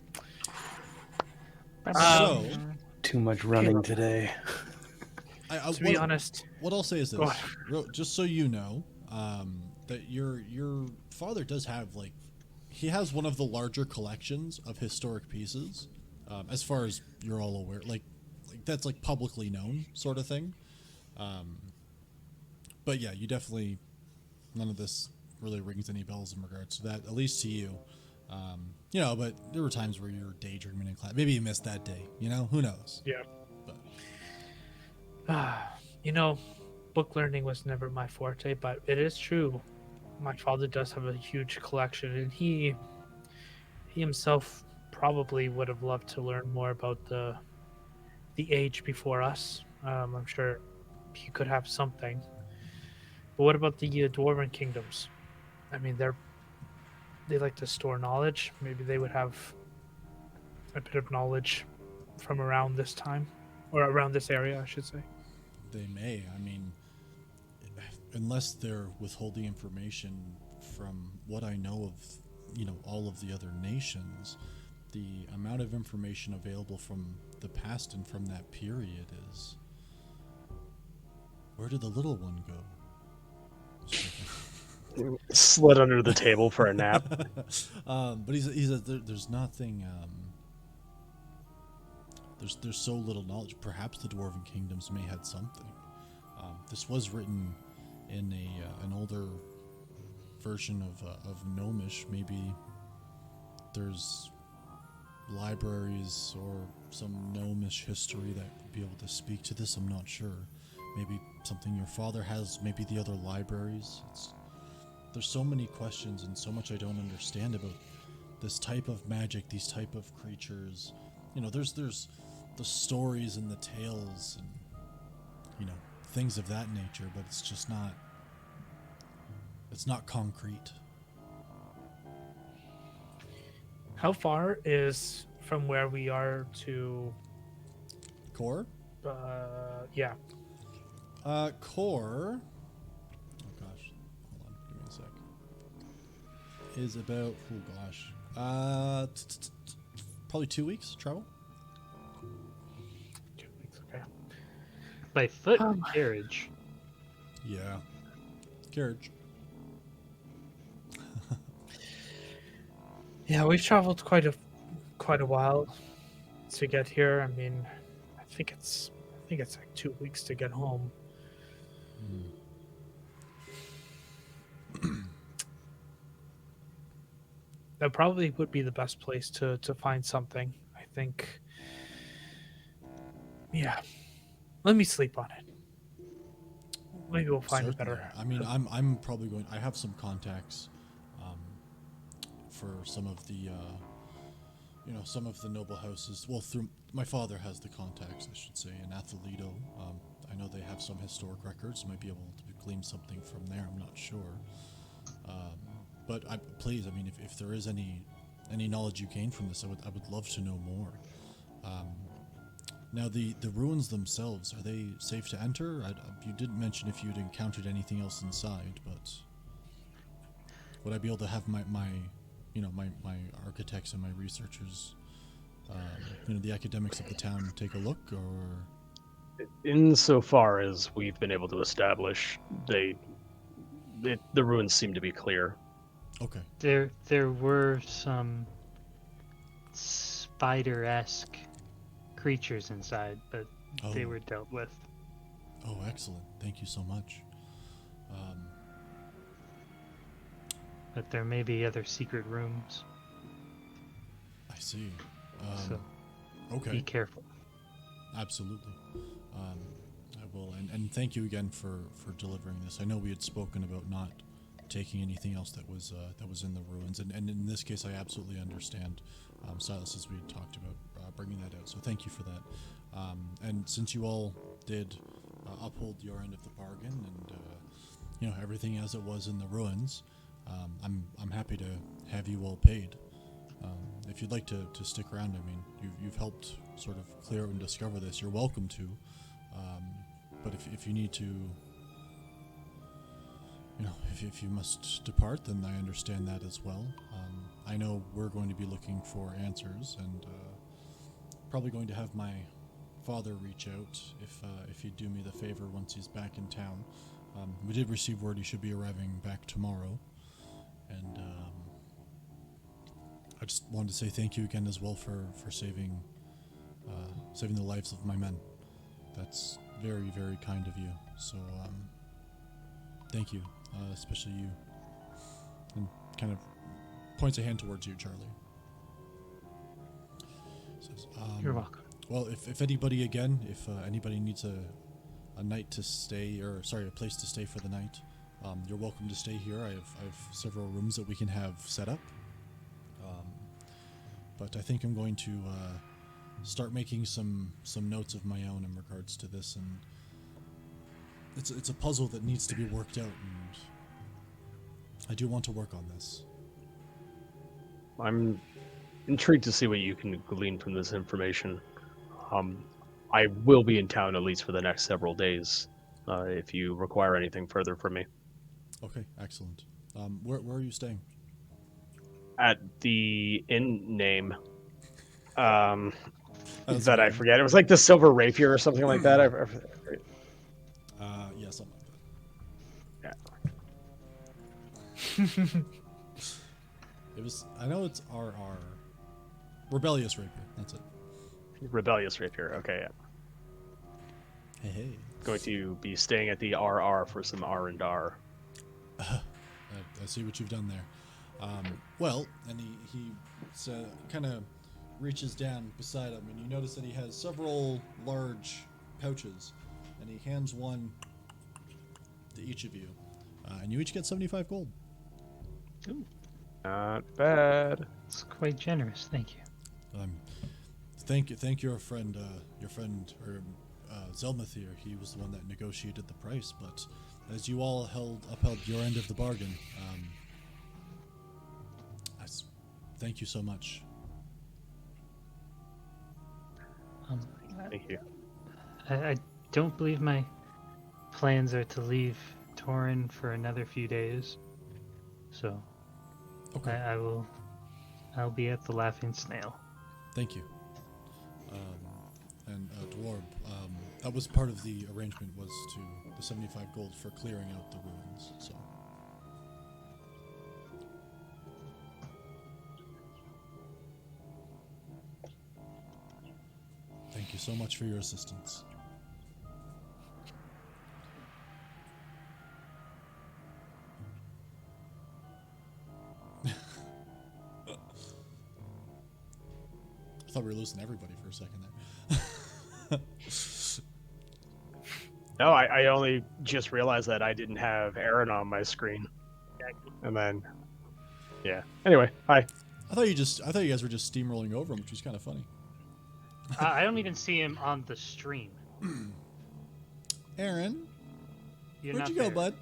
So, Too much running today. To be honest, what I'll say is Go this, just so you know, that your father does have he has one of the larger collections of historic pieces, as far as you're all aware, like that's like publicly known sort of thing. But yeah, you definitely, none of this really rings any bells in regards to that, at least to you. But there were times where you were daydreaming in class. Maybe you missed that day, who knows? yeah. But Book learning was never my forte, but it is true. My father does have a huge collection, and he himself probably would have loved to learn more about the age before us. I'm sure he could have something. But what about the dwarven kingdoms? I mean, they like to store knowledge. Maybe they would have a bit of knowledge from around this time, or around this area, I should say. they may. I mean, unless they're withholding information from what I know of, all of the other nations, the amount of information available from the past and from that period is... Where did the little one go? Slid under the table for a nap. But he said there's nothing... There's so little knowledge. Perhaps the Dwarven Kingdoms may had something. This was written in an older version of Gnomish. Maybe there's libraries or some gnomish history that would be able to speak to this. I'm not sure. Maybe something your father has, maybe the other libraries. There's so many questions and so much I don't understand about this type of magic, these type of creatures. You know, there's the stories and the tales and, you know, things of that nature, but it's just not, it's not concrete. How far is from where we are to Core? yeah. Core. Oh gosh, hold on, give me a sec. Is about, oh gosh, probably 2 weeks travel. 2 weeks, okay. By foot or carriage? Yeah, carriage. Yeah, we've traveled quite a while to get here. I mean, I think it's like 2 weeks to get home. That probably would be the best place to find something. I think. Yeah, let me sleep on it. Maybe we'll find a Certainly. better. I mean, I'm probably going. I have some contacts, for some of the, you know, some of the noble houses. Well, through my father has the contacts, I should say, in Athalido. I know they have some historic records. Might be able to glean something from there. I'm not sure. But please, I mean, if there is any knowledge you gain from this, I would love to know more. Now, the ruins themselves, are they safe to enter? You didn't mention if you'd encountered anything else inside, but would I be able to have my architects and my researchers, you know, the academics of the town take a look, or? Insofar as we've been able to establish, the ruins seem to be clear. Okay. There were some spider-esque creatures inside, but they were dealt with. Oh, excellent. Thank you so much. But there may be other secret rooms. I see. So Okay. be careful. Absolutely. I will, and thank you again for delivering this. I know we had spoken about not taking anything else that was in the ruins, and in this case, I absolutely understand, Silas, as we had talked about bringing that out. So thank you for that. And since you all did uphold your end of the bargain, and you know, everything as it was in the ruins, I'm happy to have you all paid. If you'd like to stick around, I mean, you've helped sort of clear out and discover this. You're welcome to. But if you need to, you know, if you must depart, then I understand that as well. I know we're going to be looking for answers, and probably going to have my father reach out if he'd do me the favor once he's back in town. We did receive word he should be arriving back tomorrow, and I just wanted to say thank you again as well for saving the lives of my men. That's very, very kind of you. So thank you, especially you. And kind of points a hand towards you, Charlie. Says, You're welcome. well, if anybody again, if anybody needs a night to stay, or sorry, a place to stay for the night, you're welcome to stay here. I have several rooms that we can have set up. But I think I'm going to start making some notes of my own in regards to this, and it's a puzzle that needs to be worked out, and I do want to work on this. I'm intrigued to see what you can glean from this information. I will be in town at least for the next several days, if you require anything further from me. Okay, excellent. Where are you staying? At the inn name, That's that I weird. forget. It was like the Silver Rapier or something like that. Yeah, something like that. Yeah. It was. I know it's RR. Rebellious Rapier. That's it. Rebellious Rapier. Okay, yeah. Hey. Going to be staying at the RR for some R&R. I see what you've done there. Well, and he kind of reaches down beside him, and you notice that he has several large pouches, and he hands one to each of you, and you each get 75 gold. Ooh, Not bad. it's quite generous. Thank you. Thank your friend Zelmith here. He was the one that negotiated the price, but as you all upheld your end of the bargain, thank you so much. Thank you. I don't believe my plans are to leave Torin for another few days, so Okay. I'll be at the Laughing Snail. Thank you. And Dwarb, that was part of the arrangement, was to the 75 gold for clearing out the ruins. So. Thank you so much for your assistance. I thought we were losing everybody for a second there. No, I only just realized that I didn't have Aaron on my screen. And then, yeah. Anyway, hi. I thought you guys were just steamrolling over him, which was kind of funny. I don't even see him on the stream. Aaron, You're where'd not you go, there. bud?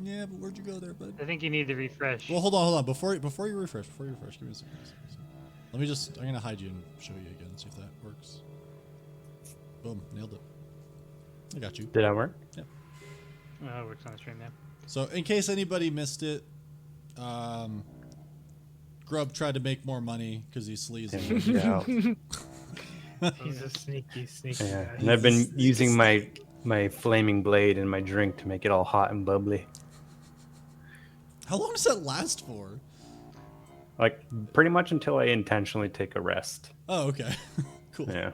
Yeah, but where'd you go there, bud? I think you need to refresh. Well, hold on. Before you refresh, give me a second. I'm gonna hide you and show you again, see if that works. Boom, nailed it. I got you. Did that work? Yeah. Oh, it works on the stream now. So, in case anybody missed it, Grub tried to make more money because he's sleazy. Yeah. He's a sneaky Yeah. guy. And I've been using my flaming blade in my drink to make it all hot and bubbly. How long does that last for? Like pretty much until I intentionally take a rest. Oh, okay. Cool. Yeah.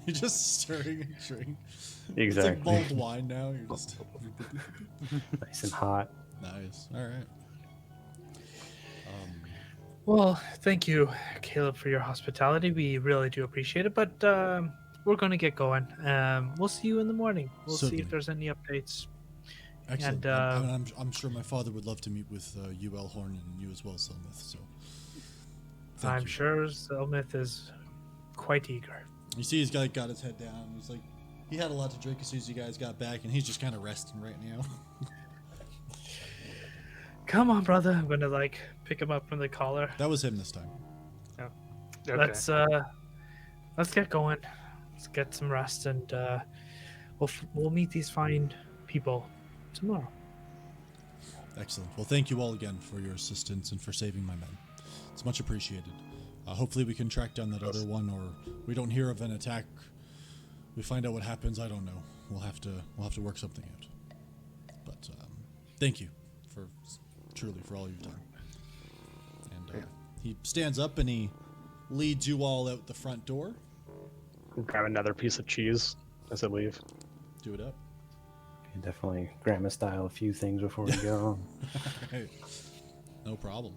You're just stirring and drink. Exactly. It's like mulled wine now. You're just Nice and hot. nice. All right. Well, thank you, Caleb, for your hospitality. We really do appreciate it. But we're going to get going. We'll see you in the morning. We'll see Certainly. if there's any updates. Excellent. And, I'm sure my father would love to meet with you, Elhorn, and you as well, Selmith. So, thank I'm you. sure Zelmith is quite eager. You see, he's got his head down. He's like, he had a lot to drink as soon as you guys got back, and he's just kind of resting right now. Come on, brother. I'm going to pick him up from the collar. That was him this time. Okay. Let's get going. Let's get some rest, and we'll meet these fine people tomorrow. Excellent. Well, thank you all again for your assistance and for saving my men. It's much appreciated. Hopefully, we can track down that other one, or we don't hear of an attack. We find out what happens. I don't know. We'll have to work something out. But thank you truly for all you've done. And he stands up and he leads you all out the front door. Grab another piece of cheese as I leave. Do it up. Definitely grandma style a few things before we go. Hey, no problem.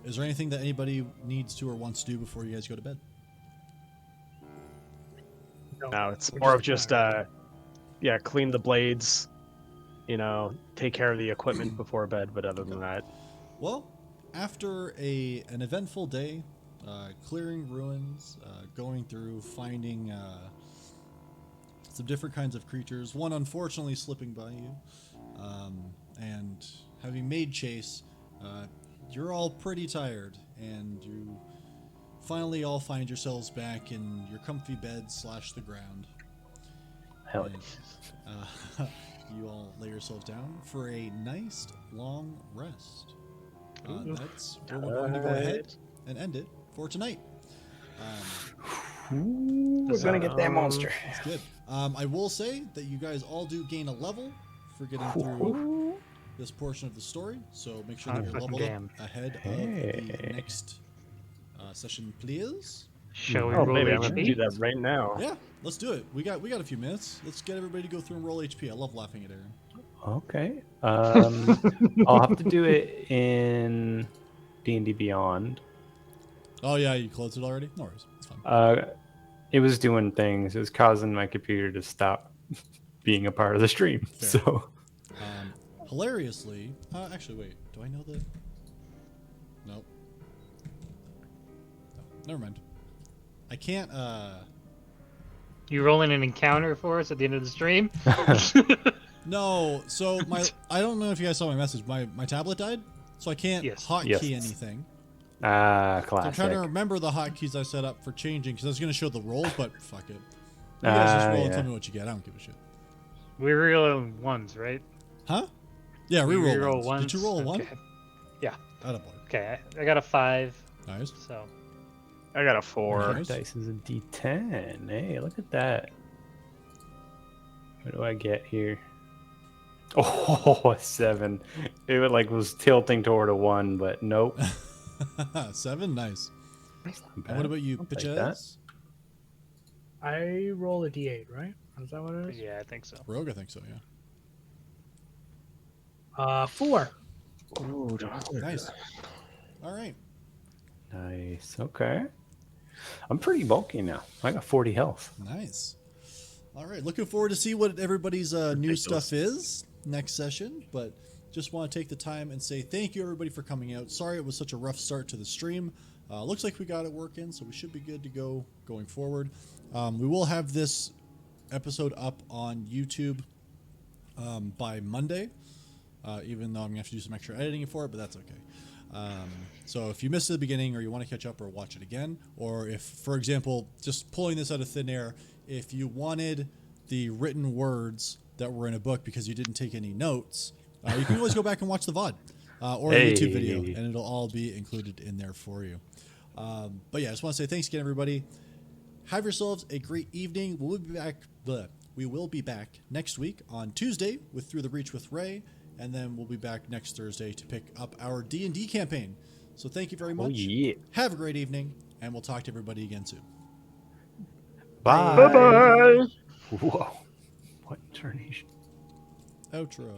Is there anything that anybody needs to or wants to do before you guys go to bed? No, it's we're more of just just clean the blades, take care of the equipment before bed, but other than that, Well, after an eventful day, clearing ruins, going through, finding some different kinds of creatures, one unfortunately slipping by you, and having made chase, you're all pretty tired, and you finally all find yourselves back in your comfy beds / the ground. Hell And, you all lay yourselves down for a nice long rest. That's where we're going to go ahead and end it for tonight. We're gonna get that monster. It's good. I will say that you guys all do gain a level for getting through this portion of the story, so make sure that you're leveled Damn. up ahead of the next session, please. Shall we oh, roll maybe I'm HP? gonna do that right now. Yeah, let's do it. We got a few minutes. Let's get everybody to go through and roll HP. I love laughing at Aaron. Okay. I'll have to do it in D&D Beyond. Oh yeah, you closed it already? No worries. It's fine. It was doing things. It was causing my computer to stop being a part of the stream. Fair. So Hilariously, actually, wait. Do I know that? Nope. No, never mind. I can't. You rolling an encounter for us at the end of the stream? No. So I don't know if you guys saw my message. My tablet died, so I can't hotkey Yes. anything. classic. So I'm trying to remember the hotkeys I set up for changing because I was going to show the rolls, but fuck it. You guys just roll and tell me what you get. I don't give a shit. We reroll ones, right? Huh? Yeah, We reroll reroll ones. ones. Did you roll a one? Okay. Yeah. Attaboy. Okay, I got a 5. Nice. So I got a 4. Nice. Dice is a D10. Hey, look at that. What do I get here? Oh, a 7. It was tilting toward a 1, but nope. 7, nice. That's not And bad. what about you, I'll take Pitches? I roll a d8, right? Is that what it is? yeah, I think so. Rogue, I think so. Yeah. 4. Ooh, Nice. All right. nice. Okay. I'm pretty bulky now. I got 40 health. Nice. All right. Looking forward to see what everybody's new Ridiculous. stuff is next session. But just want to take the time and say thank you, everybody, for coming out. Sorry it was such a rough start to the stream. Looks like we got it working, so we should be good to go going forward. We will have this episode up on YouTube by Monday, even though I'm going to have to do some extra editing for it, but that's okay. So if you missed the beginning or you want to catch up or watch it again, or if, for example, just pulling this out of thin air, if you wanted the written words that were in a book because you didn't take any notes, you can always go back and watch the VOD or a YouTube video, and it'll all be included in there for you. But yeah, I just want to say thanks again, everybody. Have yourselves a great evening. We will be back next week on Tuesday with Through the Breach with Ray, and then we'll be back next Thursday to pick up our D&D campaign. So thank you very much. Oh, yeah. Have a great evening, and we'll talk to everybody again soon. Bye. Bye bye. Whoa. What intonation? Outro.